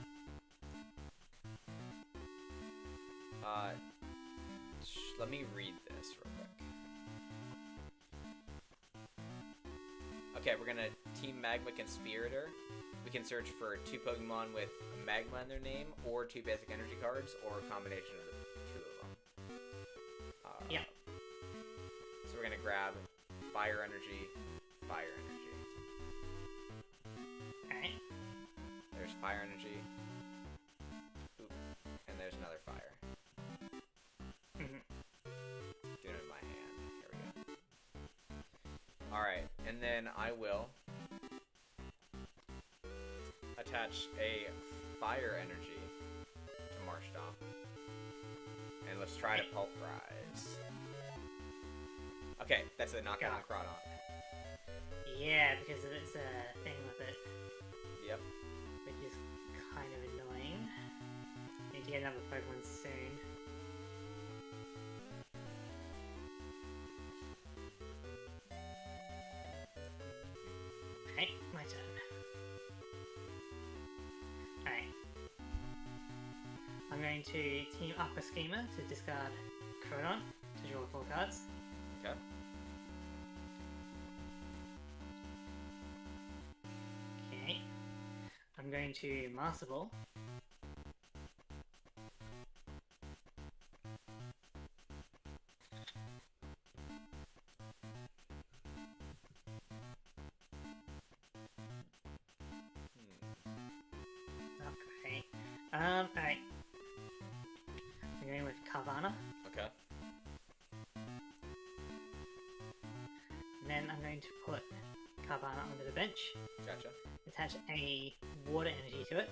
Speaker 2: Let me read this real quick. Okay, we're gonna Team Magma Conspirator. We can search for 2 Pokemon with Magma in their name, or 2 basic energy cards, or a combination of the 2 of them.
Speaker 1: Yeah.
Speaker 2: So we're gonna grab Fire Energy, Fire Energy.
Speaker 1: Alright.
Speaker 2: There's Fire Energy. Oop. And there's another Fire. Get it in my hand. Here we go. Alright, and then I will attach a Fire Energy to Marshtomp. And let's try to pulverize. Okay, that's a knockout on Crawdont.
Speaker 1: Yeah, because it's a thing with it,
Speaker 2: Yep.
Speaker 1: which is kind of annoying. Need to get another Pokemon soon. Okay, my turn. Alright, going to Team Aqua Schema to discard Crodon to draw 4 cards.
Speaker 2: Okay.
Speaker 1: Okay. I'm going to Master Ball. Not great. Alright. I'm going with Carvana.
Speaker 2: Okay.
Speaker 1: And then I'm going to put Carvana onto the bench.
Speaker 2: Gotcha.
Speaker 1: Attach a water energy to it.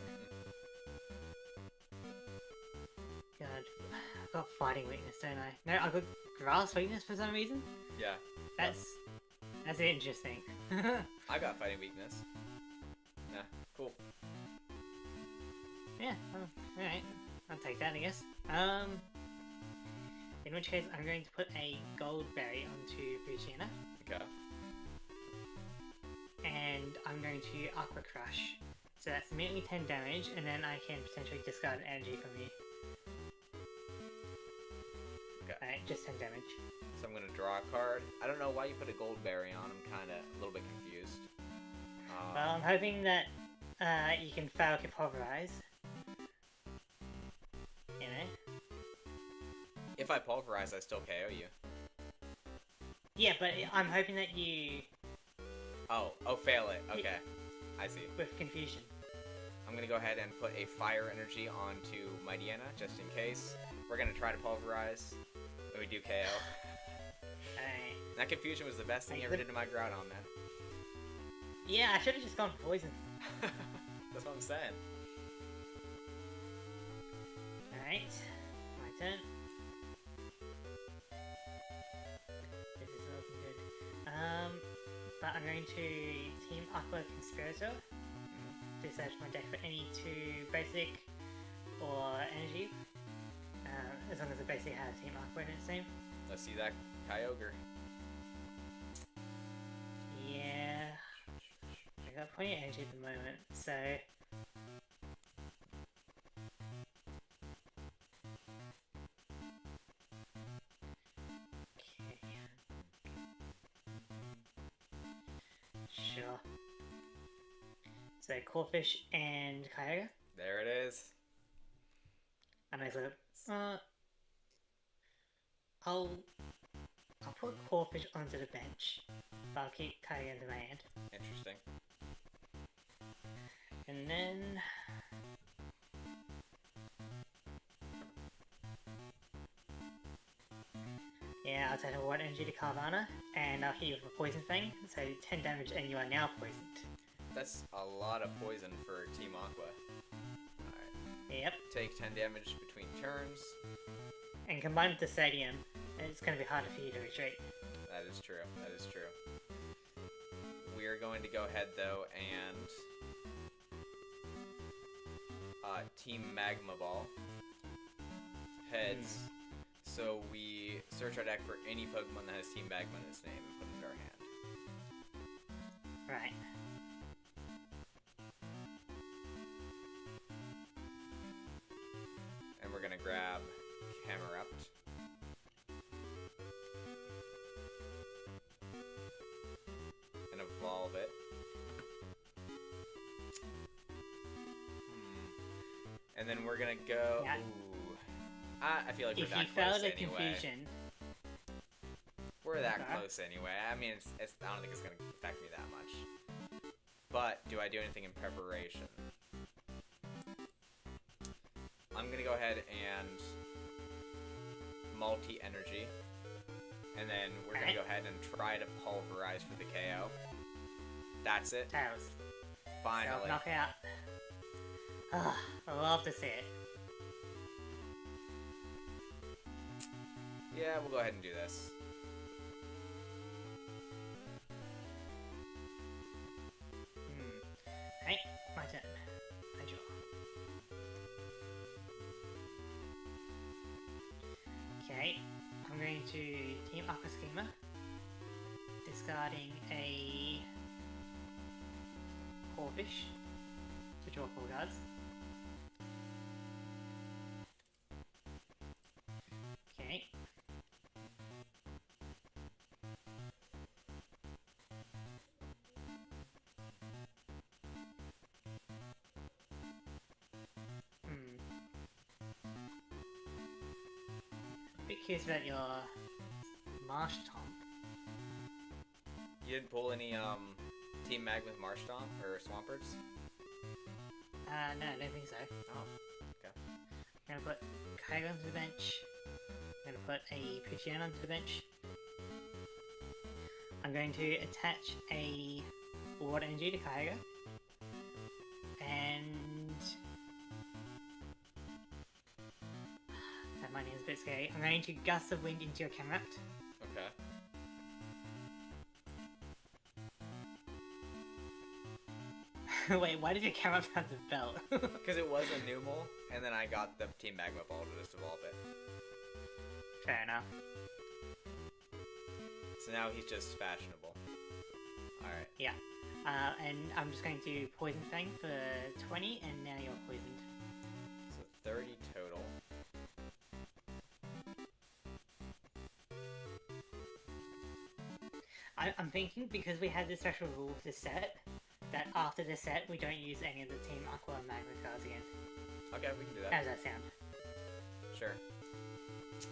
Speaker 1: God, I've got fighting weakness, don't I? No, I've got grass weakness for some reason.
Speaker 2: Yeah.
Speaker 1: That's interesting.
Speaker 2: I got fighting weakness. Nah, cool.
Speaker 1: Yeah, alright. I'll take that, I guess. In which case, I'm going to put a gold berry onto Bugiana.
Speaker 2: Okay.
Speaker 1: And I'm going to Aqua Crush. So that's immediately 10 damage, and then I can potentially discard energy from you.
Speaker 2: Okay.
Speaker 1: Alright, just 10 damage.
Speaker 2: So I'm gonna draw a card. I don't know why you put a gold berry on. I'm kind of a little bit confused.
Speaker 1: Well, I'm hoping that you can Falcon Pulverize. You know?
Speaker 2: If I pulverize, I still KO you.
Speaker 1: Yeah, but I'm hoping that you...
Speaker 2: Oh, fail it. Okay. I see.
Speaker 1: With Confusion.
Speaker 2: I'm gonna go ahead and put a fire energy onto Mightyena, just in case. We're gonna try to pulverize. When we do KO.
Speaker 1: Alright.
Speaker 2: That confusion was the best thing you ever did to my Groudon, man.
Speaker 1: Yeah, I should have just gone Poison.
Speaker 2: That's what I'm saying.
Speaker 1: Alright. My turn. This is looking good. But I'm going to Team Aqua Conspirator to search my deck for any 2 basic or energy. As long as the basic has Team Aqua in its name.
Speaker 2: Let's see that Kyogre.
Speaker 1: Yeah. I got plenty of energy at the moment, so... Okay. Sure. So, Corphish and Kyogre.
Speaker 2: There it is.
Speaker 1: And I sort of, I'll put Corphish onto the bench, but I'll keep Kyogre into my hand.
Speaker 2: Interesting.
Speaker 1: And then... yeah, I'll take a water energy to Carvana, and I'll hit you with a Poison Fang, so 10 damage and you are now poisoned.
Speaker 2: That's a lot of poison for Team Aqua. Alright.
Speaker 1: Yep.
Speaker 2: Take 10 damage between turns.
Speaker 1: And combined with the Stadium, it's going to be harder for you to retreat.
Speaker 2: That is true. That is true. We are going to go ahead, though, and... Team Magma Ball. Heads. So we search our deck for any Pokemon that has Team Magma in its name and put it into our hand.
Speaker 1: Right.
Speaker 2: And we're gonna grab Camerupt. And evolve it. And then we're gonna go...
Speaker 1: Yeah.
Speaker 2: Ooh. I feel like we're
Speaker 1: If
Speaker 2: that
Speaker 1: you
Speaker 2: close
Speaker 1: fail the
Speaker 2: anyway.
Speaker 1: Confusion...
Speaker 2: We're that
Speaker 1: Okay.
Speaker 2: close anyway. I mean, I don't think it's gonna affect me that much. But, do I do anything in preparation? I'm gonna go ahead and multi-energy. And then we're gonna go ahead and try to pulverize for the KO. That's it.
Speaker 1: Tails.
Speaker 2: Finally.
Speaker 1: Self-knockout. Ah, I love to see it.
Speaker 2: Yeah, we'll go ahead and do this.
Speaker 1: Right, my turn. I draw. Okay, I'm going to Team Aqua Schema, discarding a Corphish to draw 4 cards. curious about your Marsh Tomp.
Speaker 2: You didn't pull any Team Magma's Marshtomp or Swamperts?
Speaker 1: No, I don't think so.
Speaker 2: Oh, okay.
Speaker 1: I'm gonna put Kyogre onto the bench. I'm gonna put a Pidgeot onto the bench. I'm going to attach a Water Energy to Kyogre. And... that might is a bit scary. I'm going to Gust of Wind into your Camerupt.
Speaker 2: Okay.
Speaker 1: Wait, why did your Camerupt have the belt?
Speaker 2: Because it was a Numel, and then I got the Team Magma Ball to just evolve it.
Speaker 1: Fair enough.
Speaker 2: So now he's just fashionable. Alright.
Speaker 1: Yeah. And I'm just going to Poison Fang for 20, and now you're poisoned.
Speaker 2: So 30 total.
Speaker 1: I'm thinking because we had this special rule with this set, that after the set we don't use any of the Team Aqua and Magma cards again.
Speaker 2: Okay, we can do that.
Speaker 1: How does that sound?
Speaker 2: Sure.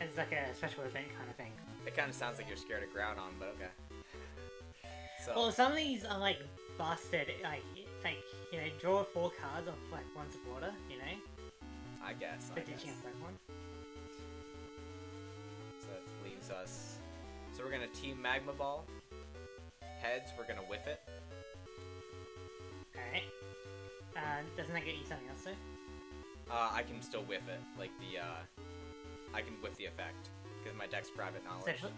Speaker 1: It's like a special event kind of thing.
Speaker 2: It kind of sounds like you're scared of Groudon, but okay. So.
Speaker 1: Well, some of these are like busted, like you know, draw 4 cards off like one supporter, you know?
Speaker 2: I guess.
Speaker 1: Potentially on Pokemon.
Speaker 2: So that leaves us. So we're gonna Team Magma Ball. Heads, we're gonna whiff it.
Speaker 1: Alright. Doesn't that get you something else though?
Speaker 2: I can still whiff it, like the I can whiff the effect because my deck's private knowledge.
Speaker 1: So,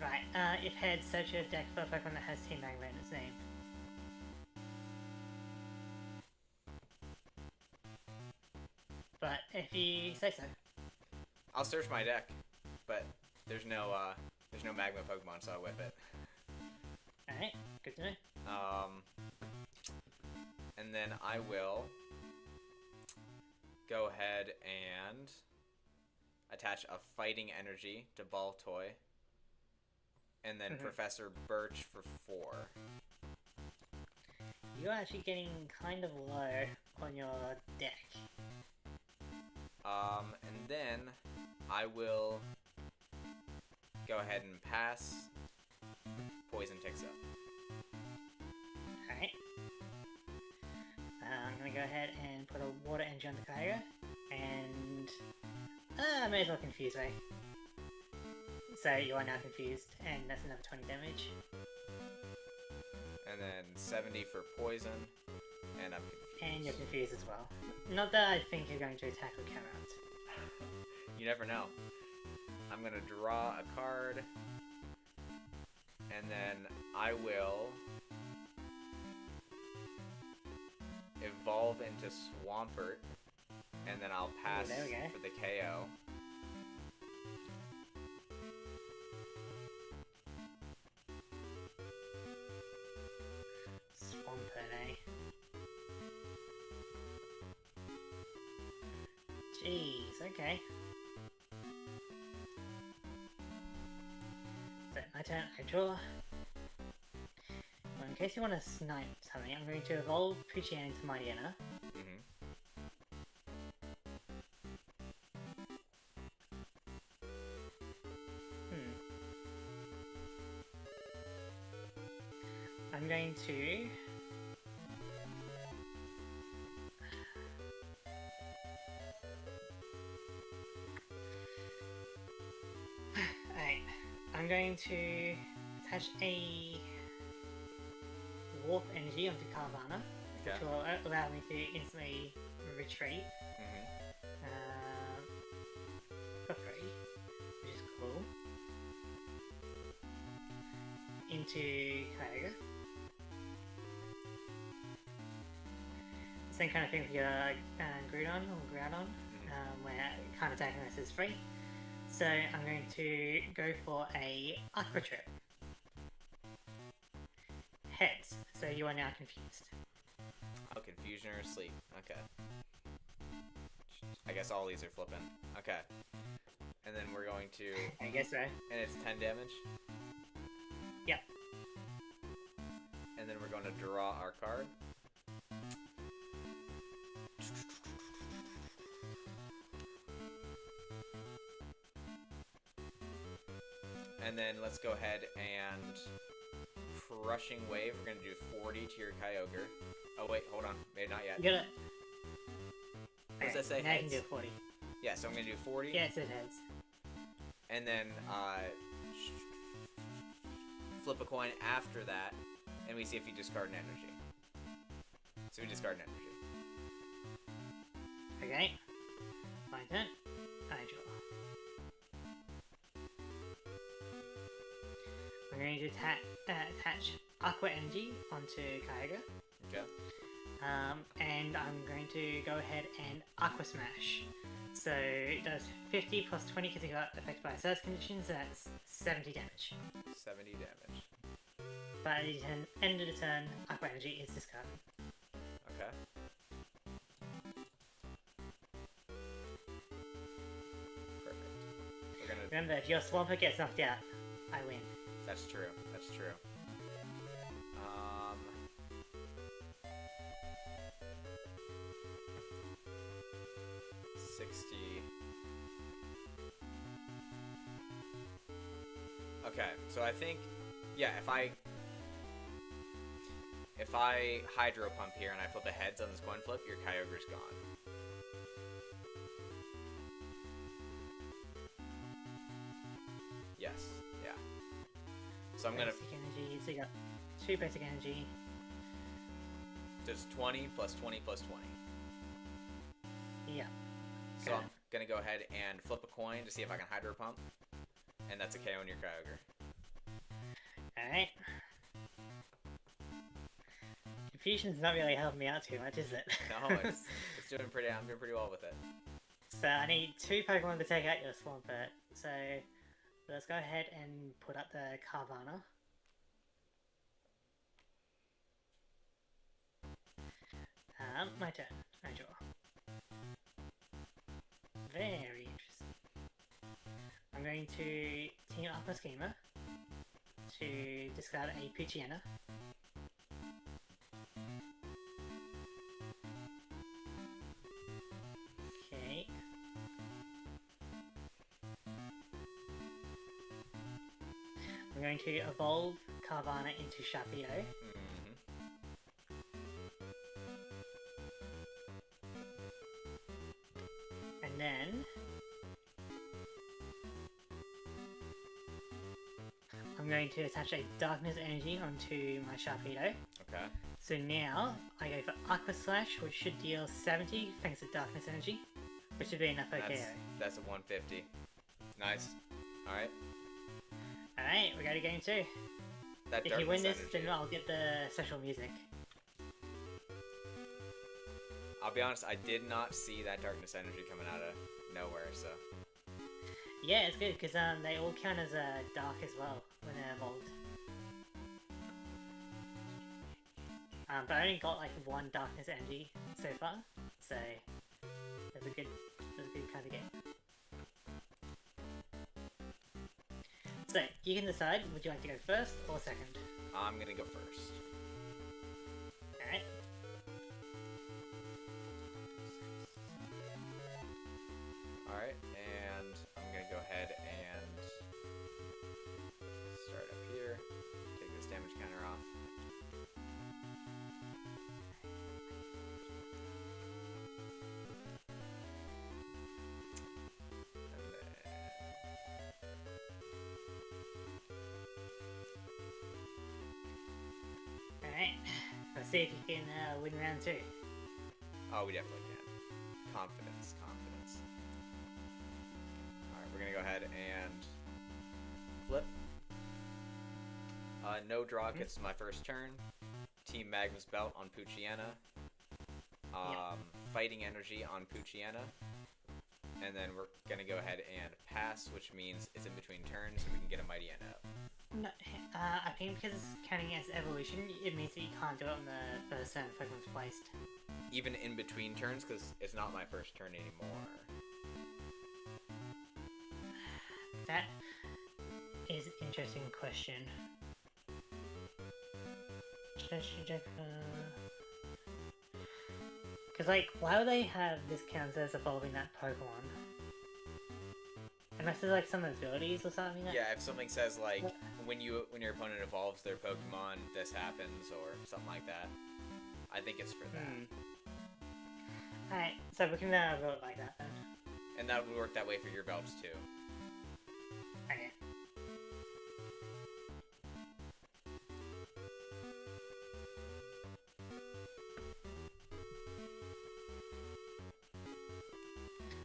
Speaker 1: right. If heads, search your deck for a Pokemon that has Team Magma in its name. But if you say so.
Speaker 2: I'll search my deck, but there's no Magma Pokemon, so I whip it.
Speaker 1: Alright, good to know.
Speaker 2: And then I will go ahead and attach a Fighting Energy to Ball Toy, and then Professor Birch for 4.
Speaker 1: You're actually getting kind of low on your deck.
Speaker 2: And then I will go ahead and pass Poison Tixo.
Speaker 1: Alright. I'm gonna go ahead and put a Water Energy on the Kyogre, and I may as well confuse Ray. So you are now confused, and that's another 20 damage.
Speaker 2: And then 70 for poison, and I'm confused.
Speaker 1: And you're confused as well. Not that I think you're going to attack with Camerupt.
Speaker 2: You never know. I'm gonna draw a card, and then I will evolve into Swampert, and then I'll pass
Speaker 1: there we go.
Speaker 2: for the KO.
Speaker 1: Swampert, eh? Jeez, okay. So, my turn, I draw. Well, in case you want to snipe something, I'm going to evolve Pidgeot into Mightyena. I'm going to... Alright, I'm going to attach a Warp Energy onto Carvana, which will allow me to instantly retreat for free, which is cool, into Kyogre. Same kind of thing with your Groudon, where kind of attacking this is free. So I'm going to go for a Aqua Trip. Heads. So you are now confused.
Speaker 2: Oh, confusion or sleep. Okay. I guess all these are flipping. Okay. And then we're going to...
Speaker 1: I guess so.
Speaker 2: And it's 10 damage?
Speaker 1: Yep.
Speaker 2: And then we're going to draw our card. And then let's go ahead and Crushing Wave. We're gonna do 40 to your Kyogre. Oh wait, hold on. Maybe not yet.
Speaker 1: You got it.
Speaker 2: What does that say?
Speaker 1: Now
Speaker 2: Heads?
Speaker 1: you can do 40.
Speaker 2: Yeah, so I'm gonna do 40.
Speaker 1: Yeah, it says heads.
Speaker 2: And then flip a coin after that, and we see if you discard an energy. So we discard an energy.
Speaker 1: Okay. My turn. I draw. I'm going to attach Aqua Energy onto Kyogre.
Speaker 2: Okay.
Speaker 1: And I'm going to go ahead and Aqua Smash. So it does 50 plus 20 because it got affected by surge conditions, so that's 70 damage.
Speaker 2: 70 damage.
Speaker 1: But at the end of the turn, Aqua Energy is discarded.
Speaker 2: Okay. Perfect. We're gonna...
Speaker 1: Remember, if your Swampert gets knocked out, I win.
Speaker 2: That's true. That's true. 60. Okay, so I think, yeah, if I Hydro Pump here and I flip a heads on this coin flip, your Kyogre's gone. Yes, yeah. So I'm gonna...
Speaker 1: Basic energy, so you got 2 basic energy.
Speaker 2: Does 20 plus 20 plus 20.
Speaker 1: Yeah.
Speaker 2: So I'm gonna go ahead and flip a coin to see if I can Hydro Pump. And that's a KO on your Kyogre.
Speaker 1: Alright. Confusion's not really helping me out too much, is it?
Speaker 2: No, it's doing pretty. I'm doing pretty well with it.
Speaker 1: So I need 2 Pokemon to take out your Swampert. So let's go ahead and put up the Carvana. My turn. I draw. Very interesting. I'm going to team up a Schema to discard a Poochyena. Okay. I'm going to evolve Carvana into Sharpedo. And then I'm going to attach a Darkness Energy onto my Sharpedo.
Speaker 2: Okay.
Speaker 1: So now I go for Aqua Slash, which should deal 70 thanks to Darkness Energy, which should be enough for KO.
Speaker 2: That's a 150. Nice. Alright.
Speaker 1: Alright, we go to game 2.
Speaker 2: That
Speaker 1: if you win this,
Speaker 2: energy,
Speaker 1: then I'll get the special music.
Speaker 2: I'll be honest, I did not see that Darkness Energy coming out of nowhere, so...
Speaker 1: Yeah, it's good, because they all count as dark as well when they're evolved. But I only got like 1 Darkness Energy so far, so that's a good kind of game. So, you can decide, would you like to go first or second?
Speaker 2: I'm gonna go first.
Speaker 1: Alright.
Speaker 2: Alright, and I'm gonna go ahead and start up here, take this damage counter off.
Speaker 1: Alright. Let's see if you can win round 2.
Speaker 2: Oh, we definitely can. Confidence, confidence. Alright, we're gonna go ahead and flip. No draw gets my first turn. Team Magnus Belt on Poochyena. Fighting Energy on Poochyena. And then we're gonna go ahead and pass, which means it's in between turns, so we can get a Mighty End out.
Speaker 1: No, I think because it's counting as evolution, it means that you can't do it on the first turn Pokemon's placed.
Speaker 2: Even in between turns, because it's not my first turn anymore.
Speaker 1: That is an interesting question. Because, like, why would they have this count as evolving that Pokemon? Unless there's like some abilities or something.
Speaker 2: Yeah, if something says like when your opponent evolves their Pokemon, this happens or something like that. I think it's for that.
Speaker 1: Alright, so we can vote like that then.
Speaker 2: And that would work that way for your belts too.
Speaker 1: Okay.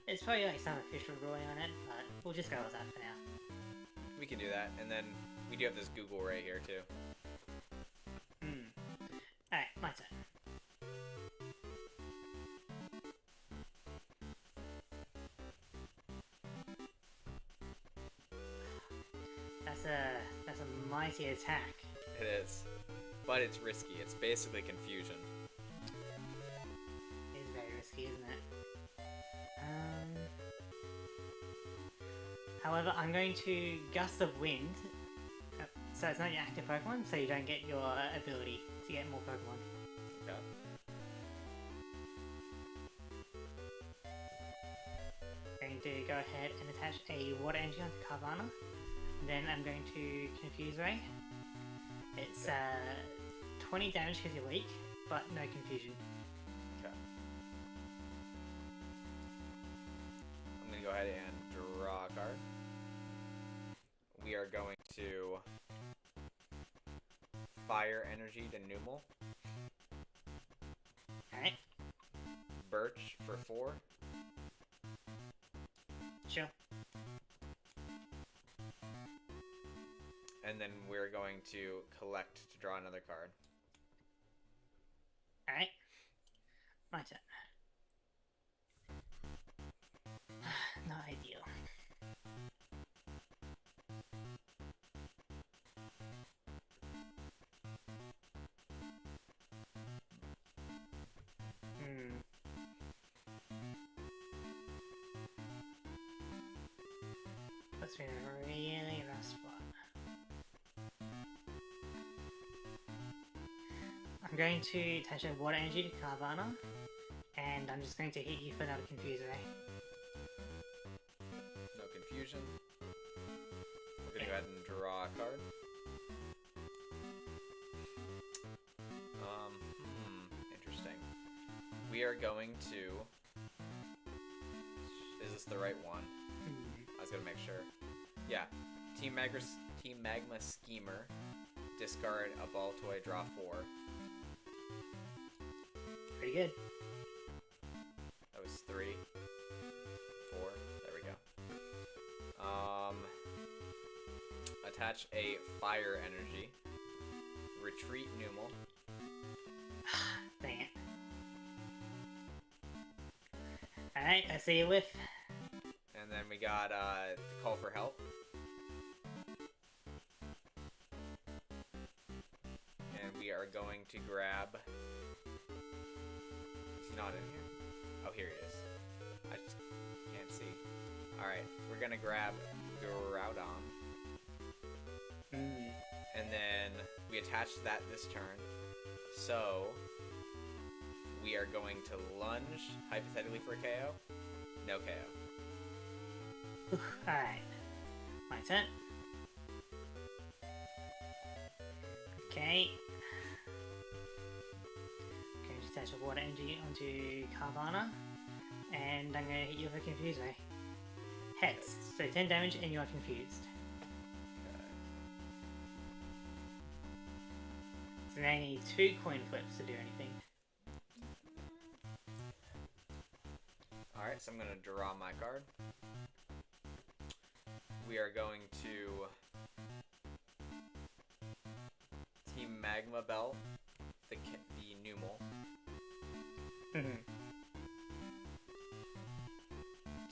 Speaker 1: There's probably like some official ruling on it, but we'll just go with that for now.
Speaker 2: We can do that, and then we do have this Google right here too.
Speaker 1: Alright, my turn. That's a mighty attack.
Speaker 2: It is. But it's risky. It's basically confusion.
Speaker 1: It is very risky, isn't it? However, I'm going to Gust of Wind. So it's not your active Pokemon, so you don't get your ability to get more Pokemon.
Speaker 2: Okay.
Speaker 1: I'm going to go ahead and attach a Water Energy onto Carvana. Then I'm going to Confuse Ray. It's 20 damage because you're weak, but no confusion.
Speaker 2: Okay. I'm going to go ahead and draw a card. We are going to Fire Energy to Numel.
Speaker 1: Alright.
Speaker 2: Birch for 4.
Speaker 1: Sure.
Speaker 2: And then we're going to collect to draw another card.
Speaker 1: Alright. My turn. Not ideal. Puts me in a really rough spot. I'm going to attach a Water Energy to Carvana, and I'm just going to hit you for another Confuse Ray.
Speaker 2: No confusion. We're going to go ahead and draw a card. Interesting. We are going to... Is this the right one? I was going to make sure. Yeah. Team Magma Schemer. Discard a ball toy, draw 4.
Speaker 1: Pretty good.
Speaker 2: That was 3. 4. There we go. Attach a Fire Energy. Retreat Numel.
Speaker 1: Dang it. Alright, I see you with.
Speaker 2: And then we got Call for Help. And we are going to grab... Is he not in here? Oh, here he is. I just can't see. Alright, we're gonna grab Groudon. And then we attach that this turn. So, we are going to lunge, hypothetically for a KO. No KO.
Speaker 1: Alright. My turn. Okay. Going to attach a Water Energy onto Carvana. And I'm going to hit you with a Confuse Ray. Heads. So 10 damage and you are confused. So now I need 2 coin flips to do anything.
Speaker 2: Alright, so I'm going to draw my card. We are going to Team Magma Belt, the Numel.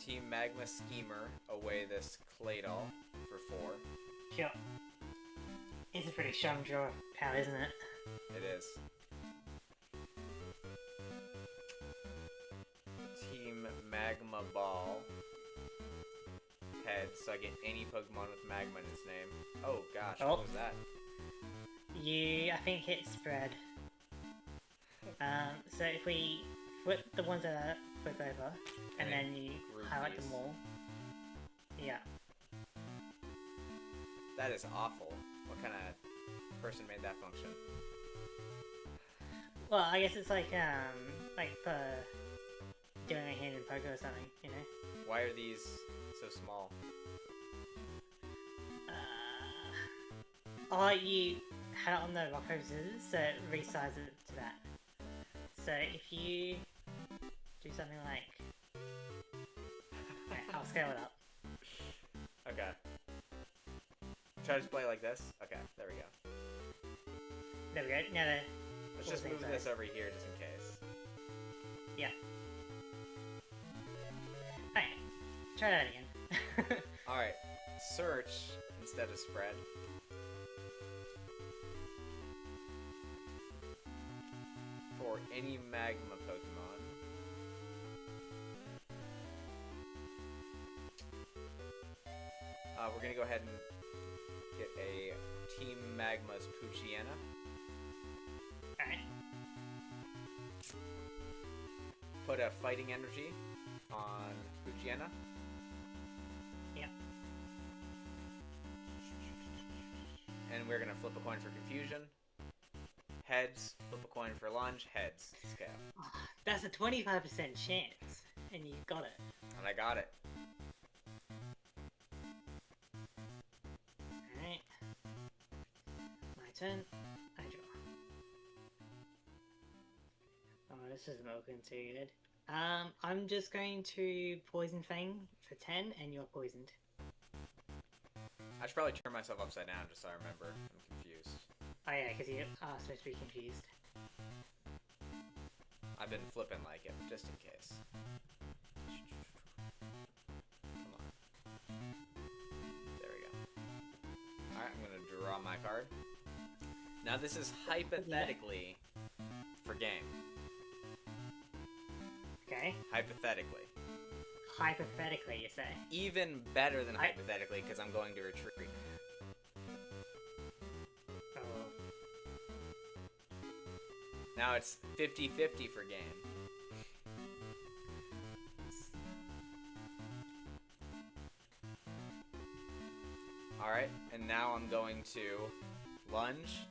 Speaker 2: Team Magma Schemer away this Claydol for 4.
Speaker 1: Sure. It's a pretty strong draw power, isn't it?
Speaker 2: It is. Team Magma Ball. Head, so I get any Pokemon with Magma in its name. Oh gosh, what was that?
Speaker 1: You, I think, hit spread. So if we flip the ones that are flipped over, and then you highlight them all. Yeah.
Speaker 2: That is awful. What kind of person made that function?
Speaker 1: Well, I guess it's like for doing a hand in poker or something, you know?
Speaker 2: Why are these so small?
Speaker 1: Oh, you had it on the rock, paper, scissors, so it resizes it to that. So if you do something like... Okay, I'll scale it up.
Speaker 2: Okay. Should I just play like this? Okay, there we go.
Speaker 1: There we go. Now the...
Speaker 2: Let's just move this over here just in case.
Speaker 1: Yeah. Okay. Try that again.
Speaker 2: Alright. Search instead of spread. For any magma Pokemon. We're gonna go ahead and get a Team Magma's Poochyena.
Speaker 1: Alright.
Speaker 2: Put a Fighting Energy on Poochyena.
Speaker 1: Yep.
Speaker 2: And we're gonna flip a coin for Confusion. Heads. Flip a coin for Lunge. Heads. Scale.
Speaker 1: Oh, that's a 25% chance, and you got it.
Speaker 2: And I got it.
Speaker 1: Alright. My turn. I draw. Oh, this isn't looking too good. I'm just going to Poison Fang for 10, and you're poisoned.
Speaker 2: I should probably turn myself upside down just so I remember. I'm confused.
Speaker 1: Oh yeah, because you are supposed to be confused.
Speaker 2: I've been flipping like it, just in case. Come on. There we go. Alright, I'm gonna draw my card. Now this is hypothetically for game.
Speaker 1: Okay.
Speaker 2: Hypothetically.
Speaker 1: Hypothetically, you say?
Speaker 2: Even better than hypothetically, because I'm going to retreat.
Speaker 1: Oh.
Speaker 2: Now it's 50-50 for game. Alright, and now I'm going to lunge.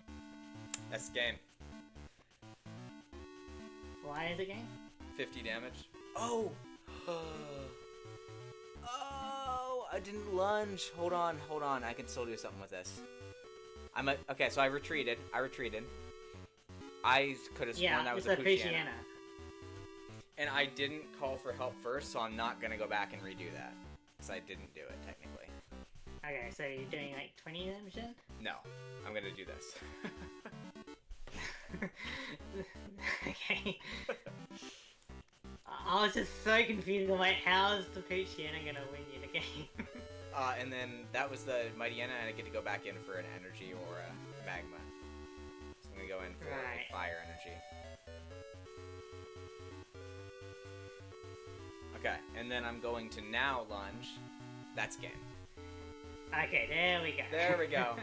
Speaker 2: That's game.
Speaker 1: Why is it game?
Speaker 2: 50 damage. Oh! Oh! I didn't lunge. Hold on. I can still do something with this. Okay, so I retreated. I could have sworn that was a Poochyena. And I didn't call for help first, so I'm not gonna go back and redo that. Because I didn't do it, technically.
Speaker 1: Okay, so you're doing like 20 damage then?
Speaker 2: No. I'm gonna do this.
Speaker 1: Okay. I was just so confused. I'm like, how's the Poochyena gonna win you the game?
Speaker 2: And then that was the Mightyena, and I get to go back in for an energy or a magma. So I'm gonna go in for a fire energy. Okay, and then I'm going to now lunge. That's game.
Speaker 1: Okay, there we go.
Speaker 2: There we go.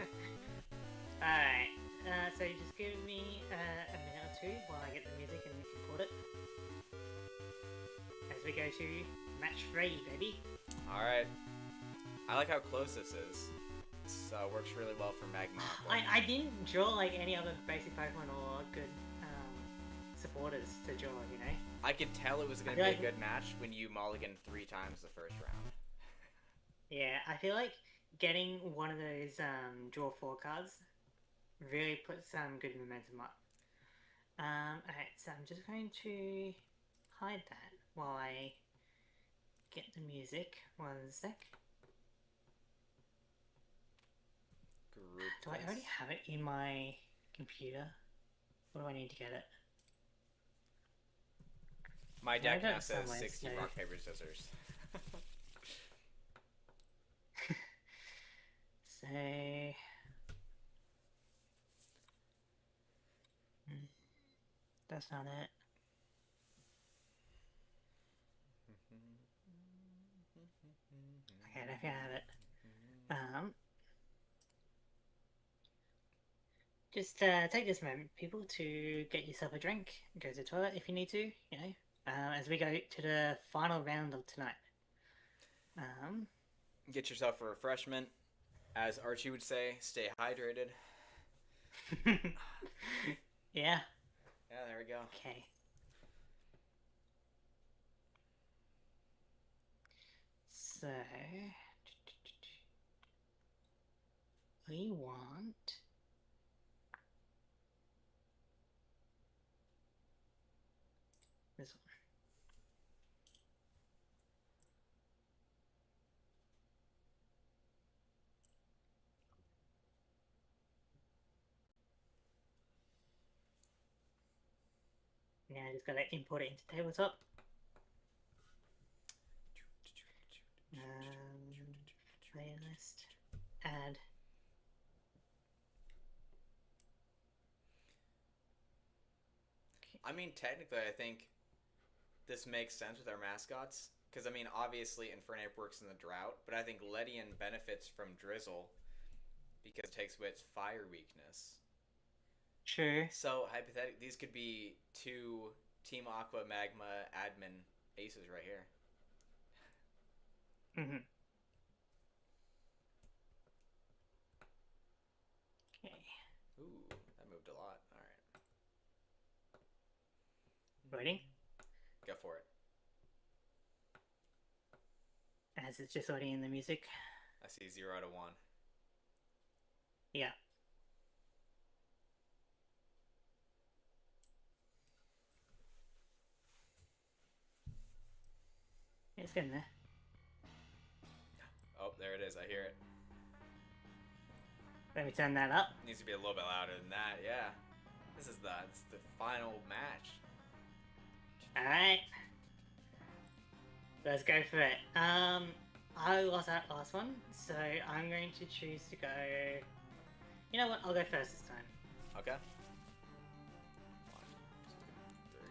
Speaker 1: Alright, so you just give me a minute or two while I get the music and import it. As we go to match 3, baby.
Speaker 2: Alright. I like how close this is. This works really well for Magma.
Speaker 1: I didn't draw like any other basic Pokemon or good supporters to draw, you know?
Speaker 2: I could tell it was going to be a good match when you mulliganed 3 times the first round.
Speaker 1: Yeah, I feel like getting one of those draw 4 cards really puts some good momentum up. Alright, so I'm just going to hide that while I get the music. 1 sec. Do I already have it in my computer? Or do I need to get it?
Speaker 2: My deck now says 60 rock, paper, scissors.
Speaker 1: So... That's not it. Okay, I don't think I have it. Just take this moment, people, to get yourself a drink, go to the toilet if you need to, you know, as we go to the final round of tonight.
Speaker 2: Get yourself a refreshment. As Archie would say, stay hydrated.
Speaker 1: Yeah.
Speaker 2: Yeah, there we go.
Speaker 1: Okay. So we want this one. Now I just gotta import it into tabletop. Playlist. Add.
Speaker 2: I mean, technically, I think this makes sense with our mascots. Because, I mean, obviously, Infernape works in the drought, but I think Ledian benefits from Drizzle because it takes away its fire weakness.
Speaker 1: True.
Speaker 2: So, hypothetically, these could be 2 Team Aqua Magma admin aces right here.
Speaker 1: Mm-hmm. Okay.
Speaker 2: Ooh, that moved a lot. Alright.
Speaker 1: Waiting.
Speaker 2: Go for it.
Speaker 1: As it's just loading in the music.
Speaker 2: I see 0 out of 1.
Speaker 1: Yeah. It's getting there.
Speaker 2: Oh, there it is. I hear it.
Speaker 1: Let me turn that up.
Speaker 2: Needs to be a little bit louder than that. Yeah. This is the final match.
Speaker 1: Alright. Let's go for it. I lost that last one, so I'm going to choose to go... You know what? I'll go first this time.
Speaker 2: Okay. 1, 2, 3,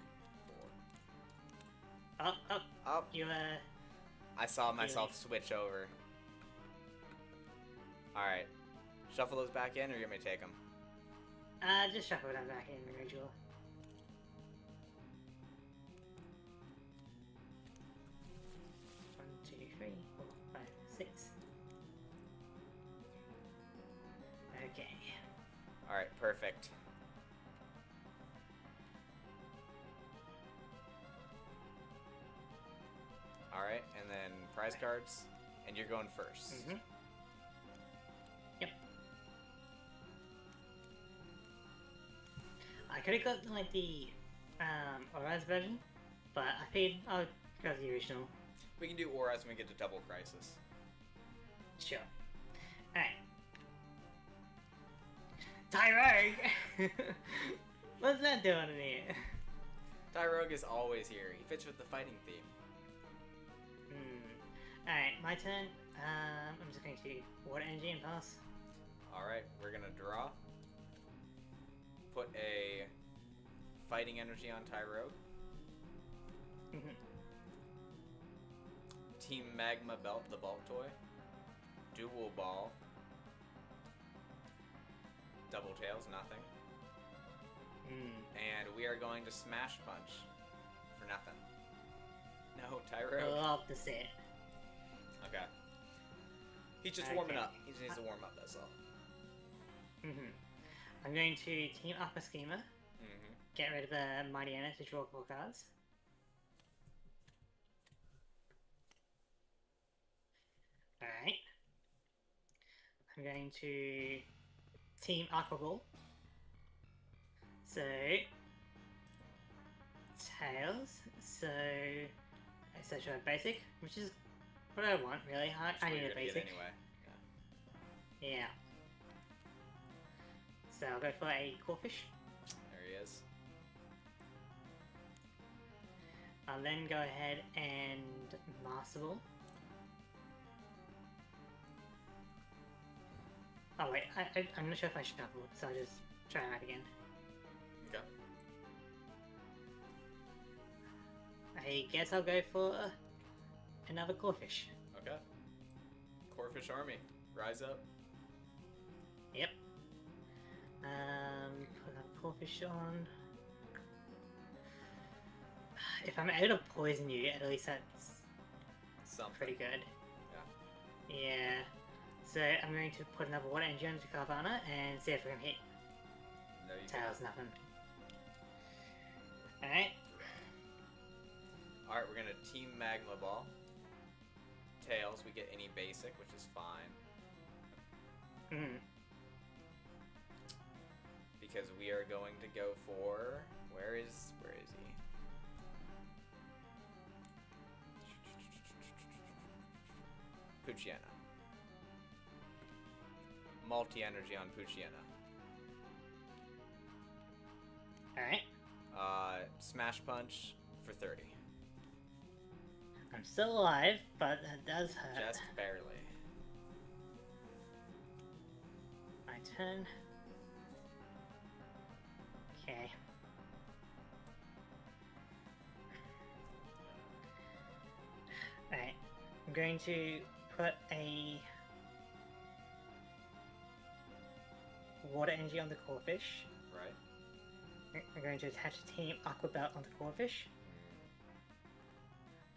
Speaker 2: 4.
Speaker 1: Up.
Speaker 2: Up.
Speaker 1: You,
Speaker 2: I saw myself switch over. Alright. Shuffle those back in, or you want me to take them?
Speaker 1: just shuffle them back in the ritual. One, 2, 3, 4, 5, 6. Okay.
Speaker 2: Alright, perfect. Alright, and then prize cards, and you're going first.
Speaker 1: Mm-hmm. Yep. I could have got like the Ori's version, but I figured I'll go with the original.
Speaker 2: We can do auras when we get to Double Crisis.
Speaker 1: Sure. Alright. Tyrogue! What's that doing in here?
Speaker 2: Tyrogue is always here. He fits with the fighting theme.
Speaker 1: Alright, my turn. I'm just going to water energy and pass.
Speaker 2: Alright, we're gonna draw. Put a fighting energy on Tyrogue. Team Magma Belt, the bulk toy. Dual Ball. Double Tails, nothing. And we are going to Smash Punch for nothing. No, Tyrogue.
Speaker 1: Opposite.
Speaker 2: Okay. He's just warming up. He just needs to warm up, that's all.
Speaker 1: I'm going to team up a Schema. Get rid of the Mighty Anna to draw 4 cards. Alright. I'm going to team Aqua Ball. So Tails. So etc. Basic, which is what I want really. I need a basic.
Speaker 2: Anyway.
Speaker 1: Yeah. So I'll go for a Corfish.
Speaker 2: There he is.
Speaker 1: I'll then go ahead and Master Ball. Oh wait, I'm not sure if I shuffled, so I'll just try that again.
Speaker 2: Okay.
Speaker 1: I guess I'll go for another Corfish.
Speaker 2: Okay. Corfish Army, rise up.
Speaker 1: Yep. Put that Corfish on. If I'm able to poison you, at least that's
Speaker 2: Something.
Speaker 1: pretty good.
Speaker 2: Yeah.
Speaker 1: Yeah. So I'm going to put another water energy onto Carvana and see if we can hit.
Speaker 2: No, you
Speaker 1: Tails,
Speaker 2: can't.
Speaker 1: nothing. Alright.
Speaker 2: Alright, we're gonna Team Magma Ball. Tails, we get any basic, which is fine.
Speaker 1: Hmm.
Speaker 2: Because we are going to go for... Where is he? Poochyena. Multi-energy on Poochyena.
Speaker 1: Alright.
Speaker 2: Smash Punch for 30.
Speaker 1: I'm still alive, but that does hurt.
Speaker 2: Just barely.
Speaker 1: My turn. Okay. Alright. I'm going to put a water energy on the Corfish.
Speaker 2: Right.
Speaker 1: I'm going to attach a Team Aqua Belt on the Corfish.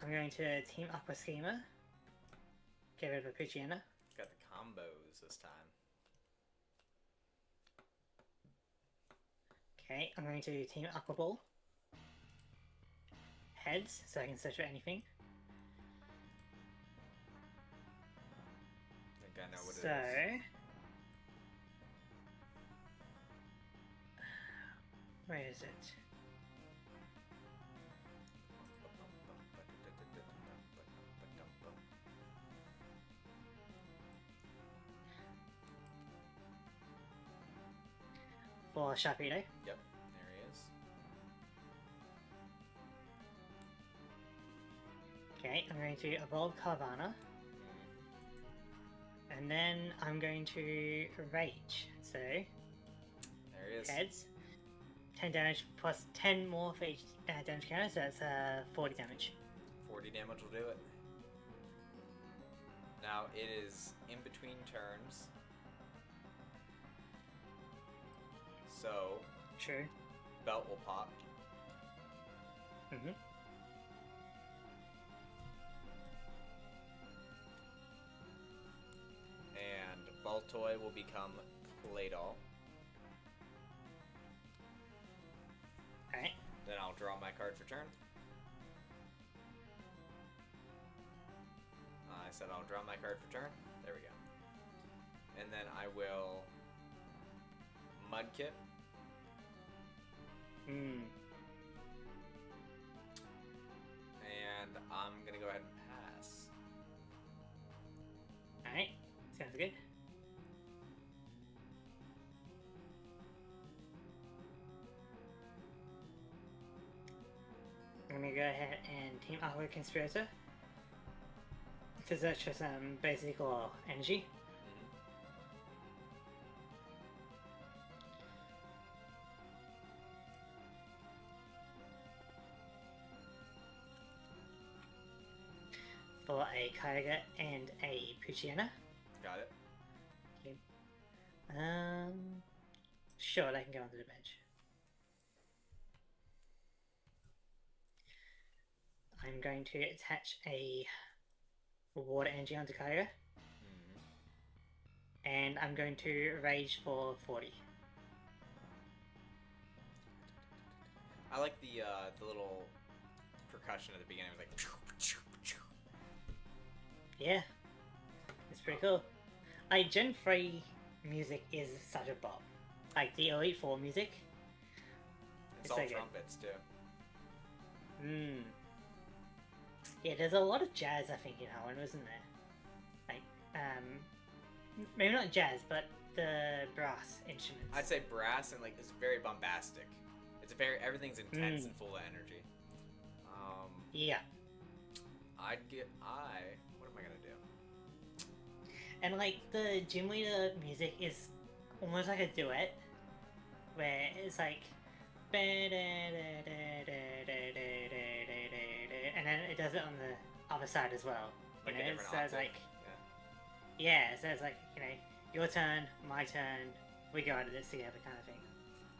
Speaker 1: I'm going to Team Aqua Schema. Get rid of a Poochyena.
Speaker 2: Got the combos this time.
Speaker 1: Okay, I'm going to Team Aqua Ball. Heads, so I can search for anything.
Speaker 2: I think I know what
Speaker 1: So...
Speaker 2: it is.
Speaker 1: Where is it? For Sharpedo.
Speaker 2: Yep, there he is.
Speaker 1: Okay, I'm going to evolve Carvana. And then I'm going to Rage. So,
Speaker 2: There he is.
Speaker 1: heads. 10 damage plus 10 more for each damage counter, so that's 40 damage.
Speaker 2: 40 damage will do it. Now it is in between turns. So,
Speaker 1: True.
Speaker 2: Belt will pop.
Speaker 1: Mm-hmm.
Speaker 2: And Baltoy will become Claydol.
Speaker 1: Alright.
Speaker 2: Then I'll draw my card for turn. I said I'll draw my card for turn. There we go. And then I will Mudkip.
Speaker 1: Hmm.
Speaker 2: And I'm gonna go ahead and pass.
Speaker 1: Alright. Sounds good. I'm gonna go ahead and Team Aqua Conspirator to search for some basic or energy. For a Kyogre and a Poochyena.
Speaker 2: Got it.
Speaker 1: Okay. Sure, they can go onto the bench. I'm going to attach a water energy onto Kyogre. And I'm going to rage for 40.
Speaker 2: I like the little percussion at the beginning. It was like.
Speaker 1: Yeah, it's pretty cool. Like, Gen 3 music is such a bop. Like, the Elite Four music.
Speaker 2: It's
Speaker 1: It's
Speaker 2: all
Speaker 1: so good.
Speaker 2: trumpets too.
Speaker 1: Hmm. Yeah, there's a lot of jazz, I think, in Hoenn, wasn't there? Like, maybe not jazz, but the brass instruments.
Speaker 2: I'd say brass and like it's very bombastic. It's everything's intense and full of energy.
Speaker 1: Yeah.
Speaker 2: What am I gonna do?
Speaker 1: And, like, the gym leader music is almost like a duet, where it's like, and then it does it on the other side as well.
Speaker 2: Like
Speaker 1: You
Speaker 2: a
Speaker 1: know,
Speaker 2: different
Speaker 1: so it's
Speaker 2: octave.
Speaker 1: like, yeah, so it's like, you know, your turn, my turn, we go at this together kind of thing.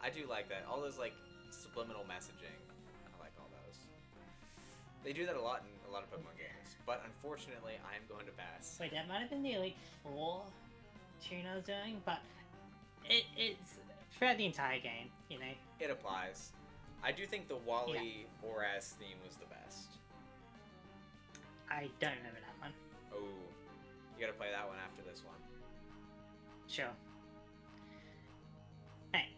Speaker 2: I do like that. All those like subliminal messaging. I like all those. They do that a lot in a lot of Pokemon games. But unfortunately, I am going to pass.
Speaker 1: Wait, that might have been the Elite Four tune I was doing, but it's throughout the entire game, you know.
Speaker 2: It applies. I do think the Wally Oraz theme was the best.
Speaker 1: I don't remember that one.
Speaker 2: Oh, you gotta play that one after this one.
Speaker 1: Sure. Hey,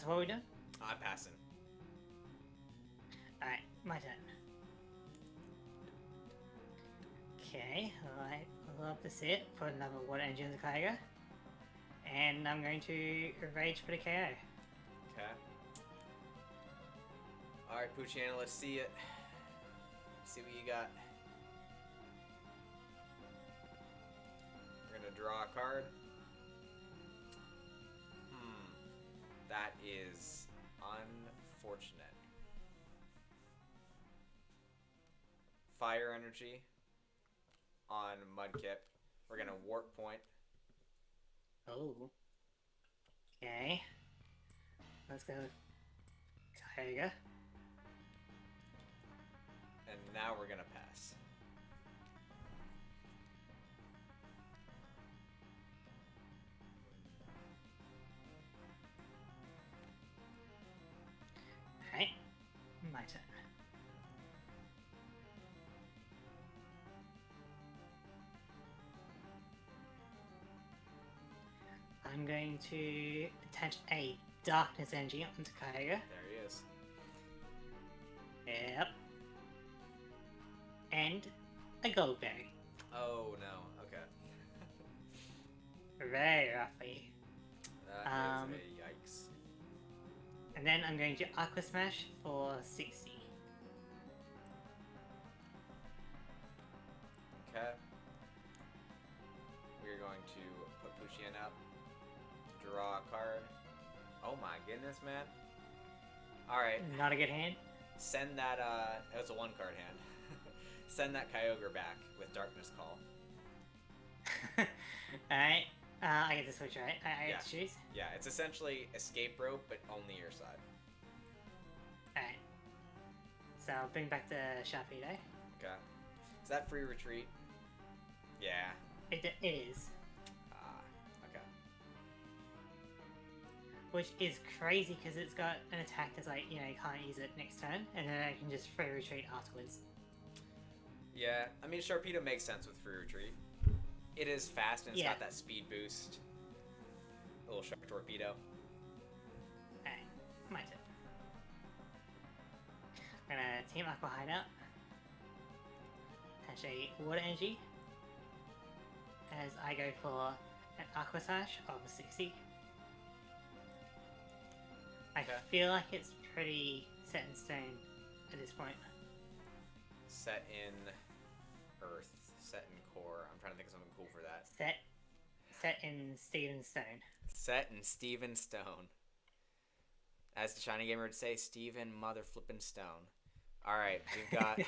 Speaker 1: so what are we doing?
Speaker 2: I'm passing.
Speaker 1: Alright, my turn. Okay, alright, I love to see it. Put another water engine in the Kyogre. And I'm going to rage for the KO.
Speaker 2: Okay. Alright, Poochyena, let's see it. Let's see what you got. We're gonna draw a card. That is unfortunate. Fire energy on Mudkip. We're gonna warp point.
Speaker 1: Oh. Okay. Let's go. Kyogre.
Speaker 2: And now we're gonna pass.
Speaker 1: Alright, my turn. I'm going to attach a darkness energy onto Kyogre.
Speaker 2: There he is.
Speaker 1: Yep. And a Goldberry.
Speaker 2: Oh no, okay.
Speaker 1: Very roughly.
Speaker 2: That is a yikes.
Speaker 1: And then I'm going to Aqua Smash for 60.
Speaker 2: Okay. We're going to put Poochyena up. Draw a card. Oh my goodness, man. Alright.
Speaker 1: Not a good hand.
Speaker 2: Send that, it was a 1-card hand. Send that Kyogre back with Darkness Call.
Speaker 1: Alright. I get to switch, right? I get to choose?
Speaker 2: Yeah, it's essentially Escape Rope, but only your side.
Speaker 1: Alright. So I'll bring back the Sharpedo.
Speaker 2: Okay. Is that free retreat? Yeah.
Speaker 1: It is.
Speaker 2: Okay.
Speaker 1: Which is crazy because it's got an attack that's like, you know, you can't use it next turn, and then I can just free retreat afterwards.
Speaker 2: Yeah, I mean, Sharpedo makes sense with free retreat. It is fast and it's got that speed boost. A little sharp torpedo.
Speaker 1: Alright, my turn. I'm gonna Team Aqua Hideout. Attach a water energy. As I go for an Aqua Slash of 60. I feel like it's pretty set in stone at this point.
Speaker 2: Set in Earth. Set in Core. I'm trying to think of something cool for that.
Speaker 1: Set in Steven Stone.
Speaker 2: Set in Steven Stone. As the Shiny Gamer would say, Steven Mother Flippin' Stone. Alright, we've got...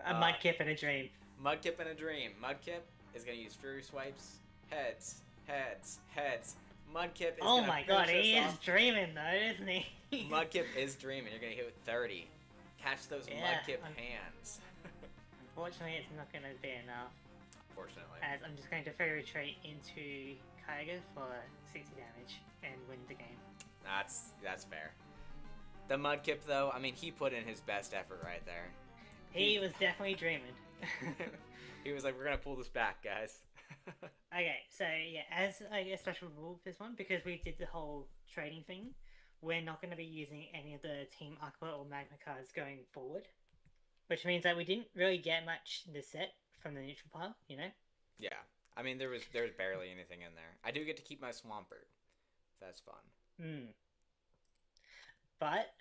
Speaker 1: a Mudkip in a dream.
Speaker 2: Mudkip in a dream. Mudkip is going to use Fury Swipes. Heads. Heads. Heads. Mudkip is
Speaker 1: oh
Speaker 2: gonna
Speaker 1: my god, he is
Speaker 2: off.
Speaker 1: dreaming though, isn't he?
Speaker 2: Mudkip is dreaming. You're going to hit with 30. Catch those Mudkip hands.
Speaker 1: Unfortunately, it's not going to be enough.
Speaker 2: Unfortunately.
Speaker 1: As I'm just going to free retreat into Kyogre for 60 damage and win the game.
Speaker 2: That's fair. The Mudkip, though, I mean, he put in his best effort right there.
Speaker 1: He was definitely dreaming.
Speaker 2: He was like, we're going to pull this back, guys.
Speaker 1: Okay, so yeah, as a special rule for this one, because we did the whole trading thing, we're not going to be using any of the Team Aqua or Magma cards going forward. Which means that we didn't really get much this set from the neutral pile, you know?
Speaker 2: Yeah. I mean, there was barely anything in there. I do get to keep my Swampert. That's fun.
Speaker 1: But,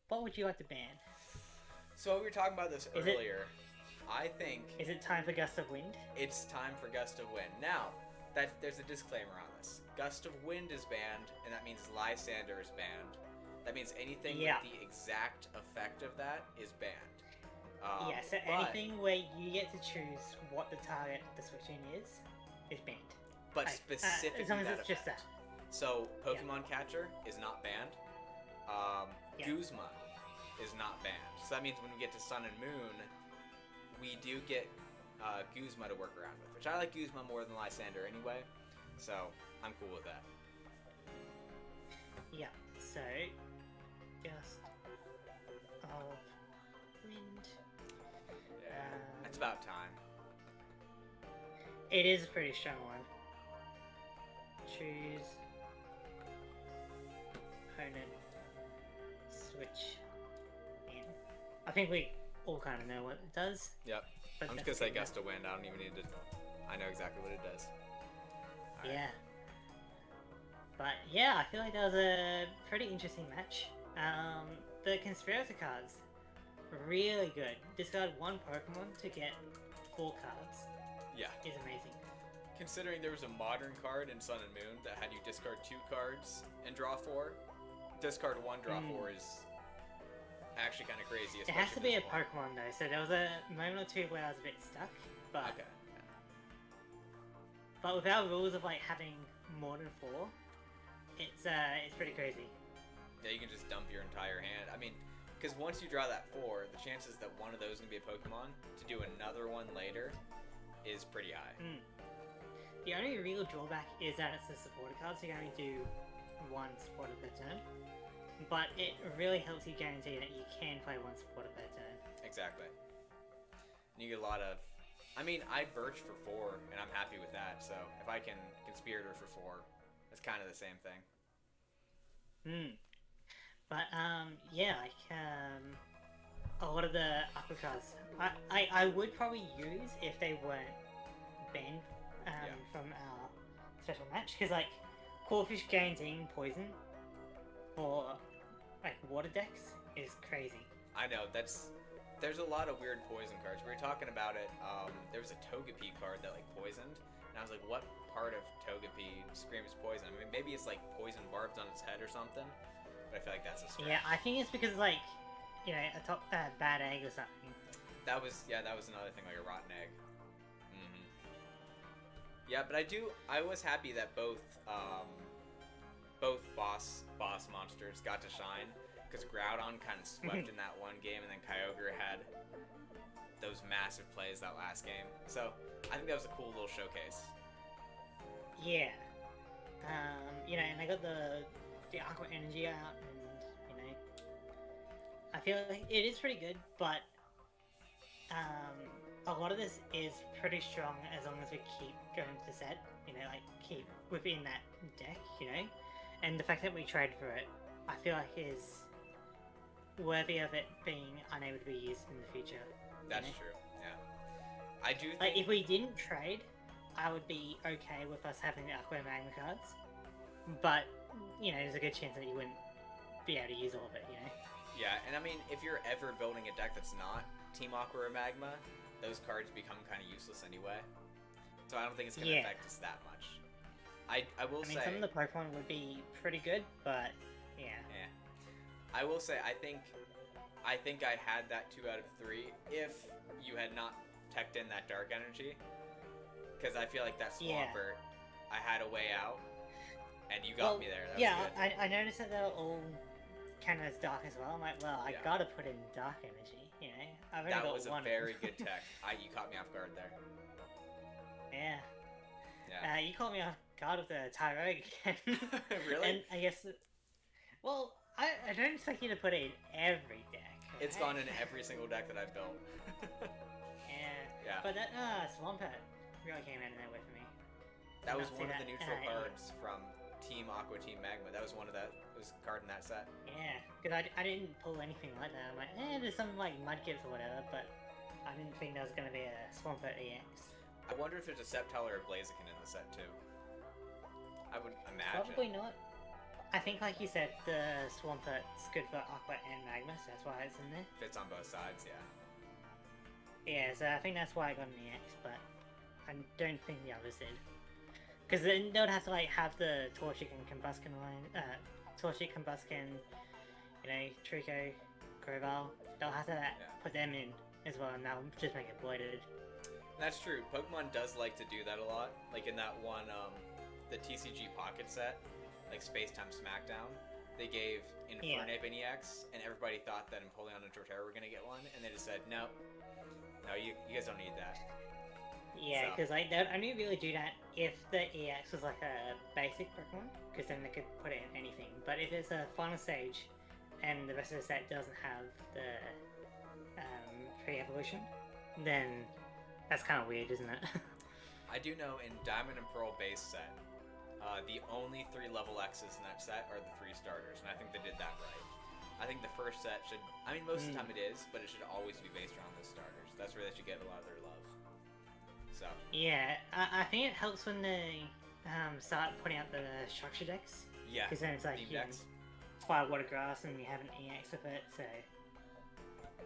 Speaker 1: what would you like to ban?
Speaker 2: So we were talking about this earlier. I think...
Speaker 1: Is it time for Gust of Wind?
Speaker 2: It's time for Gust of Wind. Now, there's a disclaimer on this. Gust of Wind is banned, and that means Lysander is banned. That means anything with the exact effect of that is banned.
Speaker 1: So anything where you get to choose what the target of the switch in is banned.
Speaker 2: But specifically
Speaker 1: as long as
Speaker 2: that
Speaker 1: it's just that.
Speaker 2: So, Pokemon Catcher is not banned. Guzma is not banned. So that means when we get to Sun and Moon, we do get Guzma to work around with, which I like Guzma more than Lysander anyway, so I'm cool with that.
Speaker 1: Yeah, so just of wind.
Speaker 2: Yeah, it's about time.
Speaker 1: It is a pretty strong one. Choose opponent, switch in. I think we all kind of know what it does.
Speaker 2: Yep.
Speaker 1: But
Speaker 2: I'm just gonna say gust of wind. I don't even need to. I know exactly what it does. All right.
Speaker 1: Yeah. But yeah, I feel like that was a pretty interesting match. The Conspirator cards, really good. Discard one Pokemon to get 4 cards.
Speaker 2: Yeah.
Speaker 1: Is amazing.
Speaker 2: Considering there was a modern card in Sun and Moon that had you discard 2 cards and draw 4, discard 1, draw 4 is actually kind of crazy.
Speaker 1: It has to be a Pokemon though, so there was a moment or two where I was a bit stuck, but
Speaker 2: okay. Yeah.
Speaker 1: But with our rules of like having more than 4, it's pretty crazy.
Speaker 2: Yeah, you can just dump your entire hand. I mean, because once you draw that 4, the chances that one of those is gonna be a Pokemon to do another one later is pretty high.
Speaker 1: The only real drawback is that it's a supporter card, so you can only do 1 supporter per turn. But it really helps you guarantee that you can play 1 supporter per turn.
Speaker 2: Exactly. And you get a lot of... I mean, I Birch for 4, and I'm happy with that, so if I can Conspirator for 4, it's kind of the same thing.
Speaker 1: But, yeah, like, a lot of the Aqua cards, I would probably use if they weren't banned from our special match, because, like, Corphish guaranteeing poison for, like, water decks is crazy.
Speaker 2: I know, there's a lot of weird poison cards. We were talking about it, there was a Togepi card that, like, poisoned, and I was like, what part of Togepi screams poison? I mean, maybe it's, like, poison barbs on its head or something, but I feel like that's a stretch.
Speaker 1: Yeah, I think it's because, like, you know, a bad egg or something.
Speaker 2: That was another thing, like a rotten egg. Yeah, but I was happy that both boss monsters got to shine, because Groudon kind of swept in that one game, and then Kyogre had those massive plays that last game. So I think that was a cool little showcase.
Speaker 1: Yeah. You know, and I got the Aqua Energy out, and you know, I feel like it is pretty good, but a lot of this is pretty strong as long as we keep going to set, you know, like keep within that deck, you know, and the fact that we trade for it, I feel like is worthy of it being unable to be used in the future.
Speaker 2: That's true, yeah. I do think...
Speaker 1: Like, if we didn't trade, I would be okay with us having the Aqua and Magma cards, but, you know, there's a good chance that you wouldn't be able to use all of it, you know?
Speaker 2: Yeah, and I mean, if you're ever building a deck that's not Team Aqua or Magma, those cards become kind of useless anyway. So I don't think it's going to affect us that much. I will say...
Speaker 1: some of the Pokemon would be pretty good, but yeah.
Speaker 2: Yeah. I will say, I think I had that 2 out of 3 if you had not teched in that Dark Energy. Because I feel like that Swampert, I had a way out, and you got me there. That was good.
Speaker 1: I noticed that they were all kind of as dark as well. I'm like, well, I gotta put in Dark Energy, you know? I've only got
Speaker 2: was a very good tech. You caught me off guard there.
Speaker 1: Yeah.
Speaker 2: Yeah.
Speaker 1: You caught me off guard with the Tyrogue again.
Speaker 2: Really?
Speaker 1: And I guess... Well, I don't expect you to put it in every deck. Right?
Speaker 2: It's gone in every single deck that I've built. Yeah.
Speaker 1: But that Swampert really came out of nowhere for me.
Speaker 2: That was one of the neutral cards from Team Aqua, Team Magma. That was one of that. It was a card in that set.
Speaker 1: Yeah, because I didn't pull anything like that. I'm like, there's some like Mudkips or whatever, but I didn't think there was going to be a Swampert EX.
Speaker 2: I wonder if there's a Sceptile or a Blaziken in the set too. I would imagine.
Speaker 1: Probably not. I think, like you said, the Swampert's good for Aqua and Magma, so that's why it's in there.
Speaker 2: Fits on both sides, yeah.
Speaker 1: Yeah, so I think that's why I got an EX, but I don't think the others did. Because then they would have to like have the Torchic and Combusken line, Torchic, Combusken, you know, Trico, Grovyle. They'll have to put them in as well, and that'll just make it bloated.
Speaker 2: That's true. Pokemon does like to do that a lot. Like in that one, the TCG Pocket set, like Space Time Smackdown, they gave Infernape an EX, and everybody thought that Empoleon and Torterra were gonna get one, and they just said, no, you guys don't need that.
Speaker 1: Yeah,
Speaker 2: So,
Speaker 1: because like they'd only really do that if the EX was like a basic Pokemon, because then they could put it in anything. But if it's a final stage, and the rest of the set doesn't have the pre-evolution, then that's kind of weird, isn't it?
Speaker 2: I do know in Diamond and Pearl base set, the only 3 level X's in that set are the 3 starters, and I think they did that right. I think the first set should, I mean, most of the time it is, but it should always be based around those starters. That's where they should get a lot of their love. So.
Speaker 1: Yeah, I think it helps when they start putting out the structure decks.
Speaker 2: Yeah.
Speaker 1: Because then it's like, you know, fire water grass and you have an EX with it, so.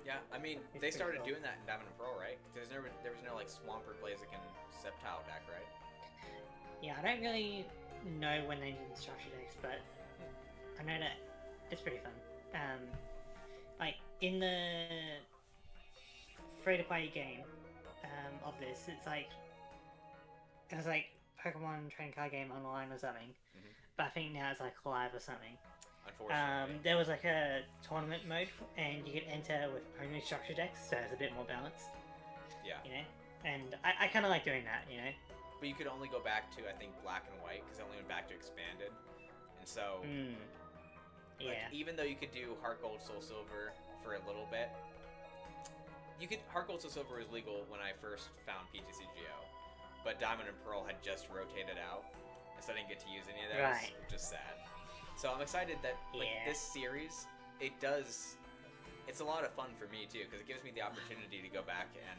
Speaker 2: Yeah, I mean, they started doing that in Diamond and Pearl, right? Because there was no like Swampert, Blaziken, Sceptile deck, right?
Speaker 1: Yeah, I don't really know when they did the structure decks, but I know that it's pretty fun. Like in the free-to-play game of this, it was like Pokemon trading card game online or something. But I think now it's like Collab or something.
Speaker 2: Unfortunately.
Speaker 1: There was like a tournament mode, and you could enter with only structure decks, so it's a bit more balanced.
Speaker 2: Yeah.
Speaker 1: You know, and I kind of like doing that. You know.
Speaker 2: But you could only go back to, I think, Black and White, because it only went back to Expanded. And so, like,
Speaker 1: yeah.
Speaker 2: even though you could do Heart Gold, Soul Silver for a little bit, Heart Gold, Soul Silver was legal when I first found PTCGO, but Diamond and Pearl had just rotated out, and so I didn't get to use any of those, which is sad. So I'm excited that, like, this series, it's a lot of fun for me, too, because it gives me the opportunity to go back and,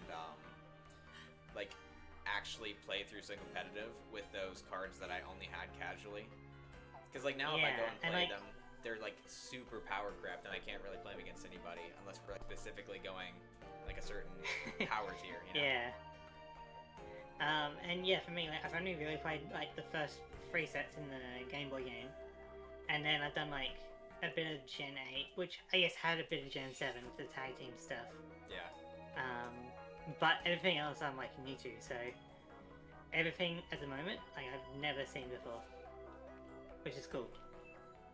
Speaker 2: like, actually play through some competitive with those cards that I only had casually. Because, like, now if I go and play them, they're, like, super power crept, and I can't really play them against anybody unless we're, like, specifically going, like, a certain power tier, you know?
Speaker 1: Yeah. And yeah, for me, like, I've only really played, like, the first 3 sets in the Game Boy game. And then I've done, like, a bit of Gen 8, which I guess had a bit of Gen 7 with the tag team stuff.
Speaker 2: Yeah.
Speaker 1: But everything else I'm, like, new to, so everything at the moment, like, I've never seen before. Which is cool.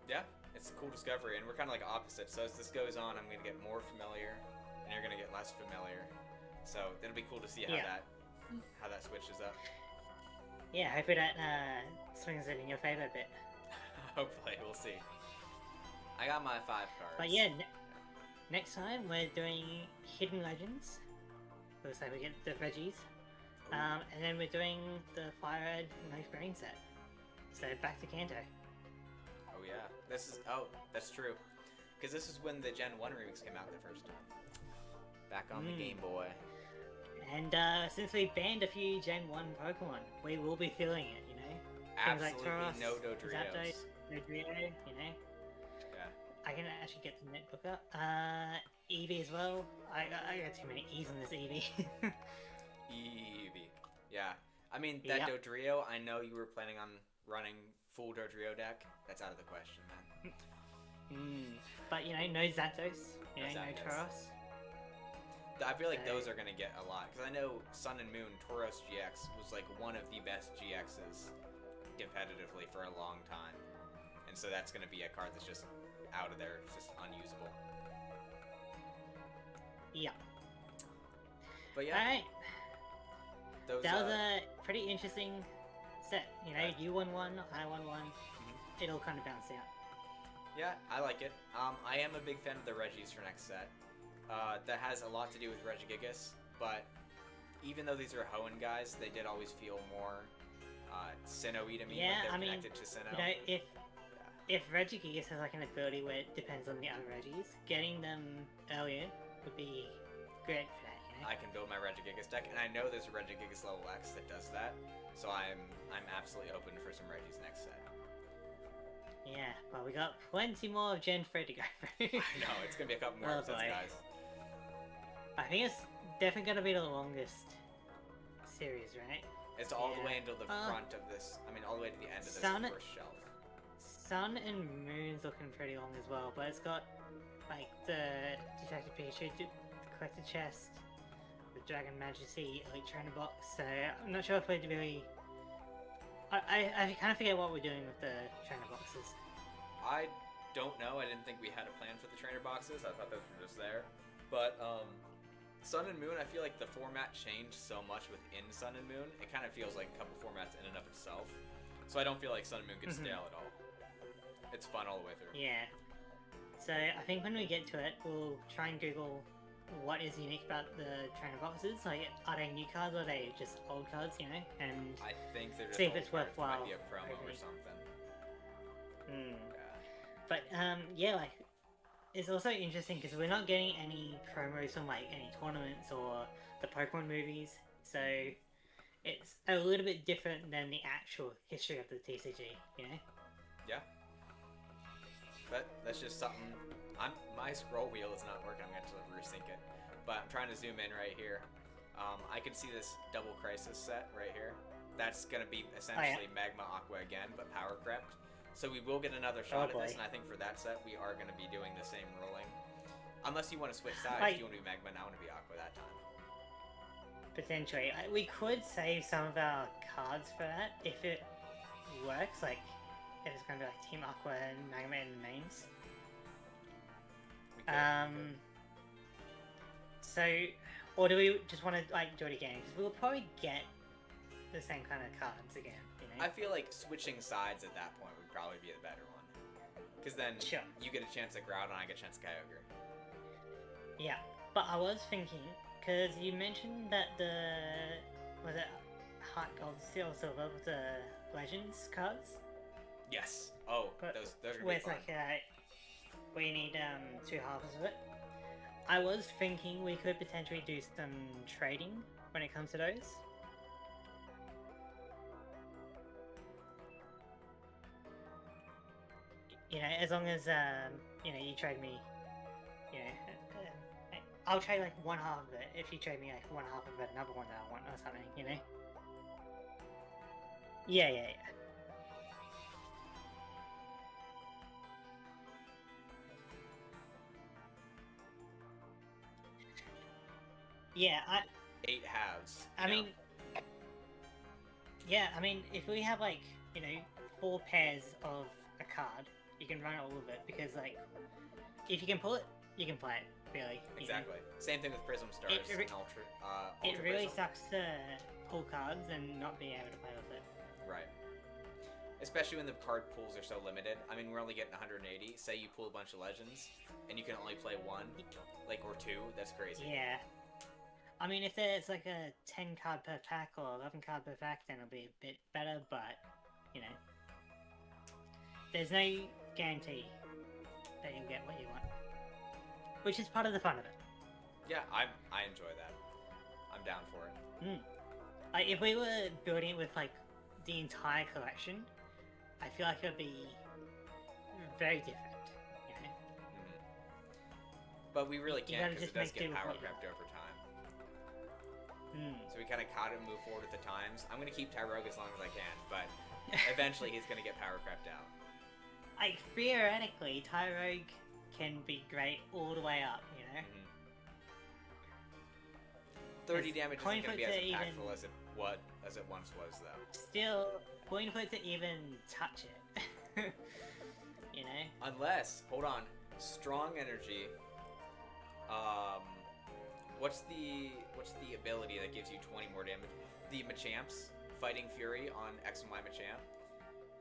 Speaker 2: Yeah, it's a cool discovery, and we're kind of like opposite. So as this goes on, I'm going to get more familiar, and you're going to get less familiar. So it'll be cool to see how that switches up.
Speaker 1: Yeah, hopefully that swings it in your favor a bit.
Speaker 2: Hopefully, we'll see. I got my 5 cards.
Speaker 1: But yeah, next time we're doing Hidden Legends. Looks like we get the Reggies. And then we're doing the Fire Red Nice Brain set. So back to Kanto.
Speaker 2: Oh yeah, that's true. Because this is when the Gen 1 remix came out the first time. Back on the Game Boy.
Speaker 1: And since we banned a few Gen 1 Pokemon, we will be feeling it, you know?
Speaker 2: Absolutely
Speaker 1: Things like Tauros,
Speaker 2: no Dodrios.
Speaker 1: Zapdos, Dodrio, you know?
Speaker 2: Yeah.
Speaker 1: I can actually get the netbook up. Eevee as well. I got too many E's on this Eevee.
Speaker 2: Eevee. Yeah. I mean, that Dodrio, I know you were planning on running full Dodrio deck. That's out of the question, man.
Speaker 1: But, you know, no Zapdos. You know, no Tauros.
Speaker 2: I feel like those are going to get a lot. Because I know Sun and Moon, Tauros GX, was like one of the best GXs competitively for a long time. And so that's going to be a card that's just out of there. It's just unusable.
Speaker 1: Yeah.
Speaker 2: But yeah.
Speaker 1: Alright.
Speaker 2: That
Speaker 1: was a pretty interesting set. You know, you won one, I won one. It all kind of balanced out.
Speaker 2: Yeah, I like it. I am a big fan of the Reggies for next set. That has a lot to do with Regigigas, but even though these are Hoenn guys, they did always feel more Sinnoh-y to me.
Speaker 1: Yeah,
Speaker 2: like
Speaker 1: I mean,
Speaker 2: connected to Sinnoh.
Speaker 1: You know, if Regigigas has like an ability where it depends on the other Reggies, getting them earlier would be great for that, you know?
Speaker 2: I can build my Regigigas deck, and I know there's a Regigigas level X that does that, so I'm absolutely open for some Reggies next set.
Speaker 1: Yeah, well, we got plenty more of Gen 3 to go through.
Speaker 2: I know, it's gonna be a couple more episodes, guys.
Speaker 1: I think it's definitely gonna be the longest series, right?
Speaker 2: It's all the way until the front of this. I mean, all the way to the end of this first shelf.
Speaker 1: Sun and Moon's looking pretty long as well, but it's got like the Detective Pikachu collector chest, the Dragon Majesty Elite Trainer box. So I'm not sure if we'd really. I kind of forget what we're doing with the trainer boxes.
Speaker 2: I don't know. I didn't think we had a plan for the trainer boxes. I thought those were just there. But Sun and Moon, I feel like the format changed so much within Sun and Moon. It kind of feels like a couple formats in and of itself. So I don't feel like Sun and Moon gets stale at all. It's fun all the way through.
Speaker 1: Yeah. So I think when we get to it, we'll try and Google what is unique about the trainer boxes. Like, are they new cards or are they just old cards, you know? And
Speaker 2: I think they're just
Speaker 1: see if
Speaker 2: old
Speaker 1: it's
Speaker 2: cards.
Speaker 1: worthwhile.
Speaker 2: Might be a promo or something.
Speaker 1: Hmm.
Speaker 2: Yeah.
Speaker 1: But yeah, like, it's also interesting because we're not getting any promos from like any tournaments or the Pokemon movies, so it's a little bit different than the actual history of the TCG, you know?
Speaker 2: Yeah. But that's just something. My scroll wheel is not working. I'm going to have to resync it. But I'm trying to zoom in right here. I can see this double crisis set right here. That's going to be essentially Magma Aqua again, but power crept. So we will get another shot at this, and I think for that set we are going to be doing the same ruling. Unless you want to switch sides. Do you want to be Magma and I want to be Aqua that time?
Speaker 1: Potentially. We could save some of our cards for that if it works, like if it's going to be like Team Aqua and Magma in the mains.
Speaker 2: We could.
Speaker 1: So, or do we just want to like do it again? Because we'll probably get the same kind of cards again, you know?
Speaker 2: I feel like switching sides at that point would probably be the better one. Because then you get a chance at Groudon, I get a chance at Kyogre.
Speaker 1: Yeah, but I was thinking, because you mentioned that was it Heart Gold, Steel, Silver with the Legends cards?
Speaker 2: Yes. Oh, those are
Speaker 1: where
Speaker 2: good.
Speaker 1: It's like, we need 2 halves of it. I was thinking we could potentially do some trading when it comes to those. You know, as long as you know, you trade me, you know, I'll trade like 1/2 of it if you trade me like 1/2 of it, another one that I want or something, you know? Yeah. Yeah,
Speaker 2: 8 halves.
Speaker 1: I mean, yeah, I mean, if we have like, you know, 4 pairs of a card, you can run all of it, because like, if you can pull it, you can play it, really.
Speaker 2: Exactly. Same thing with Prism Stars and Ultra
Speaker 1: it really
Speaker 2: Prism.
Speaker 1: sucks to pull cards and not be able to play with it.
Speaker 2: Right. Especially when the card pools are so limited. I mean, we're only getting 180. Say you pull a bunch of Legends, and you can only play 1, like, or 2. That's crazy.
Speaker 1: Yeah. I mean, if there's like a 10 card per pack or 11 card per pack, then it'll be a bit better, but, you know, there's no guarantee that you'll get what you want. Which is part of the fun of it.
Speaker 2: Yeah, I enjoy that. I'm down for it.
Speaker 1: Like, if we were building it with, like, the entire collection, I feel like it would be very different, you know?
Speaker 2: But we really can't, because it does get power crept over time. So we kind of caught it and move forward with the times. I'm going to keep Tyrogue as long as I can, but eventually he's going to get power crept out.
Speaker 1: Like, theoretically, Tyrogue can be great all the way up, you know?
Speaker 2: 30 damage isn't going to be as impactful as it once was, though.
Speaker 1: Still, point for it to even touch it. You know?
Speaker 2: Unless, hold on, Strong Energy. What's the ability that gives you 20 more damage? The Machamp's Fighting Fury on X and Y Machamp,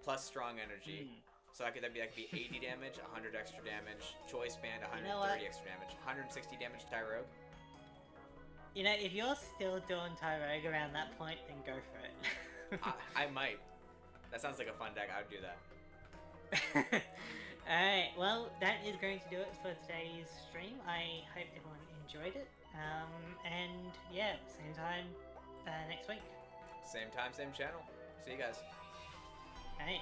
Speaker 2: plus Strong Energy. So that could be 80 damage, 100 extra damage. Choice Band, 130 extra damage, 160 damage to Tyrogue.
Speaker 1: You know, if you're still doing Tyrogue around that point, then go for it.
Speaker 2: I might. That sounds like a fun deck. I would do that.
Speaker 1: Alright, well, that is going to do it for today's stream. I hope everyone enjoyed it. And yeah, same time next week.
Speaker 2: Same time, same channel. See you guys.
Speaker 1: Alright.